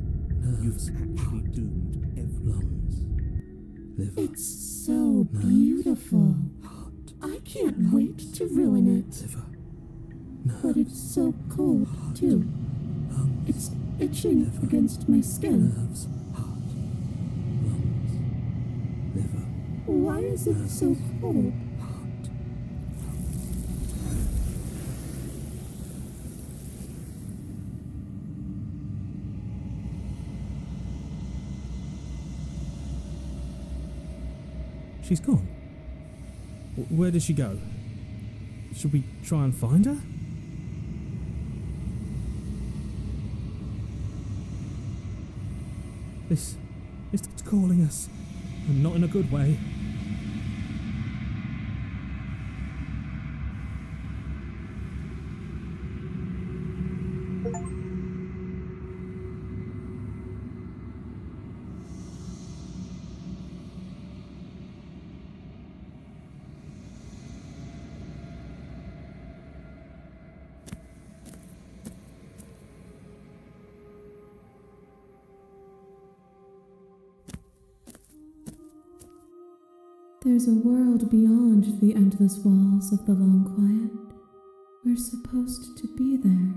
You've actually doomed every It's so beautiful. I can't wait to ruin it. But it's so cold, too. It's itching against my skin. Why is it so cold? She's gone. Where did she go? Should we try and find her? This is calling us, and not in a good way. There's a world beyond the endless walls of the long quiet. We're supposed to be there.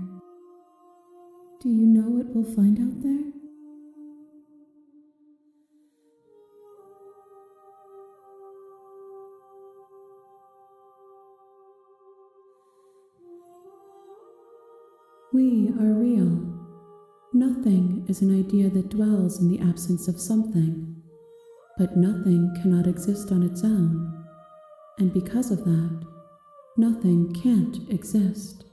Do you know what we'll find out there? We are real. Nothing is an idea that dwells in the absence of something. But nothing cannot exist on its own, and because of that, nothing can't exist.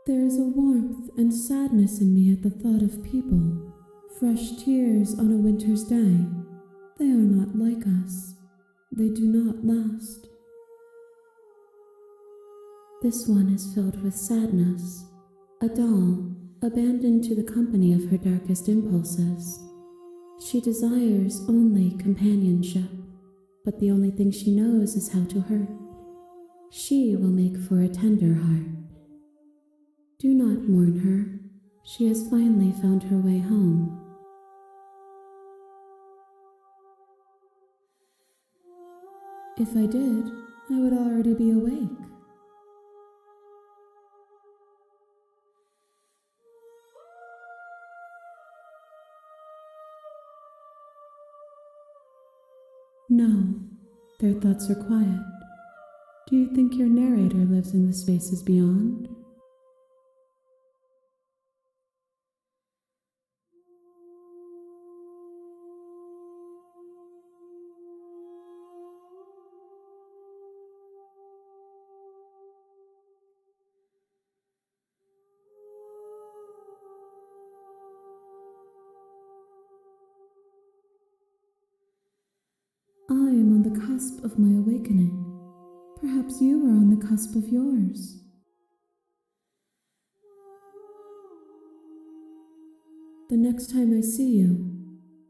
There is a warmth and sadness in me at the thought of people, fresh tears on a winter's day. They are not like us. They do not last. This one is filled with sadness, a doll abandoned to the company of her darkest impulses. She desires only companionship, but the only thing she knows is how to hurt. She will make for a tender heart. Do not mourn her. She has finally found her way home. If I did, I would already be awake. No, their thoughts are quiet. Do you think your narrator lives in the spaces beyond? I am on the cusp of my awakening. Perhaps you are on the cusp of yours. The next time I see you,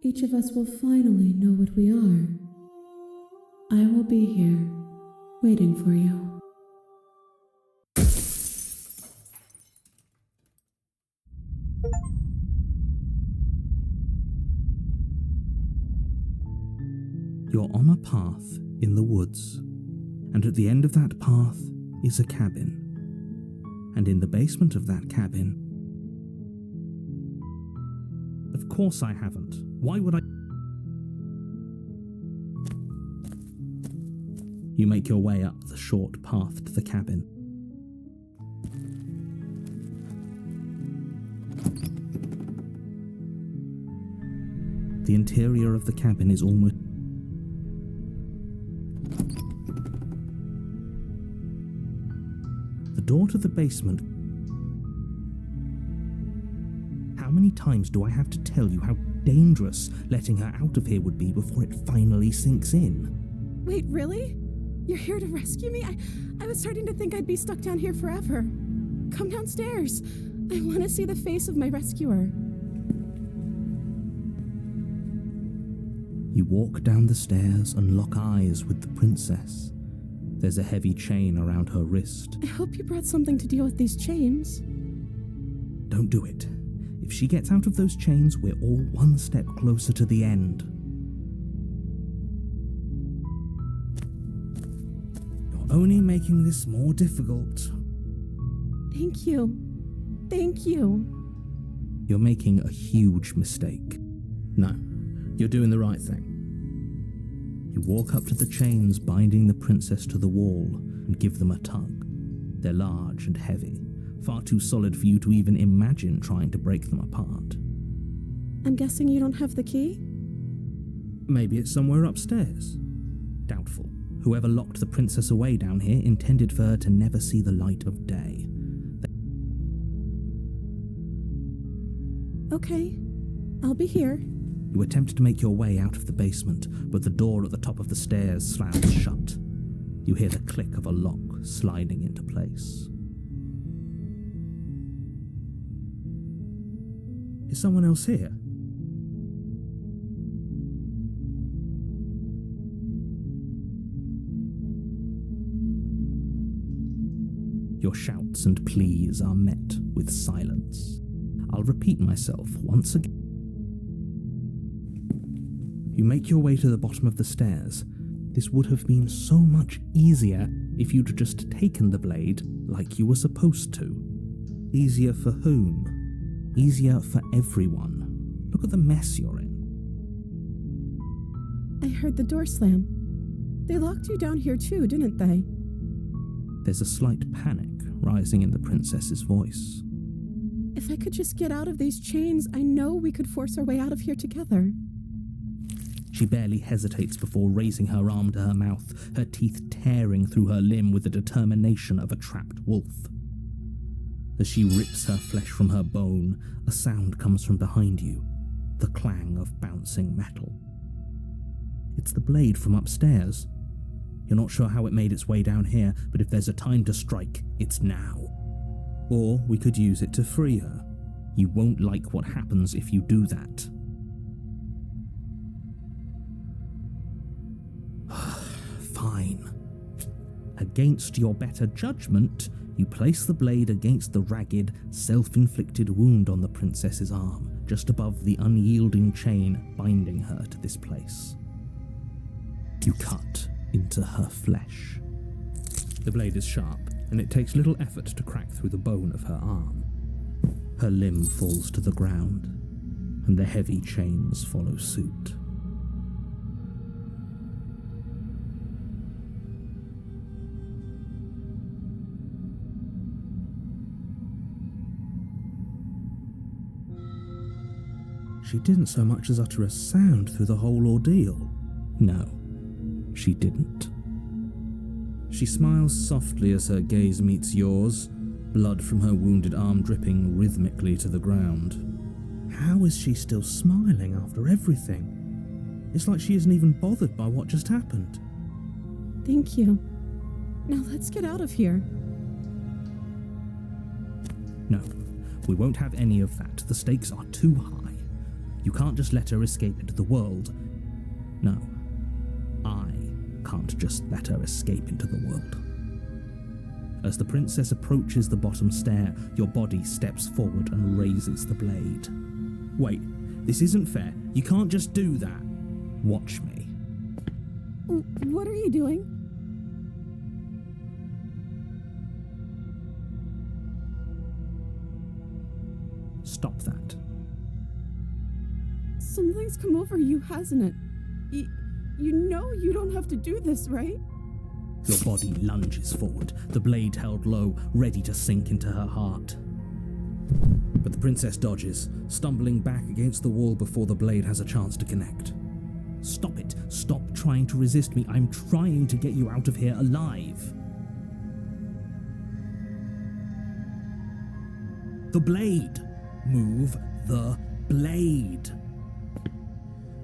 each of us will finally know what we are. I will be here, waiting for you. You're on a path in the woods, and at the end of that path is a cabin. And in the basement of that cabin... Of course I haven't. Why would I... You make your way up the short path to the cabin. The interior of the cabin is almost... The door to the basement... How many times do I have to tell you how dangerous letting her out of here would be before it finally sinks in? Wait, really? You're here to rescue me? I was starting to think I'd be stuck down here forever. Come downstairs. I want to see the face of my rescuer. You walk down the stairs and lock eyes with the princess. There's a heavy chain around her wrist. I hope you brought something to deal with these chains. Don't do it. If she gets out of those chains, we're all one step closer to the end. You're only making this more difficult. Thank you. Thank you. You're making a huge mistake. No, you're doing the right thing. You walk up to the chains binding the princess to the wall and give them a tug. They're large and heavy, far too solid for you to even imagine trying to break them apart. I'm guessing you don't have the key? Maybe it's somewhere upstairs. Doubtful. Whoever locked the princess away down here intended for her to never see the light of day. Okay, I'll be here. You attempt to make your way out of the basement, but the door at the top of the stairs slams shut. You hear the click of a lock sliding into place. Is someone else here? Your shouts and pleas are met with silence. I'll repeat myself once again. You make your way to the bottom of the stairs. This would have been so much easier if you'd just taken the blade like you were supposed to. Easier for whom? Easier for everyone. Look at the mess you're in. I heard the door slam. They locked you down here too, didn't they? There's a slight panic rising in the princess's voice. If I could just get out of these chains, I know we could force our way out of here together. She barely hesitates before raising her arm to her mouth, her teeth tearing through her limb with the determination of a trapped wolf. As she rips her flesh from her bone, a sound comes from behind you, the clang of bouncing metal. It's the blade from upstairs. You're not sure how it made its way down here, but if there's a time to strike, it's now. Or we could use it to free her. You won't like what happens if you do that. Fine. Against your better judgment, you place the blade against the ragged, self-inflicted wound on the princess's arm, just above the unyielding chain binding her to this place. You cut into her flesh. The blade is sharp, and it takes little effort to crack through the bone of her arm. Her limb falls to the ground, and the heavy chains follow suit. She didn't so much as utter a sound through the whole ordeal. No, she didn't. She smiles softly as her gaze meets yours, blood from her wounded arm dripping rhythmically to the ground. How is she still smiling after everything? It's like she isn't even bothered by what just happened. Thank you. Now let's get out of here. No, we won't have any of that. The stakes are too high. You can't just let her escape into the world. No, I can't just let her escape into the world. As the princess approaches the bottom stair, your body steps forward and raises the blade. Wait, this isn't fair. You can't just do that. Watch me. What are you doing? Stop that. Something's come over you, hasn't it? You know you don't have to do this, right? Your body lunges forward, the blade held low, ready to sink into her heart. But the princess dodges, stumbling back against the wall before the blade has a chance to connect. Stop it. Stop trying to resist me. I'm trying to get you out of here alive. The blade. Move the blade.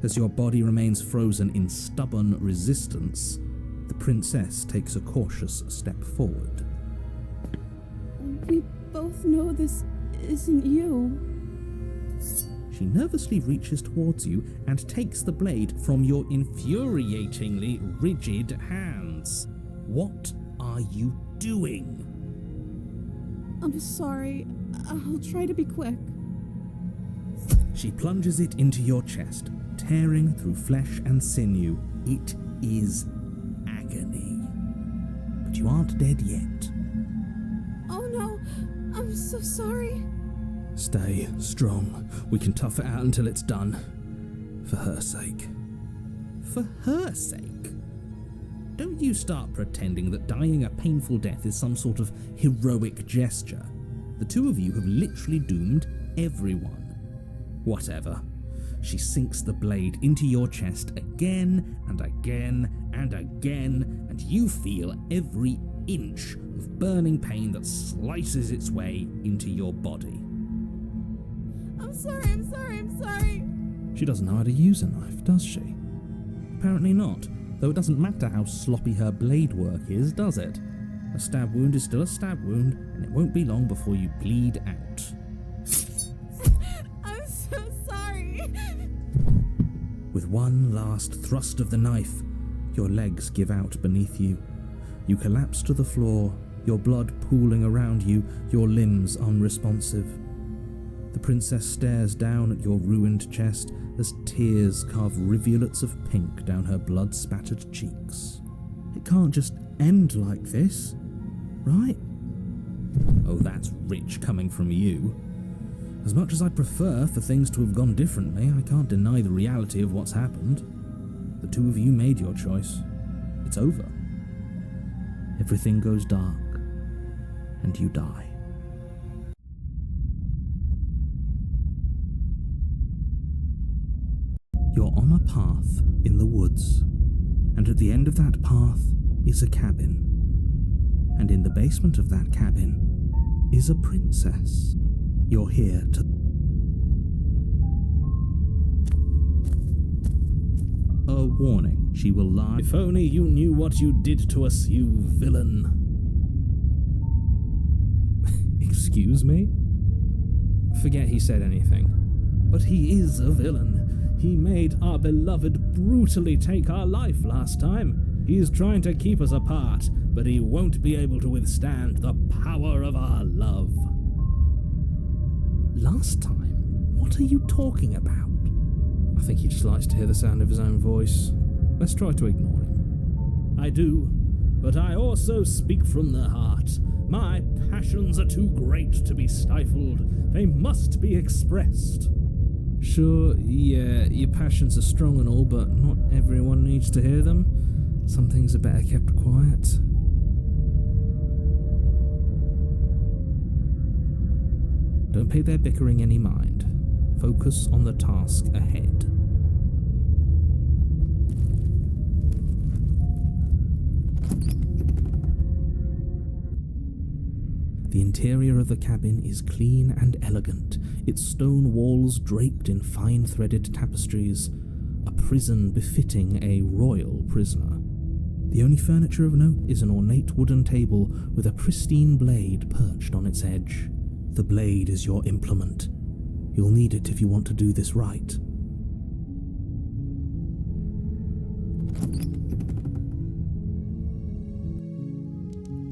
As your body remains frozen in stubborn resistance, the princess takes a cautious step forward. We both know this isn't you. She nervously reaches towards you and takes the blade from your infuriatingly rigid hands. What are you doing? I'm sorry. I'll try to be quick. She plunges it into your chest, tearing through flesh and sinew. It is agony. But you aren't dead yet. Oh no, I'm so sorry. Stay strong. We can tough it out until it's done. For her sake. For her sake? Don't you start pretending that dying a painful death is some sort of heroic gesture. The two of you have literally doomed everyone. Whatever. She sinks the blade into your chest again and again and again, and you feel every inch of burning pain that slices its way into your body. I'm sorry. She doesn't know how to use a knife, does she? Apparently not, though it doesn't matter how sloppy her blade work is, does it? A stab wound is still a stab wound, and it won't be long before you bleed out. I'm so sorry. With one last thrust of the knife, your legs give out beneath you. You collapse to the floor, your blood pooling around you, your limbs unresponsive. The princess stares down at your ruined chest as tears carve rivulets of pink down her blood-spattered cheeks. It can't just end like this, right? Oh, that's rich coming from you. As much as I'd prefer for things to have gone differently, I can't deny the reality of what's happened. The two of you made your choice. It's over. Everything goes dark, and you die. You're on a path in the woods, and at the end of that path is a cabin. And in the basement of that cabin is a princess. You're here to... A warning, she will lie. If only you knew what you did to us, you villain. Excuse me? Forget he said anything. But he is a villain. He made our beloved brutally take our life last time. He is trying to keep us apart, but he won't be able to withstand the power of our love. Last time? What are you talking about? I think he just likes to hear the sound of his own voice. Let's try to ignore him. I do, but I also speak from the heart. My passions are too great to be stifled. They must be expressed. Sure, yeah, your passions are strong and all, but not everyone needs to hear them. Some things are better kept quiet. Don't pay their bickering any mind. Focus on the task ahead. The interior of the cabin is clean and elegant, its stone walls draped in fine threaded tapestries, a prison befitting a royal prisoner. The only furniture of note is an ornate wooden table with a pristine blade perched on its edge. The blade is your implement. You'll need it if you want to do this right.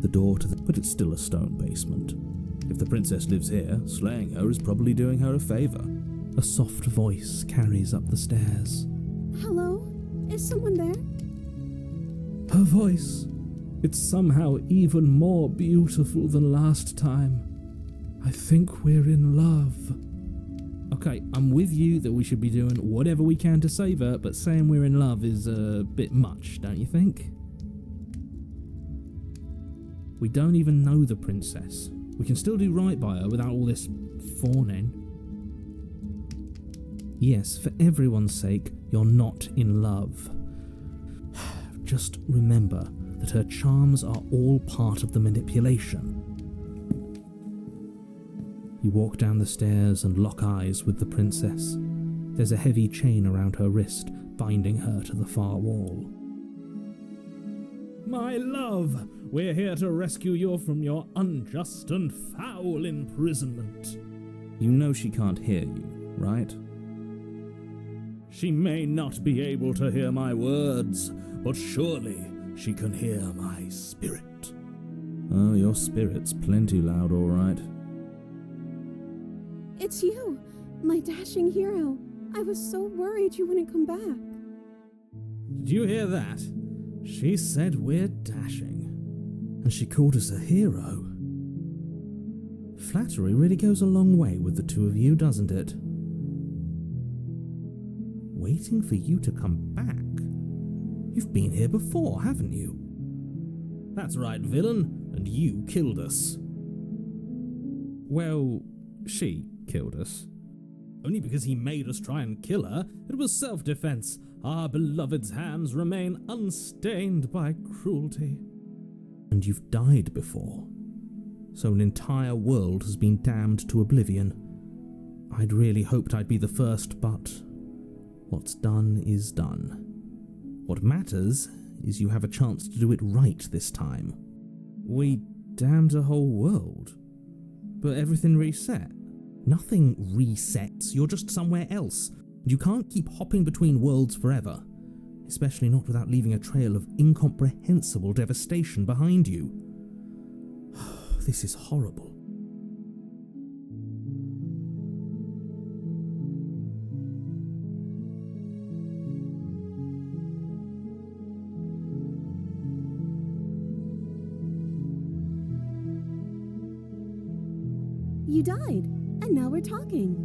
The door to the... But it's still a stone basement. If the princess lives here, slaying her is probably doing her a favor. A soft voice carries up the stairs. Hello? Is someone there? Her voice. It's somehow even more beautiful than last time. I think we're in love. Okay, I'm with you that we should be doing whatever we can to save her, but saying we're in love is a bit much, don't you think? We don't even know the princess. We can still do right by her without all this fawning. Yes, for everyone's sake, you're not in love. Just remember that her charms are all part of the manipulation. You walk down the stairs and lock eyes with the princess. There's a heavy chain around her wrist, binding her to the far wall. My love, we're here to rescue you from your unjust and foul imprisonment. You know she can't hear you, right? She may not be able to hear my words, but surely she can hear my spirit. Oh, your spirit's plenty loud, all right. It's you, my dashing hero. I was so worried you wouldn't come back. Did you hear that? She said we're dashing. And she called us a hero. Flattery really goes a long way with the two of you, doesn't it? Waiting for you to come back? You've been here before, haven't you? That's right, villain, and you killed us. Well, she killed us. Only because he made us try and kill her. It was self-defense. Our beloved's hands remain unstained by cruelty. And you've died before. So an entire world has been damned to oblivion. I'd really hoped I'd be the first, but what's done is done. What matters is you have a chance to do it right this time. We damned a whole world, but everything reset. Nothing resets, you're just somewhere else. And you can't keep hopping between worlds forever, especially not without leaving a trail of incomprehensible devastation behind you. This is horrible. You died, and now we're talking.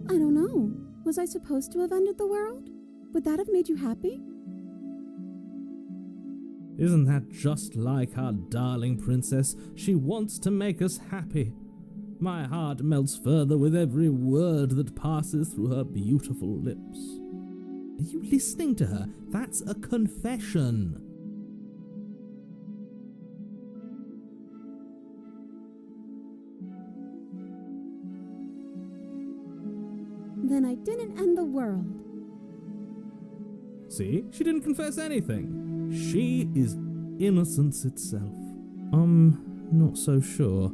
I don't know. Was I supposed to have ended the world? Would that have made you happy? Isn't that just like our darling princess? She wants to make us happy. My heart melts further with every word that passes through her beautiful lips. Are you listening to her? That's a confession. Then I didn't end the world. See? She didn't confess anything. She is innocence itself. I'm not so sure.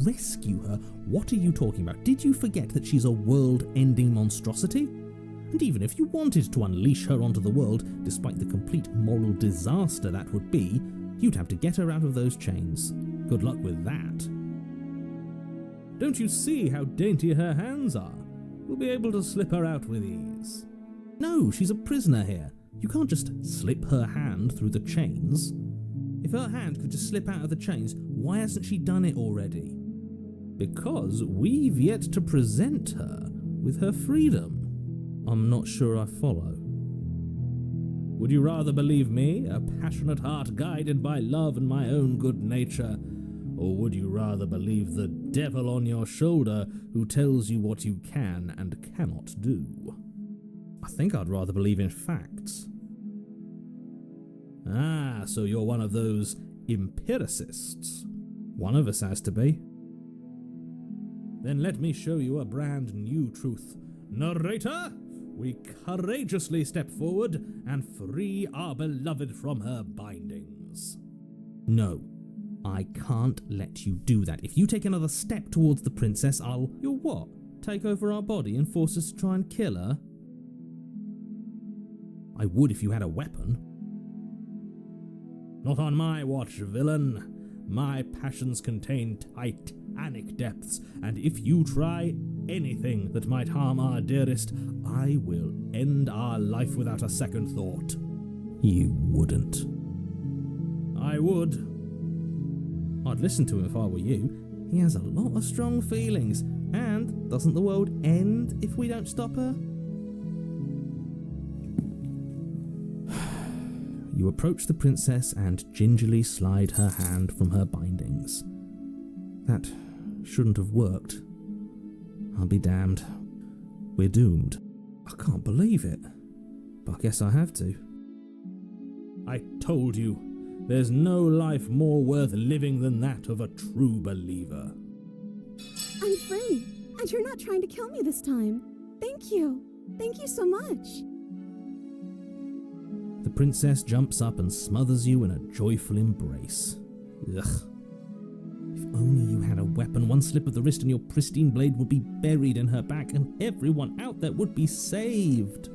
Rescue her? What are you talking about? Did you forget that she's a world-ending monstrosity? And even if you wanted to unleash her onto the world, despite the complete moral disaster that would be, you'd have to get her out of those chains. Good luck with that. Don't you see how dainty her hands are? We'll be able to slip her out with ease. No, she's a prisoner here. You can't just slip her hand through the chains. If her hand could just slip out of the chains, why hasn't she done it already? Because we've yet to present her with her freedom. I'm not sure I follow. Would you rather believe me, a passionate heart guided by love and my own good nature, or would you rather believe the devil on your shoulder who tells you what you can and cannot do? I think I'd rather believe in facts. Ah, so you're one of those empiricists. One of us has to be. Then let me show you a brand new truth. Narrator, we courageously step forward and free our beloved from her bindings. No, I can't let you do that. If you take another step towards the princess, You'll what? Take over our body and force us to try and kill her? I would if you had a weapon. Not on my watch, villain. My passions contain titanic depths, and if you try anything that might harm our dearest, I will end our life without a second thought. You wouldn't. I would. I'd listen to him if I were you. He has a lot of strong feelings, and doesn't the world end if we don't stop her? You approach the princess and gingerly slide her hand from her bindings. That shouldn't have worked. I'll be damned. We're doomed. I can't believe it. But I guess I have to. I told you, there's no life more worth living than that of a true believer. I'm free, and you're not trying to kill me this time. Thank you. Thank you so much. The princess jumps up and smothers you in a joyful embrace. Ugh. If only you had a weapon, one slip of the wrist and your pristine blade would be buried in her back and everyone out there would be saved.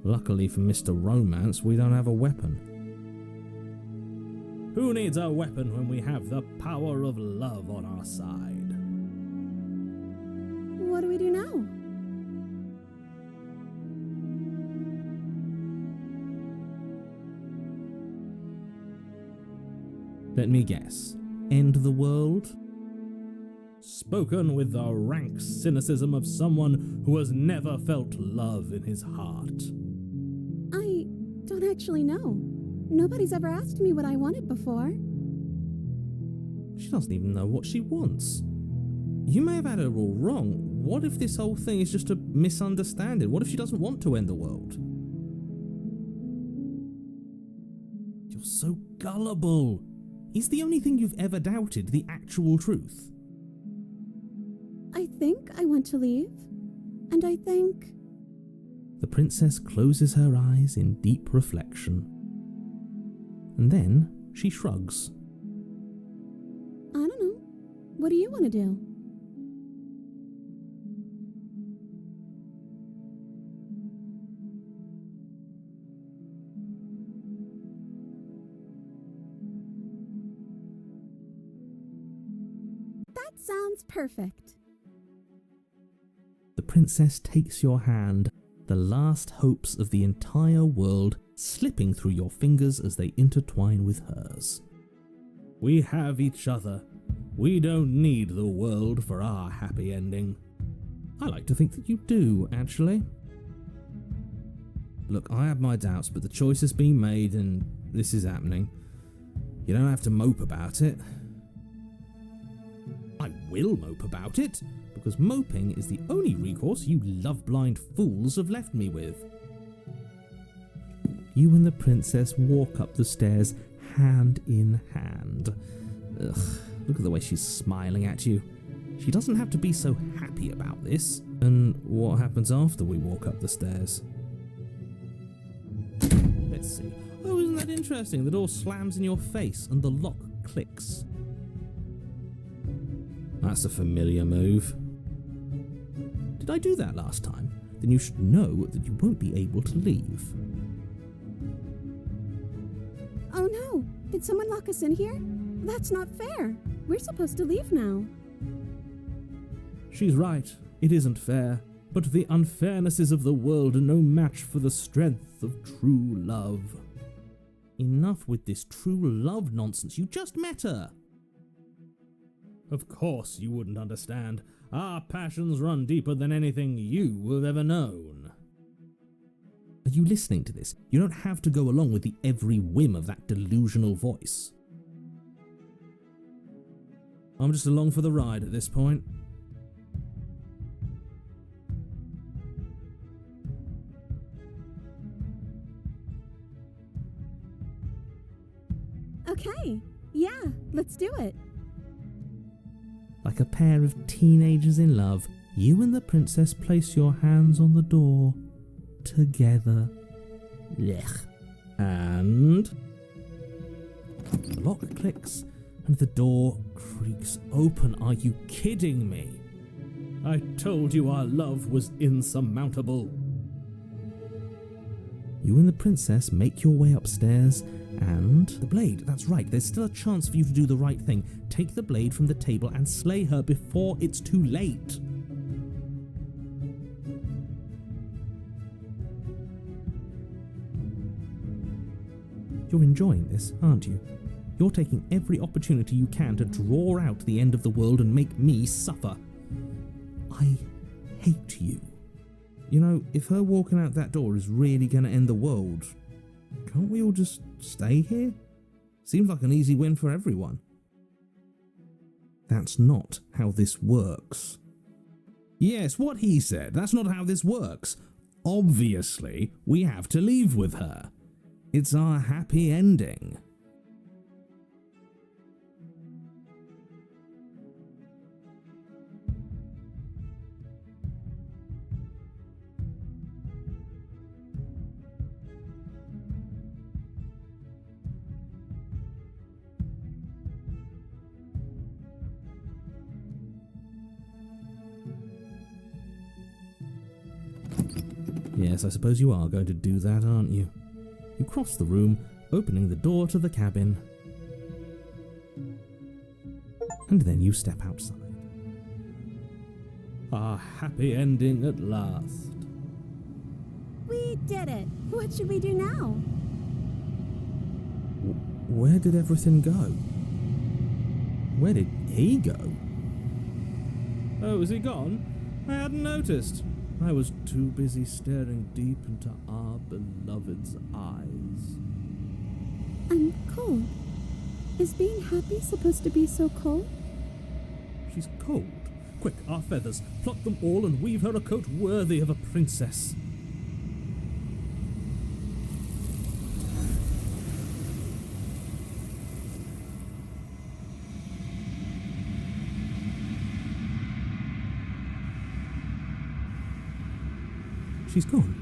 Luckily for Mr. Romance, we don't have a weapon. Who needs a weapon when we have the power of love on our side? What do we do now? Let me guess. End the world? Spoken with the rank cynicism of someone who has never felt love in his heart. I don't actually know. Nobody's ever asked me what I wanted before. She doesn't even know what she wants. You may have had her all wrong. What if this whole thing is just a misunderstanding? What if she doesn't want to end the world? You're so gullible. Is the only thing you've ever doubted the actual truth? I think I want to leave. And I think... The princess closes her eyes in deep reflection. And then she shrugs. I don't know. What do you want to do? That sounds perfect. The princess takes your hand, the last hopes of the entire world slipping through your fingers as they intertwine with hers. We have each other. We don't need the world for our happy ending. I like to think that you do, actually. Look, I have my doubts, but the choice has been made and this is happening. You don't have to mope about it. I will mope about it, because moping is the only recourse you love-blind fools have left me with. You and the princess walk up the stairs hand in hand. Ugh, look at the way she's smiling at you. She doesn't have to be so happy about this. And what happens after we walk up the stairs? Let's see. Oh, isn't that interesting? The door slams in your face and the lock clicks. That's a familiar move. Did I do that last time? Then you should know that you won't be able to leave. Oh no! Did someone lock us in here? That's not fair. We're supposed to leave now. She's right. It isn't fair. But the unfairnesses of the world are no match for the strength of true love. Enough with this true love nonsense. You just met her. Of course you wouldn't understand. Our passions run deeper than anything you have ever known. Are you listening to this? You don't have to go along with the every whim of that delusional voice. I'm just along for the ride at this point. Okay, yeah, let's do it. Like a pair of teenagers in love, you and the princess place your hands on the door together. Blech. And the lock clicks and the door creaks open. Are you kidding me? I told you our love was insurmountable. You and the princess make your way upstairs, and the blade, that's right, there's still a chance for you to do the right thing. Take the blade from the table and slay her before it's too late. You're enjoying this, aren't you? You're taking every opportunity you can to draw out the end of the world and make me suffer. I hate you. You know, if her walking out that door is really going to end the world, can't we all just stay here? Seems like an easy win for everyone. That's not how this works. Yes, what he said. That's not how this works. Obviously, we have to leave with her. It's our happy ending. Yes, I suppose you are going to do that, aren't you? You cross the room, opening the door to the cabin. And then you step outside. Our happy ending at last. We did it! What should we do now? Where did everything go? Where did he go? Oh, is he gone? I hadn't noticed. I was too busy staring deep into our beloved's eyes. I'm cold. Is being happy supposed to be so cold? She's cold. Quick, our feathers. Pluck them all and weave her a coat worthy of a princess. She's gone.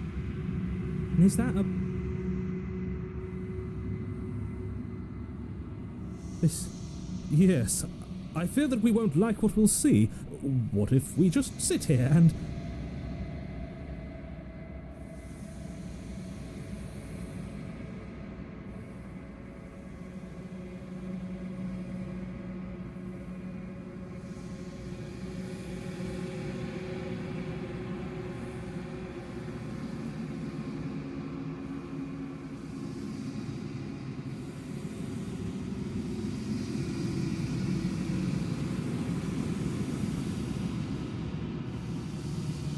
And is that a... This... Yes. I fear that we won't like what we'll see. What if we just sit here and...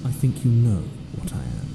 I think you know what I am.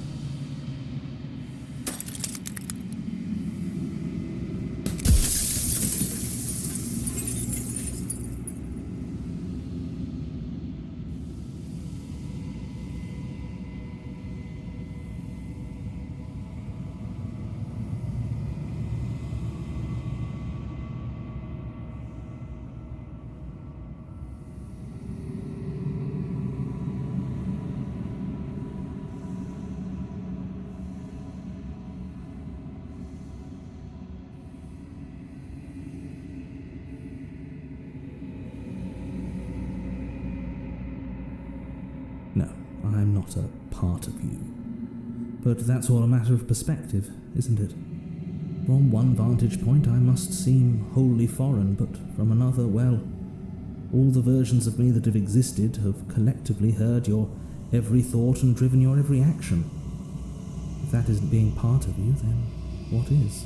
not a part of you. But that's all a matter of perspective, isn't it? From one vantage point I must seem wholly foreign, but from another, well, all the versions of me that have existed have collectively heard your every thought and driven your every action. If that isn't being part of you, then what is?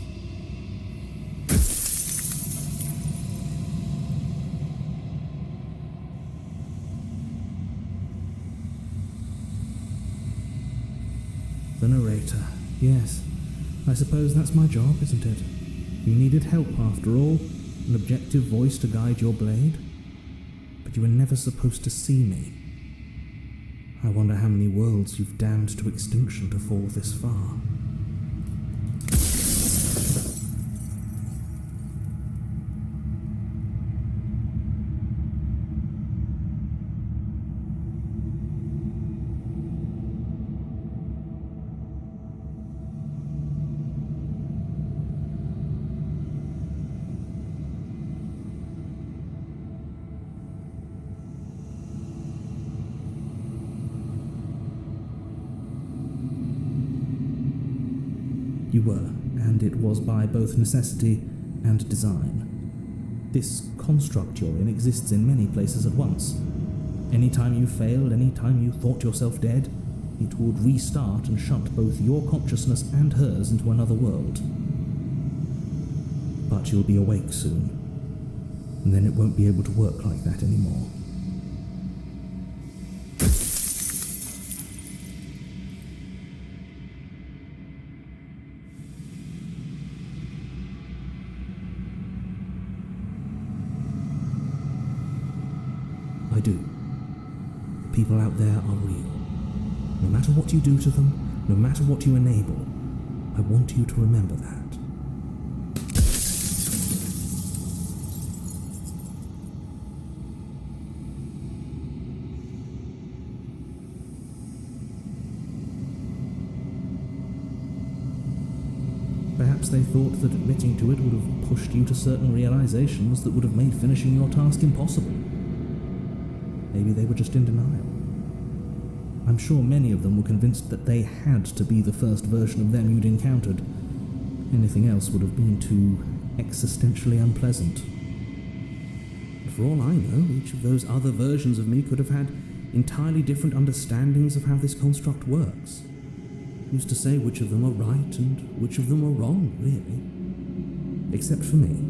The narrator. Yes, I suppose that's my job, isn't it? You needed help after all, an objective voice to guide your blade. But you were never supposed to see me. I wonder how many worlds you've damned to extinction to fall this far. You were, and it was by both necessity and design. This construct you're in exists in many places at once. Any time you failed, any time you thought yourself dead, it would restart and shunt both your consciousness and hers into another world. But you'll be awake soon, and then it won't be able to work like that anymore. I do. The people out there are real. No matter what you do to them, no matter what you enable, I want you to remember that. Perhaps they thought that admitting to it would have pushed you to certain realizations that would have made finishing your task impossible. Maybe they were just in denial. I'm sure many of them were convinced that they had to be the first version of them you'd encountered. Anything else would have been too existentially unpleasant. And for all I know, each of those other versions of me could have had entirely different understandings of how this construct works. Who's to say which of them are right and which of them are wrong, really? Except for me,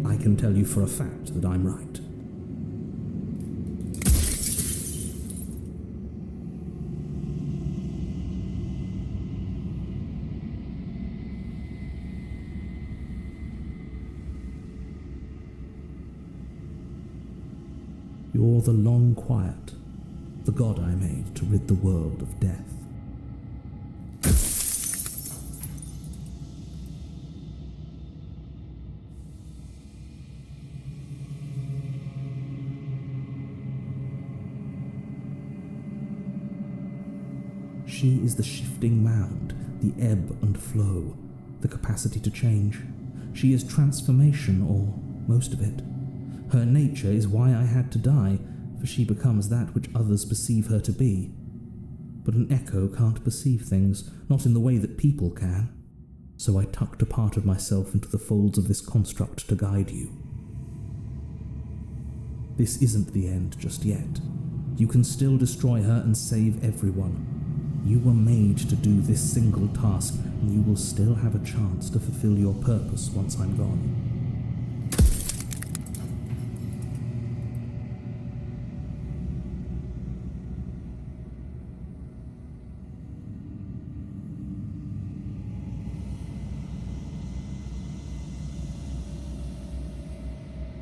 I can tell you for a fact that I'm right. You're the long quiet, the god I made to rid the world of death. She is the shifting mound, the ebb and flow, the capacity to change. She is transformation, or most of it. Her nature is why I had to die, for she becomes that which others perceive her to be. But an echo can't perceive things, not in the way that people can. So I tucked a part of myself into the folds of this construct to guide you. This isn't the end just yet. You can still destroy her and save everyone. You were made to do this single task, and you will still have a chance to fulfill your purpose once I'm gone.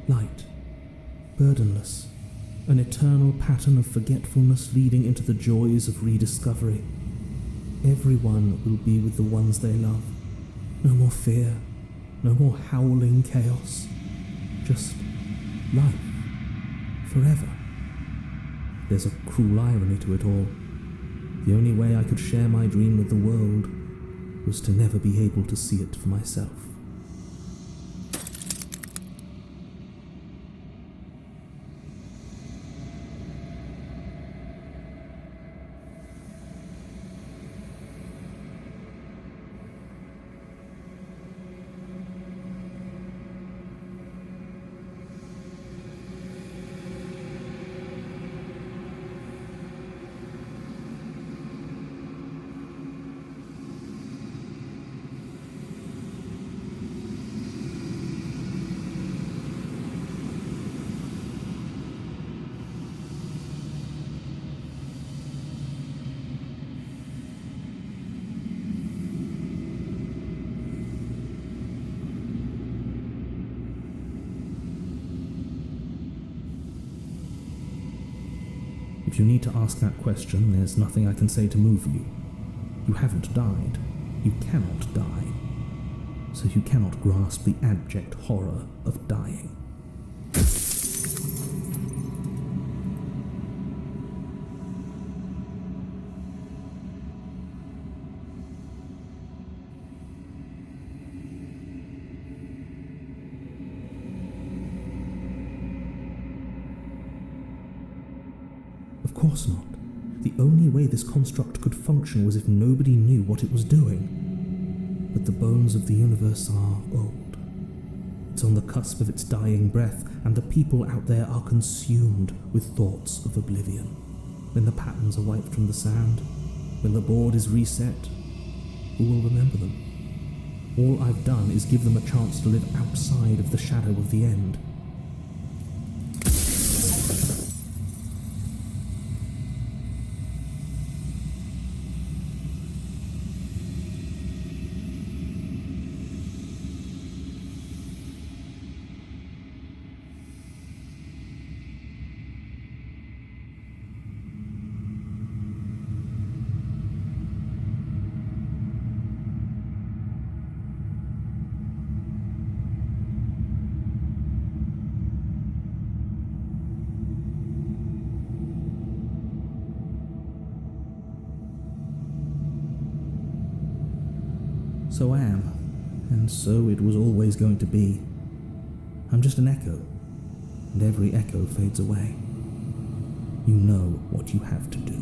Light, burdenless, an eternal pattern of forgetfulness leading into the joys of rediscovery. Everyone will be with the ones they love. No more fear, no more howling chaos. Just life, forever. There's a cruel irony to it all. The only way I could share my dream with the world was to never be able to see it for myself. Should you need to ask that question, there's nothing I can say to move you. You haven't died. You cannot die. So you cannot grasp the abject horror of dying. Of course not. The only way this construct could function was if nobody knew what it was doing. But the bones of the universe are old. It's on the cusp of its dying breath, and the people out there are consumed with thoughts of oblivion. When the patterns are wiped from the sand, when the board is reset, who will remember them? All I've done is give them a chance to live outside of the shadow of the end. So I am, and so it was always going to be. I'm just an echo, and every echo fades away. You know what you have to do.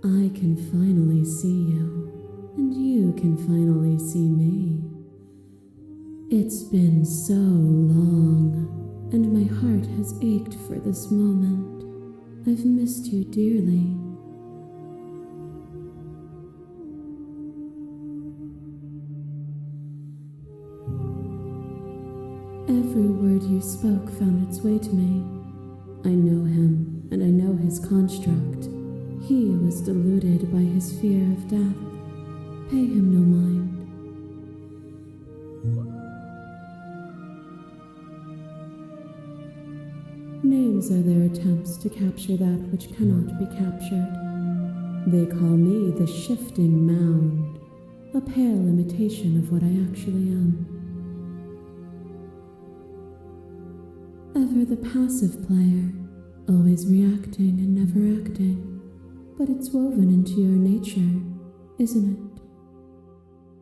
I can finally see you, and you can finally see me. It's been so long, and my heart has ached for this moment. I've missed you dearly. Every word you spoke found its way to me. I know him, and I know his construct. He was deluded by his fear of death. Pay him no mind. Names are their attempts to capture that which cannot be captured. They call me the shifting mound, a pale imitation of what I actually am. Ever the passive player, always reacting and never acting. But it's woven into your nature, isn't it?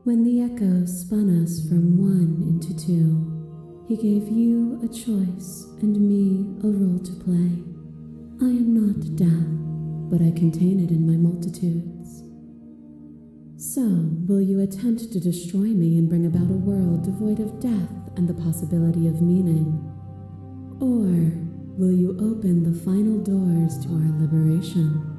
When the echo spun us from one into two, he gave you a choice and me a role to play. I am not death, but I contain it in my multitudes. So, will you attempt to destroy me and bring about a world devoid of death and the possibility of meaning? Or will you open the final doors to our liberation?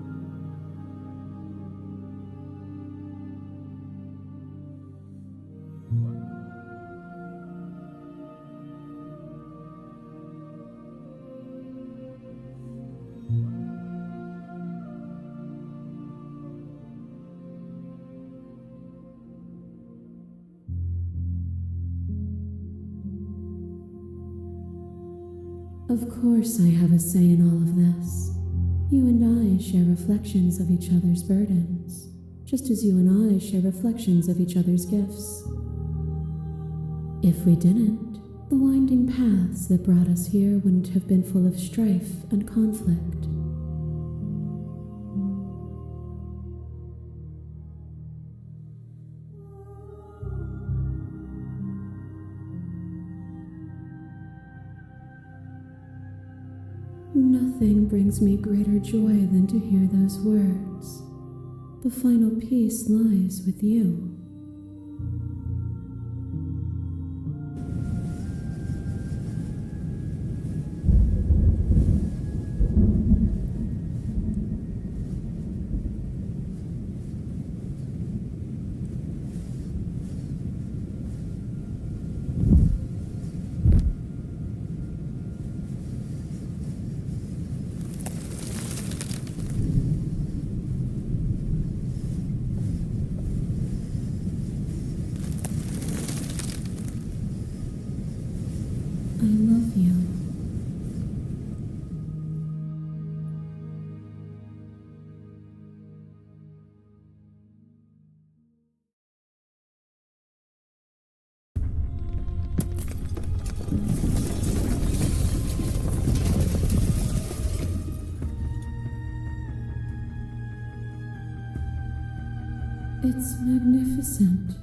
Of course I have a say in all of this. You and I share reflections of each other's burdens, just as you and I share reflections of each other's gifts. If we didn't, the winding paths that brought us here wouldn't have been full of strife and conflict. Nothing brings me greater joy than to hear those words. The final piece lies with you. I love you. It's magnificent.